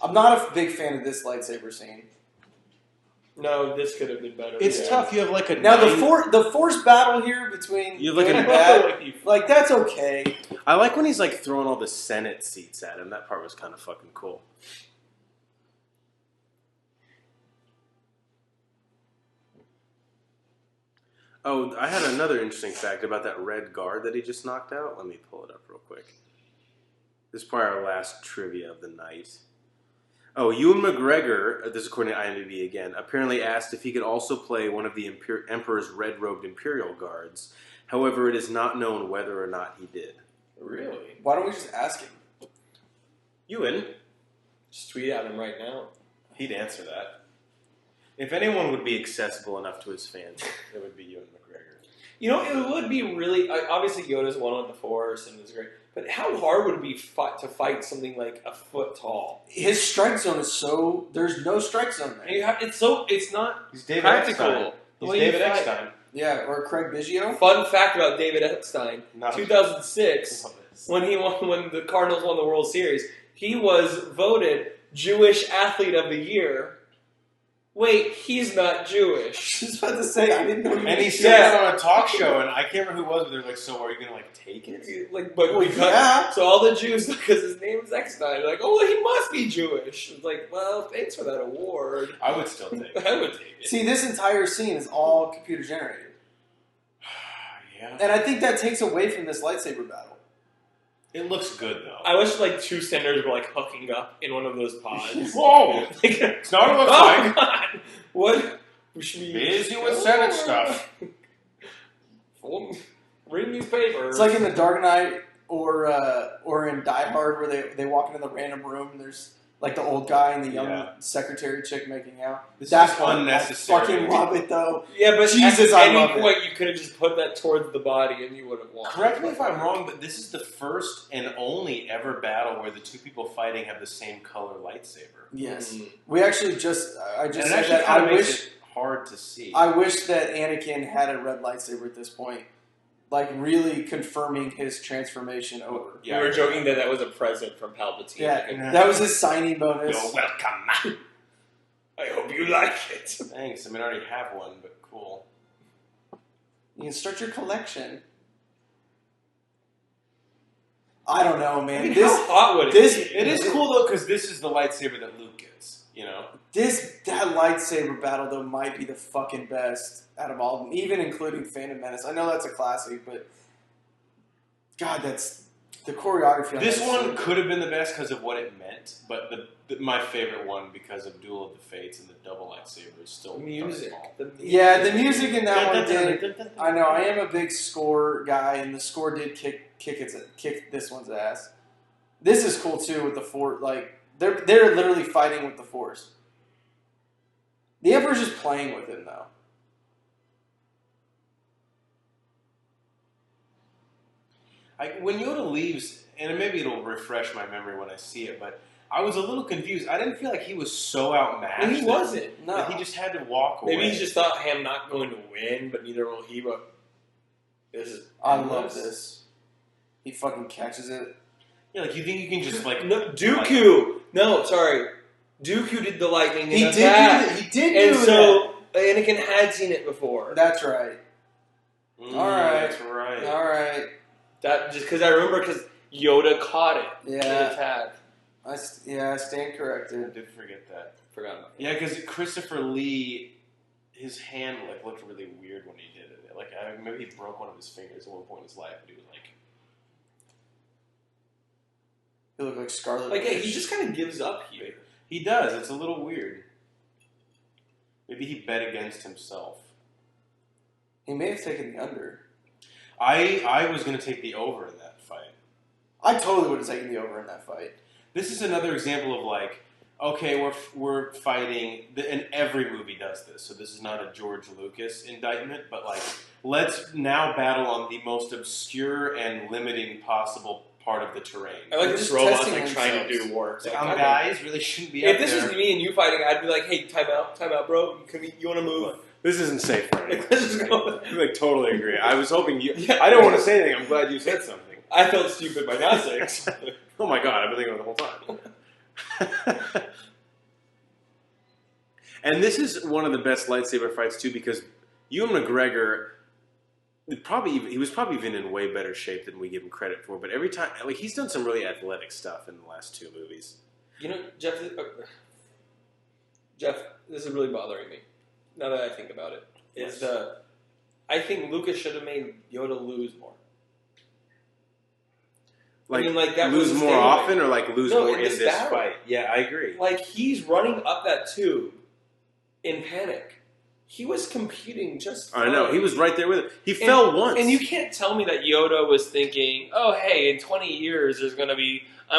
I'm not a big fan of this lightsaber scene. No, this could have been better. It's tough. You have like a Now the force battle here between You look good at and bad, like that's okay. I like when he's like throwing all the Senate seats at him. That part was kind of fucking cool. Oh, I had another interesting fact about that red guard that he just knocked out. Let me pull it up real quick. This is probably our last trivia of the night. Oh, Ewan McGregor, this is according to IMDb again, apparently asked if he could also play one of the Emperor's red-robed Imperial Guards. However, it is not known whether or not he did. Really? Why don't we just ask him? Ewan. Just tweet at him right now. He'd answer that. If anyone would be accessible enough to his fans, it would be Ewan McGregor. You know, it would be really... obviously, Yoda's one with the Force, and it's great. But how hard would it be to fight something like a foot tall? His strike zone is so... There's no strike zone there. It's not He's David practical. Eckstein. He's David Eckstein. Yeah, or Craig Biggio. Fun fact about David Eckstein: Not 2006, when the Cardinals won the World Series, he was voted Jewish Athlete of the Year. Wait, he's not Jewish. I was about to say, I didn't know. And he said that on a talk show, and I can't remember who it was, but they're like, so are you going to, take it? Yeah. So all the Jews, because his name is Eckstein, they're like, oh, well, he must be Jewish. It's like, well, thanks for that award. I would still take it. I would take it. See, this entire scene is all computer generated. Yeah. And I think that takes away from this lightsaber battle. It looks good, though. I wish, two senators were, hooking up in one of those pods. Whoa! It's not what it looks like. God. What? We should be busy with Senate stuff. Reading these papers. It's like in The Dark Knight or in Die Hard where they walk into the random room and there's the old guy and the young secretary chick making out. That's unnecessary. I fucking love it though. Yeah, but Jesus, at I any love point you could have just put that towards the body and you would have won. Correct me if I'm wrong, but this is the first and only ever battle where the two people fighting have the same color lightsaber. Yes. We actually I just said that I wish it hard to see. I wish that Anakin had a red lightsaber at this point. Really confirming his transformation over. Yeah, we were joking that was a present from Palpatine. Yeah, that was his signing bonus. You're welcome. I hope you like it. Thanks. I already have one, but cool. You can start your collection. I don't know, man. How hot would it be? It is cool, though, because this is the lightsaber that Luke gets, That lightsaber battle, though, might be the fucking best out of all of them, even including Phantom Menace. I know that's a classic, but God, that's the choreography on this that one scene. could have been the best because of what it meant, but my favorite one because of Duel of the Fates and the double lightsaber is still the music. Yeah, the music in that one did. I know, I am a big score guy, and the score did kick this one's ass. This is cool too with the Force. They're literally fighting with the Force. The Emperor's just playing with him though. When Yoda leaves, and maybe it'll refresh my memory when I see it, but I was a little confused. I didn't feel like he was so outmatched. He wasn't. No. That he just had to walk away. Maybe he just thought, hey, I'm not going to win, but neither will he, but this is... I love this. He fucking catches it. Yeah, you think you can just, No, Dooku! No, sorry. Dooku did the lightning He in did attack. do that. And so, Anakin had seen it before. That's right. Alright. That's right. Alright. That just because I remember because Yoda caught it in Yeah. attack. I stand I corrected. did forget that. Forgot about it. Yeah, because Christopher Lee, his hand looked really weird when he did it. Maybe he broke one of his fingers at one point in his life, but he was He looked like Scarlet Yeah, Witch. he just kind of gives up here. He does. It's a little weird. Maybe he bet against himself. He may have taken the under. I was going to take the over in that fight. I totally would have taken the over in that fight. This is another example of okay, we're fighting, and every movie does this, so this is not a George Lucas indictment, but let's now battle on the most obscure and limiting possible part of the terrain. I like They're this just robot's testing trying to themselves. do work. Guys really shouldn't be If up this there. was me and you fighting, I'd be like, hey, time out, bro. You want to move? This isn't safe for anyone. Let's just go. I totally agree. I was hoping you... Yeah. I don't want to say anything. I'm glad you said something. I felt stupid by not saying something. Oh my god, I've been thinking about it the whole time. And this is one of the best lightsaber fights too, because Ewan McGregor, he was probably even in way better shape than we give him credit for. But every time, he's done some really athletic stuff in the last two movies. You know, Jeff, this is really bothering me. Now that I think about it, I think Lucas should have made Yoda lose more. That lose was more often, or lose more in this this battle. fight. Yeah, I agree. He's running up that tube in panic. he was competing just I know. fine. He was right there with it. He fell once. And you can't tell me that Yoda was thinking, oh, hey, in 20 years, I'm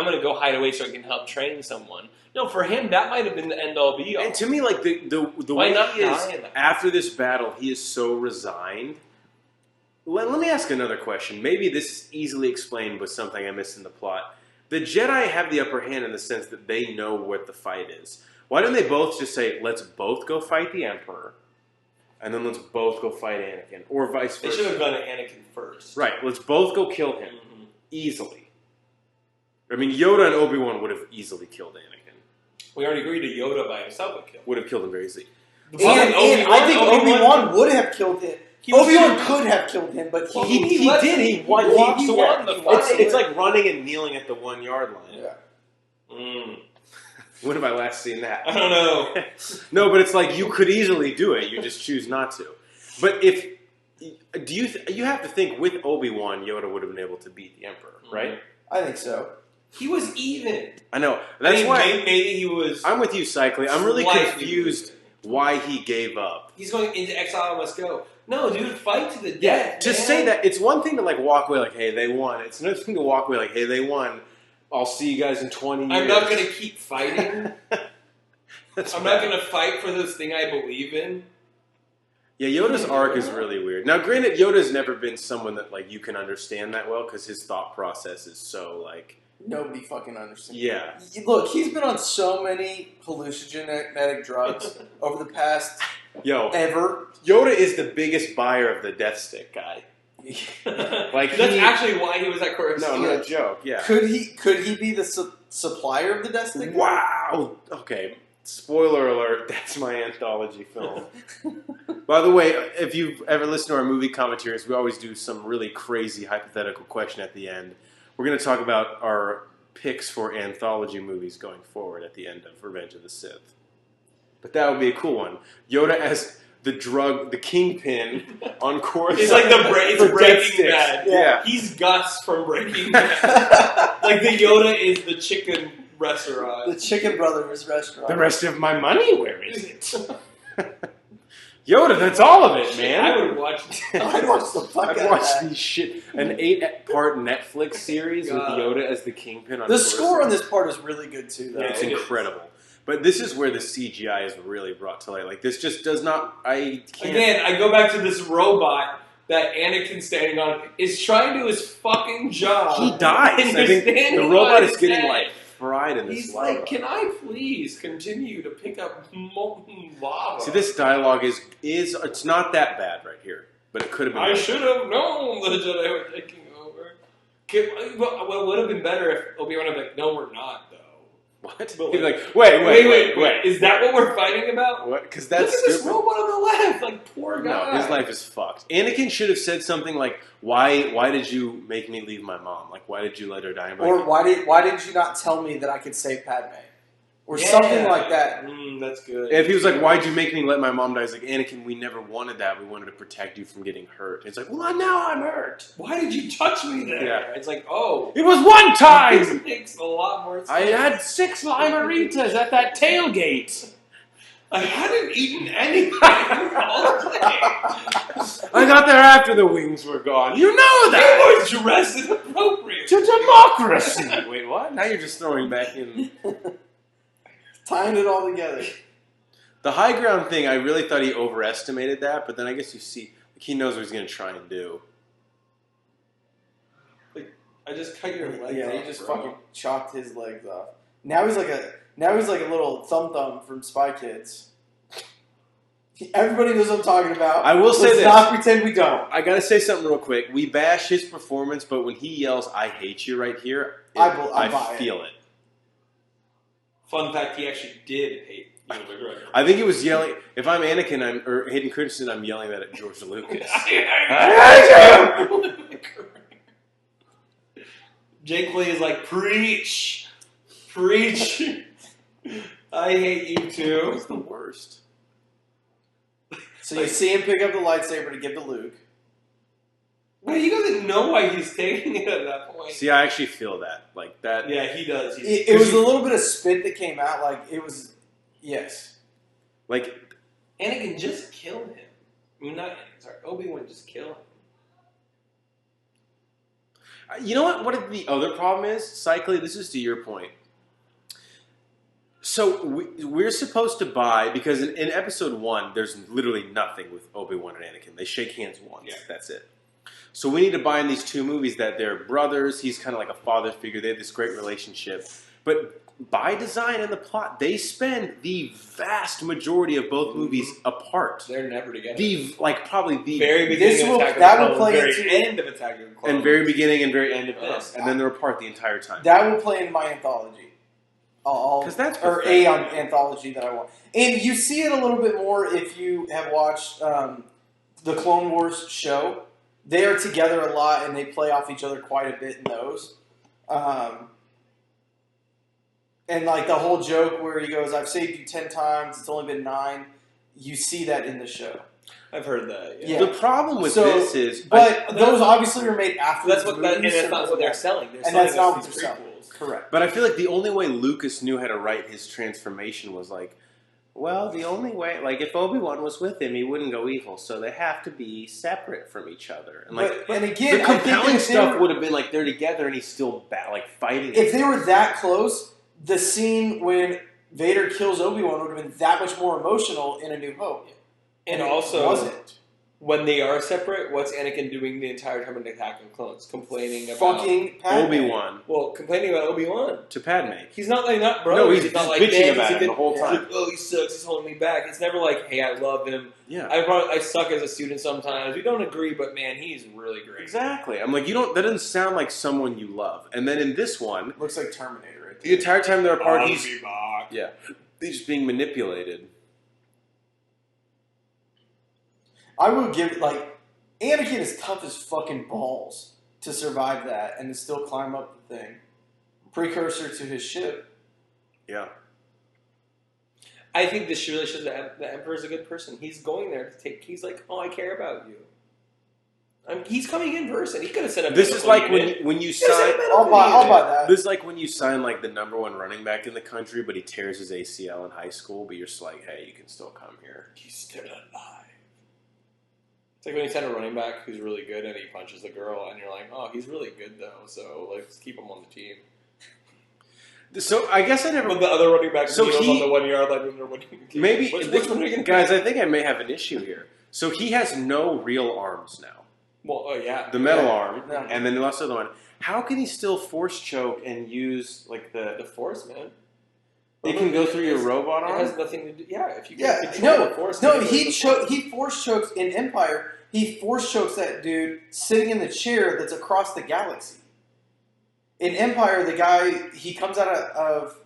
going to go hide away so I can help train someone. No, for him, that might have been the end-all, be-all. And to me, like, the Why way not he is, die in that? after this battle, he is so resigned. Let me ask another question. Maybe this is easily explained with something I missed in the plot. The Jedi have the upper hand in the sense that they know what the fight is. Why don't they both just say, let's both go fight the Emperor, and then let's both go fight Anakin, or vice They versa? should have gone to Anakin first. Right, let's both go kill him. Mhm. Easily. I mean, Yoda and Obi-Wan would have easily killed Anakin. We already agreed to Yoda by himself would kill. Would have killed him very easily. And I think Obi-Wan would have killed him. Obi-Wan could have killed him, but Well, He let did. him- He won. he walks He on the fight. It's like running and kneeling at the 1 yard line. Yeah. When have I last seen that? I don't know. No, but it's like you could easily do it. You just choose not to. But if you have to think with Obi-Wan, Yoda would have been able to beat the Emperor, right? I think so. He was even. I know. That's why Maybe he was. I'm with you, Cycling. I'm really slightly confused losing. why he gave up. He's going into exile. Must go. No, dude, fight to the death. Yeah, to man. say that, it's one thing to like walk away like, hey, they won. It's another thing to walk away like, hey, they won. I'll see you guys in 20 years. I'm not going to keep fighting. That's I'm bad. not going to fight for this thing I believe in. Yeah, Yoda's arc is really weird. Now, granted, Yoda's never been someone that like you can understand that well because his thought process is so like. Nobody fucking understands. Yeah. Look, he's been on so many hallucinogenic drugs over the past Yo, ever. Yoda is the biggest buyer of the Death Stick guy. Like That's he- actually why he was at Coruscant. No joke. Yeah. Could he be the supplier of the Destiny? Wow. Okay. Spoiler alert. That's my anthology film. By the way, if you've ever listened to our movie commentaries, we always do some really crazy hypothetical question at the end. We're going to talk about our picks for anthology movies going forward at the end of Revenge of the Sith. But that would be a cool one. Yoda as the kingpin on Coruscant. He's like it's for Death Breaking Sticks. Bad. Yeah. He's Gus from Breaking Bad. Like the Yoda is the chicken restaurant. The Chicken Brothers restaurant. The rest of my money, where is it? Yoda, that's all of it, man. I would watch. I'd watch the fuck I'd out watch of that. these shit. An 8-part Netflix series God. with Yoda as the kingpin on The Coruscant. score on this part is really good too, though. Yeah, It's it is. incredible. But this is where the CGI is really brought to light. Like, this just does not... I can't... Again, I go back to this robot that Anakin's standing on is trying to do his fucking job. He dies. And I he's think standing the robot on is his getting, head. like, fried in this He's lava. like, can I please continue to pick up molten lava? See, this dialogue is... It's not that bad right here. But it could have been... I better. should have known the Jedi were taking over. What would have been better if Obi-Wan had been like, no, we're not, though. What? But He'd be like, wait. Is that what we're fighting about? What? Because Look that's at this stupid. robot on the left. Like, poor guy. No, his life is fucked. Anakin should have said something like, "Why did you make me leave my mom? Like, why did you let her die?" Or why did you not tell me that I could save Padme? Or something like that. That's good. If he was like, "Why'd you make me let my mom die?" It's like, Anakin, we never wanted that. We wanted to protect you from getting hurt. It's like, well, now I'm hurt. Why did you touch me there? Yeah. It's like, oh. It was one This time. makes a lot more sense. I had 6 limeritas at that tailgate. I hadn't eaten anything all day. I got there after the wings were gone. You know that. I was dressed inappropriate. To democracy. Wait, what? Now you're just throwing back in. Tying it all together. The high ground thing, I really thought he overestimated that, but then I guess you see, like, he knows what he's going to try and do. I just cut your legs Yeah, off, he just bro. fucking chopped his legs off. Now he's like a little thumb from Spy Kids. Everybody knows what I'm talking about. I will say Let's this. not pretend we don't. I got to say something real quick. We bash his performance, but when he yells, "I hate you" right here, I buy it. feel it. Fun fact, he actually did hate Ewan McGregor. I think he was yelling. If I'm Anakin, or Hayden Christensen, I'm yelling that at George Lucas. Jake Lee is like, preach. Preach. I hate you too. He's the worst. So you see him pick up the lightsaber to give to Luke. But he doesn't know why he's taking it at that point. See, I actually feel that. Like that. Yeah, he does. It was a little bit of spit that came out. Like, it was... Yes. Like, Anakin, just kill him. I mean, not Anakin, sorry. Obi-Wan, just kill him. You know what? What the other problem is? Cyclically, this is to your point. So we're supposed to buy, because in episode 1, there's literally nothing with Obi-Wan and Anakin. They shake hands once. Yeah. That's it. So we need to buy in these 2 movies that they're brothers. He's kind of like a father figure. They have this great relationship. But by design and the plot, they spend the vast majority of both movies apart. They're never together. Probably the very beginning of Attack of the Clones, very end of Attack of the Clones. And very beginning and very end of this. And then they're apart the entire time. That will play in my anthology. Or anthology that I want. And you see it a little bit more if you have watched the Clone Wars show. They are together a lot, and they play off each other quite a bit in those. And like the whole joke where he goes, "I've saved you 10 times. It's only been 9." You see that in the show. I've heard that. Yeah. The problem with this is, those obviously are made after. That's what, and that's not what they're selling. They're and selling that's not what these they're prequels. selling. Correct. But I feel like the only way Lucas knew how to write his transformation was like, well, the only way, like if Obi-Wan was with him, he wouldn't go evil, so they have to be separate from each other. And like, and again, the compelling stuff would have been like they're together and he's still fighting. If they were that close, the scene when Vader kills Obi-Wan would have been that much more emotional in A New Hope. And also, wasn't. When they are separate, what's Anakin doing the entire time in Attack of the Clones? Complaining about fucking Padme. Obi-Wan. Well, complaining about Obi-Wan to Padme. He's not like not brothers. No, he's not like bitching about him the whole time. Like, oh, he sucks. He's holding me back. It's never like, hey, I love him. Yeah, I suck as a student sometimes. We don't agree, but man, he's really great. Exactly. I'm like, that doesn't sound like someone you love. And then in this one, looks like Terminator. Right there. The entire time they're apart, he's just being manipulated. I would give Anakin is tough as fucking balls to survive that and to still climb up the thing. Precursor to his ship. Yeah. I think this really shows that the Emperor is a good person. He's going there to he's like, oh, I care about you. He's coming in person. He could have set up. This is like when you sign. I'll buy that. This is like when you sign like the #1 running back in the country, but he tears his ACL in high school. But you're just like, hey, you can still come here. He's still alive. It's like when you sign a running back who's really good and he punches the girl, and you're like, oh, he's really good though, so let's keep him on the team. So I guess I never. But the other running back, so he on the 1 yard line. Maybe which one are you gonna guys, I think I may have an issue here. So he has no real arms now. Well, oh yeah, the metal arm, and then also the one. How can he still force choke and use like the force, man? It can go through your robot arm. It has nothing to do. Yeah, if you the force. No, he force chokes in Empire. He force chokes that dude sitting in the chair that's across the galaxy. In Empire, the guy he comes out of.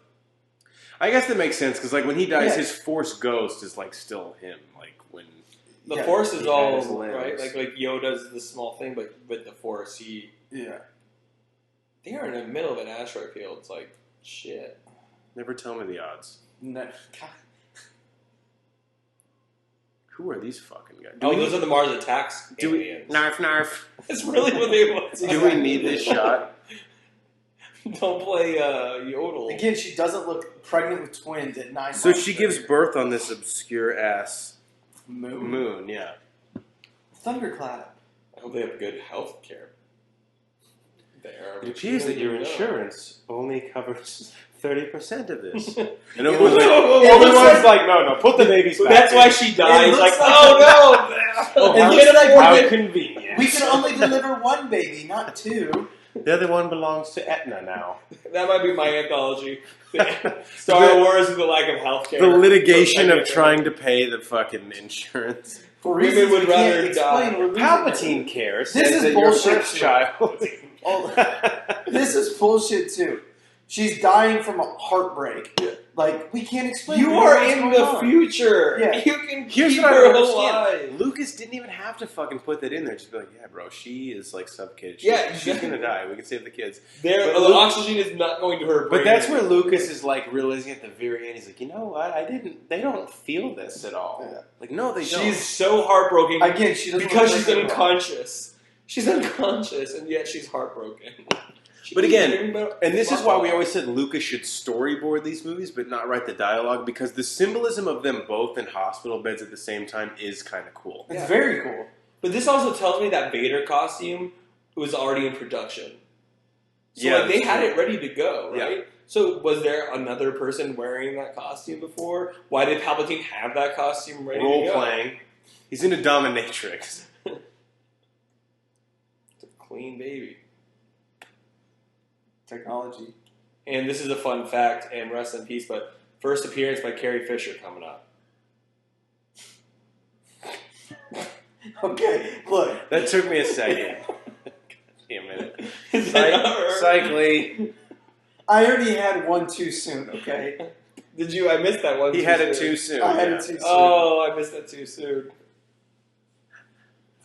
I guess that makes sense because like when he dies, his force ghost is like still him. Like when the force is all right. Like Yoda's the small thing, but the force they are in the middle of an asteroid field. It's like shit. Never tell me the odds. No. Who are these fucking guys? Those are the Mars Attacks aliens. Narf. That's really what they want. Do we need this shot? Don't play Yodel. Again, she doesn't look pregnant with twins at 9 months. So she gives birth on this obscure ass moon, yeah. Thunderclap. I hope they have good health care. It appears that your insurance only covers 30% of this. And everyone's like, no, put the babies back. That's why she dies. Like, oh no! How convenient. We can only deliver one baby, not 2. The other one belongs to Aetna now. That might be my anthology. Star Wars and the lack of healthcare. The litigation of trying to pay the fucking insurance. Women would rather die. Palpatine cares. This is bullshit. Your first child. This is bullshit too. She's dying from a heartbreak. Yeah. Like, we can't explain. You are in the future. Yeah. You can Here's keep what I her understand. alive. Lucas didn't even have to fucking put that in there. Just be like, yeah, bro, she is like suffocated. She's gonna die. We can save the kids. The oxygen is not going to her brain. But that's where Lucas is like realizing at the very end. He's like, you know what? They don't feel this at all. Yeah. Like, no, they don't. She's so heartbroken. Again, she doesn't because she's unconscious. She's unconscious, and yet she's heartbroken. But again, and this is why we always said Lucas should storyboard these movies, but not write the dialogue, because the symbolism of them both in hospital beds at the same time is kind of cool. It's very cool. But this also tells me that Vader costume was already in production. So like, they had it ready to go, right? Yeah. So was there another person wearing that costume before? Why did Palpatine have that costume ready to go? Role playing. He's in a dominatrix. It's a clean baby. Technology. And this is a fun fact, and rest in peace, but first appearance by Carrie Fisher coming up. Okay, look. That took me a second. Damn it. Cycling. I already had one too soon, okay? Did you? I missed that one. He had it too soon. I had it too soon. Oh, I missed that too soon.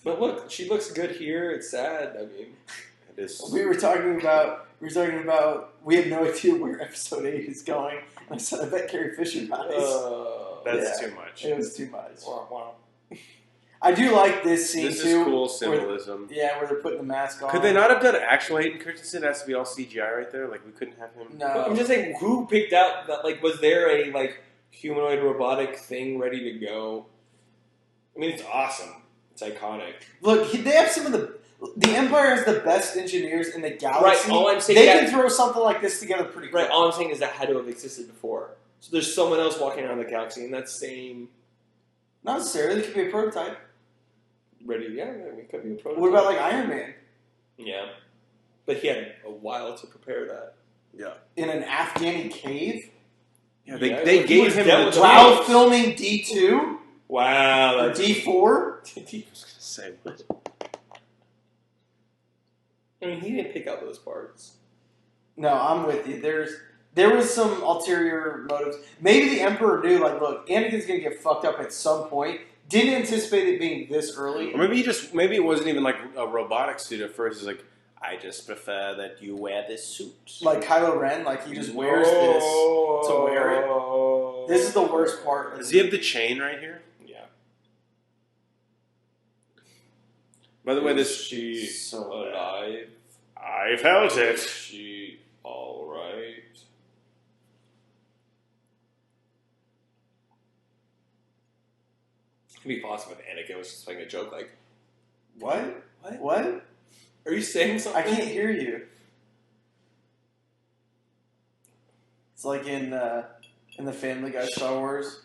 But look, she looks good here. It's sad. I mean, it is. We were talking about. We have no idea where episode 8 is going. And I said, I bet Carrie Fisher dies. That's too much. It was too much. Wow. I do like this scene too. This is cool symbolism. Where they're putting the mask on. Could they not have done actual Hayden Christensen? It has to be all CGI right there. Like we couldn't have him. No, I'm just saying, who picked out that? Like, was there a humanoid robotic thing ready to go? I mean, it's awesome. It's iconic. Look, they have some of the Empire has the best engineers in the galaxy. Right. All I'm saying they can throw something like this together pretty quick. Right. All I'm saying is that had to have existed before. So there's someone else walking around the galaxy in that same. Not necessarily. It could be a prototype. Ready? Yeah, it could be a prototype. What about Iron Man? Yeah, but he had a while to prepare that. Yeah. In an Afghani cave. Yeah, they gave him the while filming D2. Wow, or D4. Say what? I mean, he didn't pick out those parts. No, I'm with you. There was some ulterior motives. Maybe the Emperor knew, look, Anakin's gonna get fucked up at some point. Didn't anticipate it being this early. Or maybe it wasn't even like a robotic suit at first. It's like, I just prefer that you wear this suit. Like Kylo Ren, he just wears this to wear it. This is the worst part. Does he have the chain right here? Yeah. By the way, she so alive? I felt it. Is she all right? It'd be awesome if Anakin was just playing a joke like, What? What? Are you saying something? I can't hear you. It's like in the Family Guy Star Wars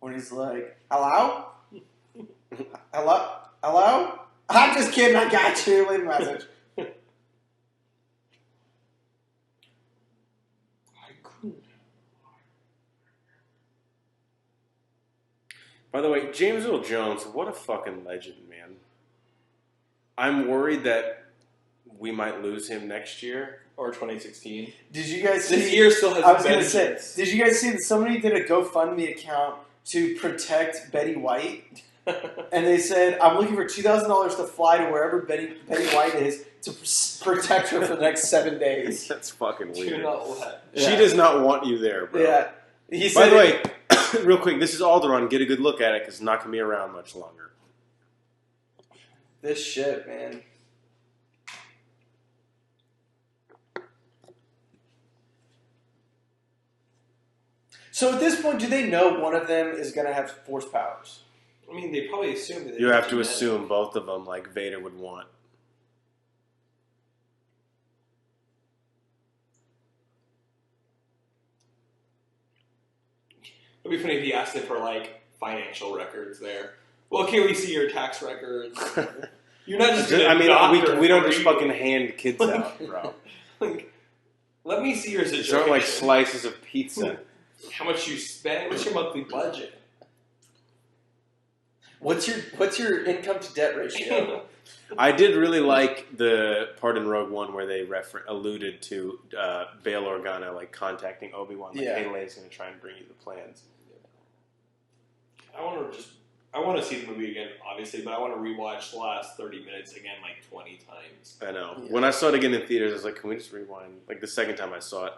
when he's like, hello? Hello? I'm just kidding, I got you. Leave a message. By the way, James Earl Jones, what a fucking legend, man. I'm worried that we might lose him next year. Or 2016. Did you guys see... This year still has... I was going to say, did you guys see that somebody did a GoFundMe account to protect Betty White? And they said, I'm looking for $2,000 to fly to wherever Betty White is to protect her for the next 7 days. That's fucking weird. She does not want you there, bro. Yeah. He said, by the way, real quick, this is Alderaan. Get a good look at it because it's not going to be around much longer. This shit, man. So at this point, do they know one of them is going to have force powers? I mean, they probably assume that. You have to assume both of them, like Vader would want. It'd be funny if he asked it for financial records there. Well, can we see your tax records? You're not just. We don't just fucking hand kids out, bro. Let me see your situation. These aren't like slices of pizza. How much you spend? What's your monthly budget? What's your income to debt ratio? I did really like the part in Rogue One where they alluded to Bail Organa contacting Obi-Wan. Hey, Leia's going to try and bring you the plans. I want to see the movie again, obviously, but I want to rewatch the last 30 minutes again 20 times. I know. Yeah. When I saw it again in theaters, I was like, can we just rewind? The second time I saw it,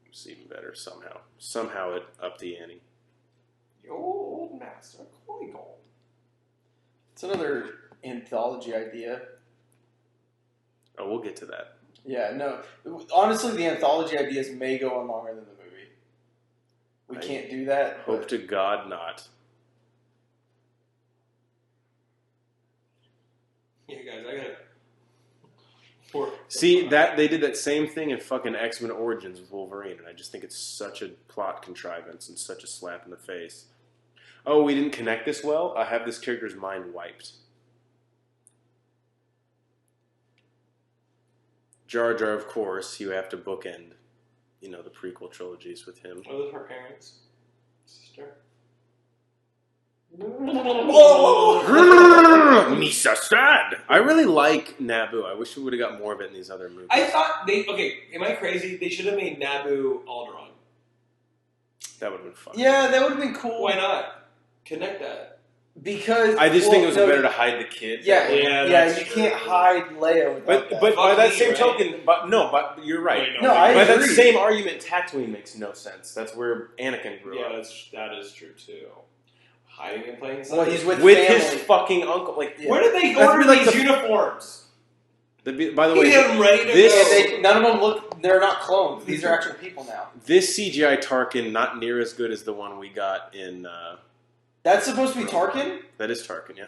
it was even better somehow. Somehow it upped the ante. Your old master, Qui-Gon. It's another anthology idea. Oh, we'll get to that. Yeah, no. Honestly, the anthology ideas may go on longer than the movie. We can't do that. Hope to God not. Yeah, guys, I got See, that they did that same thing in fucking X-Men Origins with Wolverine, and I just think it's such a plot contrivance and such a slap in the face. Oh, we didn't connect this well? I have this character's mind wiped. Jar Jar, of course, you have to bookend, the prequel trilogies with him. Are those her parents? Sister? Misa sad. I really like Naboo. I wish we would have got more of it in these other movies. I thought am I crazy? They should have made Naboo Alderaan. That would have been fun. Yeah, that would have been cool. Why not? Connect that. Because I just think it was better to hide the kid. Yeah, that's you true. can't hide Leia without But that. by that me, same right? token, but you're right. Wait, No, I by that agree. same argument, Tatooine makes no sense. That's where Anakin grew Yeah, up. that is true too. Hiding in plain sight. Well, he's with With family. his fucking uncle. Like, Yeah. Where did they That'd order be like these the- uniforms? by the way, He had them ready to this- go. None of them look. They're not clones. These are actual people now. this CGI Tarkin not near as good as the one we got in. That's supposed to be Tarkin? That is Tarkin, yeah.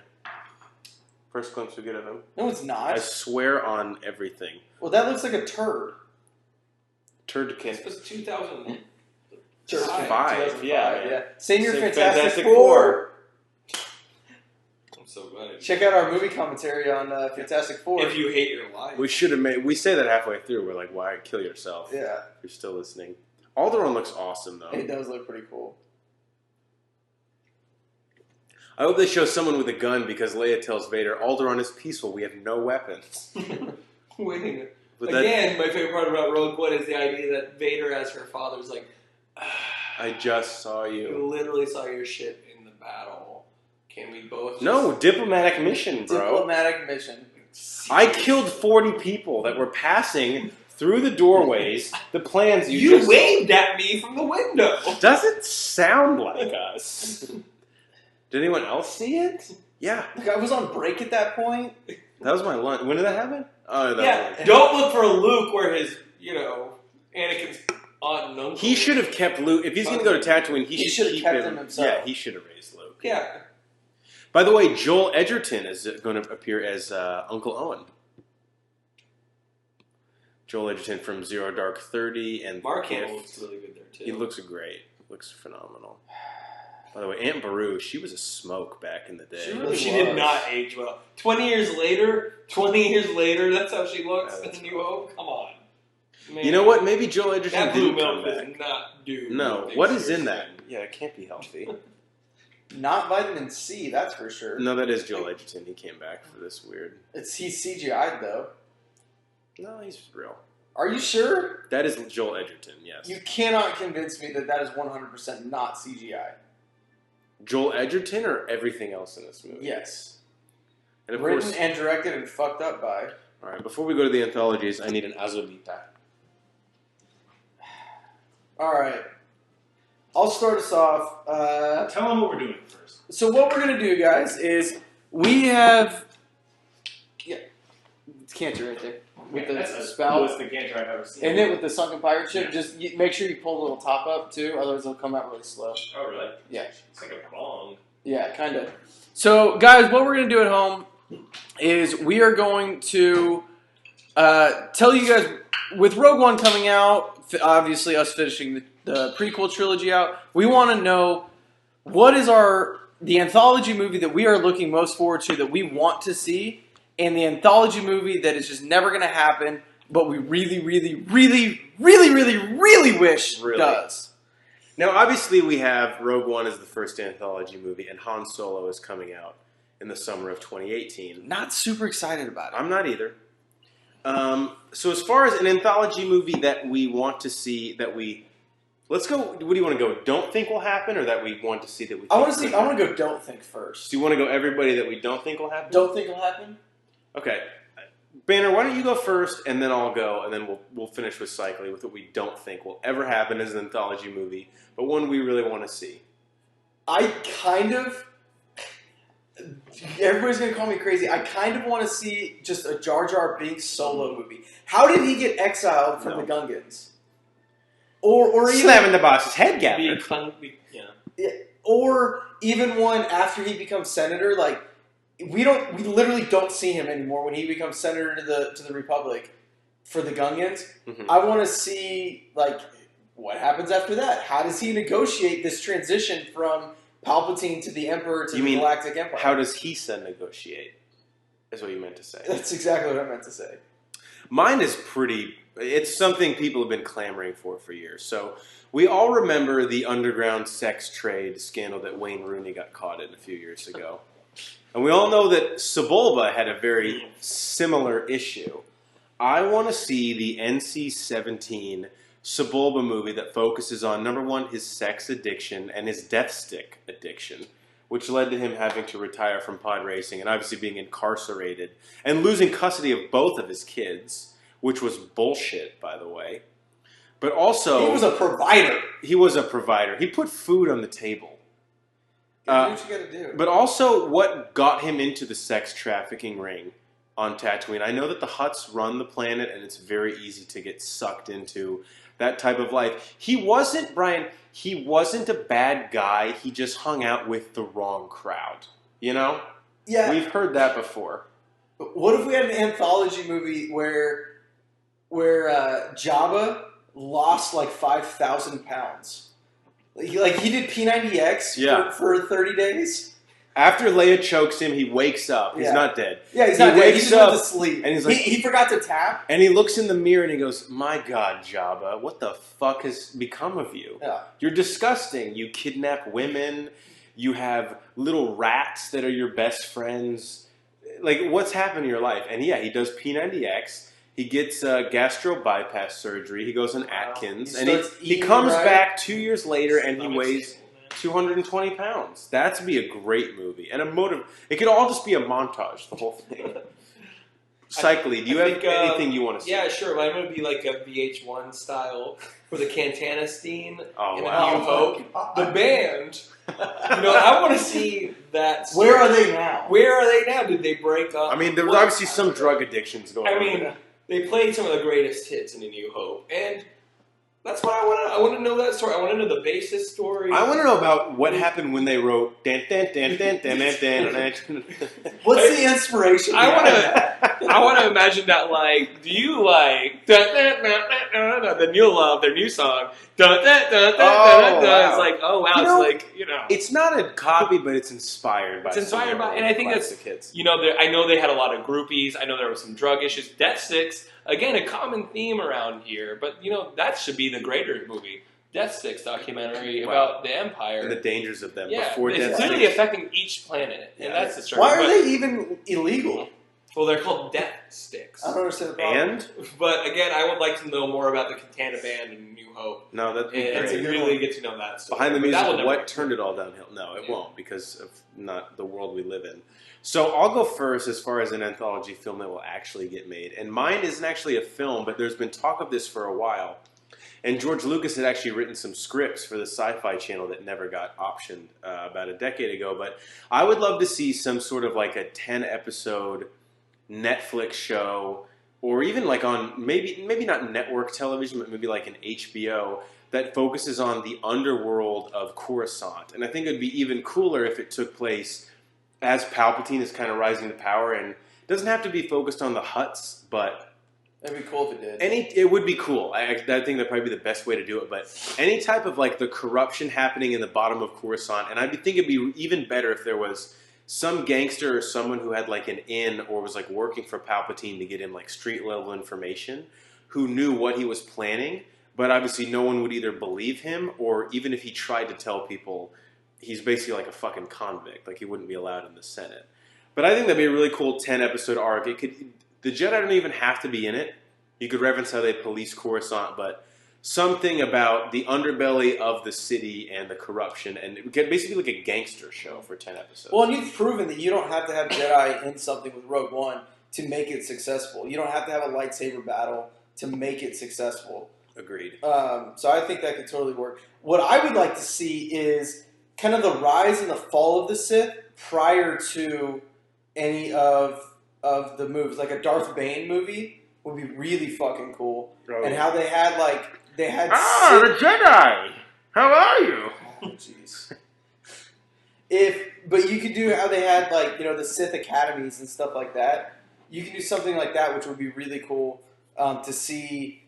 First glimpse we get of him. No, it's not. I swear on everything. Well, that looks like a turd. Turdkin. This was 2000. Turd. Five, yeah. Same year, Same Fantastic Fantastic Four. Four. I'm so glad. Check out our movie commentary on Fantastic Four. If you hate your life. We should have made. We say that halfway through. We're like, why kill yourself? Yeah, If you're still listening. Alderaan looks awesome, though. it does look pretty cool. I hope they show someone with a gun because Leia tells Vader, Alderaan is peaceful. We have no weapons. Wait. But that- Again, my favorite part about Rogue One is the idea that Vader, as her father, is like, I just saw you you. literally saw your shit in the battle. Can we both? Just No, diplomatic mission, bro. Diplomatic mission. I killed 40 people that were passing through the doorways. The plans you You just waved at me from the window. Doesn't sound like us. Did anyone else see it? Yeah. Like, I was on break at that point. That was my lunch. When did that happen? Oh, that Yeah, was don't look for Luke where his, Anakin's aunt and uncle. He should have kept Luke. If he's going to go to Tatooine, he should should have keep kept him himself. Yeah, he should have raised Luke. Yeah. By the way, Joel Edgerton is going to appear as Uncle Owen. Joel Edgerton from Zero Dark 30 and Mark Gift. Hamill looks really good there, too. He looks great. Looks phenomenal. By the way, Aunt Beru, she was a smoke back in the day. She really She was. did not age well. 20 years later, that's how she looks Yeah, that's in New Hope? Come on. Man. You know what? Maybe Joel Edgerton That blue didn't come milk back. does not do. No, things what to is your in that? skin. Yeah, it can't be healthy. Not vitamin C, that's for sure. No, that is Joel Edgerton. He came back for this weird. He's CGI'd though. No, he's real. Are you sure? That is Joel Edgerton, yes. You cannot convince me that is 100% not CGI. Joel Edgerton or everything else in this movie? Yes. And of Written course, and directed and fucked up by. all right, before we go to the anthologies, I need an azulita. All right. I'll start us off. Tell them what we're doing first. So what we're going to do, guys, is we have... Yeah. Cancer right there. With the spout. cancer I've ever seen. And then with the sunken pirate ship, Yeah. just make sure you pull the little top up, too. Otherwise, it'll come out really slow. Oh, really? Yeah. It's like a bong. Yeah, kind of. So, guys, what we're going to do at home is we are going to tell you guys, with Rogue One coming out, obviously us finishing the prequel trilogy out, we want to know what is the anthology movie that we are looking most forward to, that we want to see, and the anthology movie that is just never going to happen, but we really, really, really, really, really, really wish does. Now, obviously, we have Rogue One as the first anthology movie, and Han Solo is coming out in the summer of 2018. Not super excited about it. I'm not either. So as far as an anthology movie that we want to see, let's go. What do you want to go? Don't think will happen, or that we want to see that we? I want to think see. I want to go. Don't think first. Do you want to go everybody that we don't think will happen? Don't think it'll happen. Okay, Banner, why don't you go first, and then I'll go, and then we'll finish with cycling with what we don't think will ever happen as an anthology movie, but one we really want to see. I kind of everybody's gonna call me crazy. I kind of want to see just a Jar Jar Binks solo movie. How did he get exiled from the Gungans? Or even slamming the boss's head, Gavin. Or even one after he becomes senator. Like we literally don't see him anymore when he becomes senator to the Republic for the Gungans. Mm-hmm. I want to see like what happens after that. How does he negotiate this transition from Palpatine to the Emperor to the Galactic Empire? How does he negotiate? Is what you meant to say. That's exactly what I meant to say. Mine is pretty. It's something people have been clamoring for years. So we all remember the underground sex trade scandal that Wayne Rooney got caught in a few years ago. And we all know that Sebulba had a very similar issue. I want to see the NC-17 Sebulba movie that focuses on, number one, his sex addiction and his death stick addiction, which led to him having to retire from pod racing and obviously being incarcerated and losing custody of both of his kids, which was bullshit, by the way. But also... He was a provider. He was a provider. He put food on the table. Do what you gotta do. But also, what got him into the sex trafficking ring on Tatooine? I know that the Hutts run the planet, and it's very easy to get sucked into that type of life. He wasn't, Brian, he wasn't a bad guy. He just hung out with the wrong crowd. You know? Yeah. We've heard that before. But what if we had an anthology movie where Jabba lost like 5,000 pounds? Like he did P90X for 30 days? After Leia chokes him, he wakes up. He's not dead. Yeah, he's not dead. He just went to sleep. And he's like, he forgot to tap. And he looks in the mirror and he goes, "My God, Jabba, what the fuck has become of you? Yeah. You're disgusting. You kidnap women. You have little rats that are your best friends. Like, what's happened in your life?" And yeah, he does P90X. He gets gastro bypass surgery. He goes on Atkins. And he comes back 2 years later and he weighs 220 pounds. That'd be a great movie. And it could all just be a montage, the whole thing. Cycly, do you have anything you want to see? Yeah, sure. Mine would be like a VH1 style for the Cantana Steen in wow. A New Hope. The band. I want to see that story. Where are they now? Where are they now? Did they break up? I mean, there was obviously some drug addictions going on. I mean, they played some of the greatest hits in A New Hope, and that's what I want to. I want to know that story. I want to know the basis story. I want to know about what happened when they wrote dan dan dan dan dan dan dan. What's the inspiration? I want to imagine that. Like, do you like then you'll love their new song? It's like, oh wow, it's like It's not a copy, but it's inspired by. It's inspired by, and I think that's the kids. I know they had a lot of groupies. I know there was some drug issues. Death Sticks, again, a common theme around here, but that should be the greater movie. Death Sticks documentary about the Empire and the dangers of them. Yeah, before it's clearly affecting each planet, and that's the story. Why are they even illegal? Well, they're called Death Sticks. I don't understand the problem. But again, I would like to know more about the Cantana Band and New Hope. No, that'd be and great. to really get to know that story. Behind the music, what turned it all downhill? No, it won't, because of not the world we live in. So I'll go first as far as an anthology film that will actually get made. And mine isn't actually a film, but there's been talk of this for a while. And George Lucas had actually written some scripts for the Sci-Fi Channel that never got optioned about a decade ago. But I would love to see some sort of like a 10-episode Netflix show, or even like on maybe not network television, but maybe like an HBO that focuses on the underworld of Coruscant. And I think it would be even cooler if it took place as Palpatine is kind of rising to power, and it doesn't have to be focused on the Hutts, but that'd be cool if it did. It would be cool. I think that'd probably be the best way to do it. But any type of like the corruption happening in the bottom of Coruscant, and I think it'd be even better if there was some gangster or someone who had like an in or was like working for Palpatine to get him like street level information, who knew what he was planning, but obviously no one would either believe him, or even if he tried to tell people, he's basically like a fucking convict. Like he wouldn't be allowed in the Senate. But I think that'd be a really cool 10-episode arc. The Jedi don't even have to be in it. You could reference how they police Coruscant, but something about the underbelly of the city and the corruption, and it would get basically like a gangster show for 10 episodes. Well, and you've proven that you don't have to have Jedi in something with Rogue One to make it successful. You don't have to have a lightsaber battle to make it successful. Agreed. So I think that could totally work. What I would like to see is kind of the rise and the fall of the Sith prior to any of the movies. Like a Darth Bane movie would be really fucking cool. Oh. And how they had the Jedi. How are you? Oh, jeez. But you could do how they had the Sith academies and stuff like that. You can do something like that, which would be really cool to see,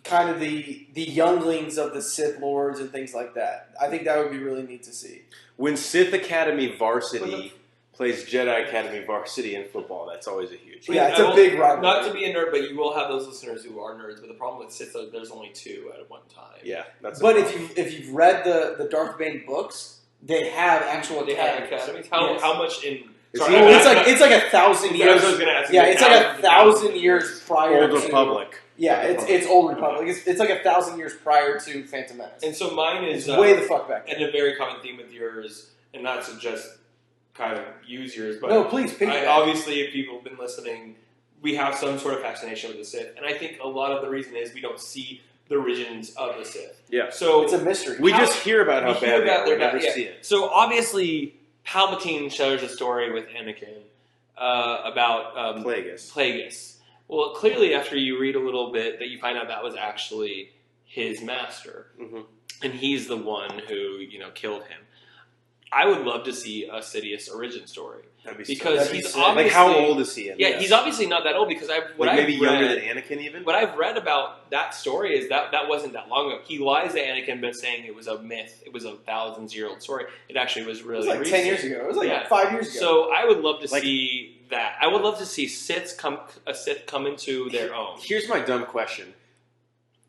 kind of the younglings of the Sith lords and things like that. I think that would be really neat to see. When Sith Academy varsity plays Jedi Academy varsity in football, that's always a huge. Yeah, it's a big rivalry. Not to be a nerd, but you will have those listeners who are nerds. But the problem with Sith, there's only 2 at one time. Yeah, that's. But if you've read the Darth Bane books, they have actual academies. How much in? Sorry, it's like 1,000 years. I was going to ask. Yeah, it's like 1,000 years prior. Old Republic. Yeah, it's Old Republic. It's like 1,000 years prior to Phantom Menace. And so mine is way the fuck back. And a very common theme with yours, and not to just kind of use yours, but no, please. Obviously, if people have been listening, we have some sort of fascination with the Sith, and I think a lot of the reason is we don't see the origins of the Sith. Yeah, so it's a mystery. We just hear about how bad they are. We never see it. So obviously, Palpatine shares a story with Anakin about Plagueis. Well, clearly, after you read a little bit, that you find out that was actually his master, and he's the one who killed him. I would love to see a Sidious origin story because he's obviously like how old is he? He's obviously not that old because maybe younger than Anakin even. What I've read about that story is that wasn't that long ago. He lies to Anakin, but saying it was a myth. It was a thousands-year-old story. It actually was really recent. 10 years ago. It was 5 years ago. So I would love to see that. I would love to see Sith come into their own. Here's my dumb question: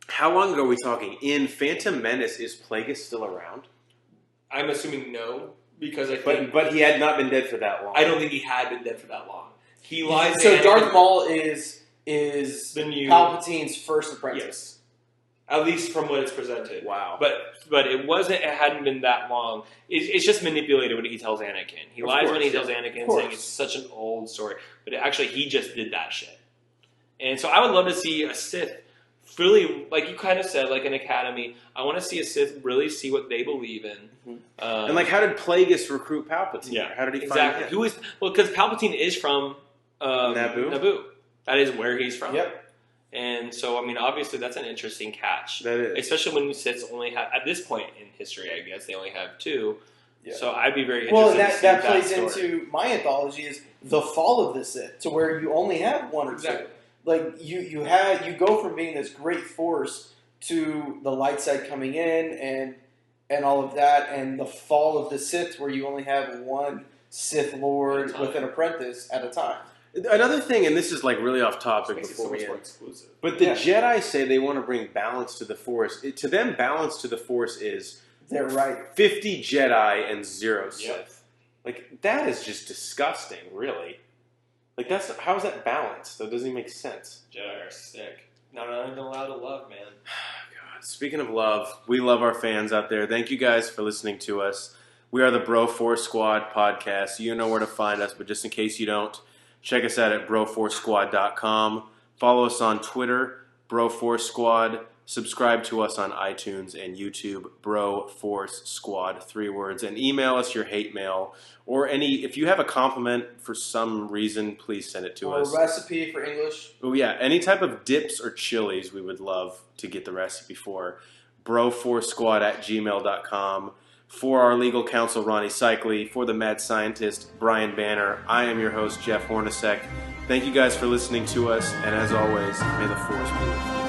how long ago are we talking? In Phantom Menace, is Plagueis still around? I'm assuming no, because I think... But he had not been dead for that long. I don't think he had been dead for that long. He lies. So Darth Maul is the new Palpatine's first apprentice. Yes. At least from what it's presented. Wow. But it wasn't. It hadn't been that long. It's just manipulated when he tells Anakin. He lies when he tells Anakin, saying it's such an old story. But actually, he just did that shit. And so I would love to see a Sith really, like you kind of said, like an academy. I want to see a Sith really see what they believe in. And how did Plagueis recruit Palpatine? Yeah, how did he find him? Who is because Palpatine is from Naboo. That is where he's from. Yep. And so, I mean, obviously, that's an interesting catch. That is, especially when Siths only have at this point in history. I guess they only have 2. Yeah. So I'd be very interested. Well, that plays into my anthology is the fall of the Sith, to where you only have 1 or 2. Like you go from being this great force to the light side coming in and all of that, and the fall of the Sith, where you only have 1 Sith Lord with an apprentice at a time. Another thing, and this is like really off topic before we end, but the Jedi say they want to bring balance to the Force. To them, balance to the Force is they're right 50 Jedi and 0 Sith. Yep. Like that is just disgusting, really. Like how is that balanced? That doesn't even make sense. Jedi are sick. Not even allowed to love, man. God, speaking of love, we love our fans out there. Thank you guys for listening to us. We are the Bro Force Squad podcast. You know where to find us, but just in case you don't, check us out at broforcesquad.com. Follow us on Twitter, BroForceSquad. Subscribe to us on iTunes and YouTube, Bro Force Squad, 3 words. And email us your hate mail or if you have a compliment for some reason, please send it to us. Or a recipe for English. Oh yeah, any type of dips or chilies we would love to get the recipe for. broforcesquad@gmail.com. For our legal counsel, Ronnie Cycli, for the mad scientist, Brian Banner, I am your host, Jeff Hornacek. Thank you guys for listening to us, and as always, may the Force be with you.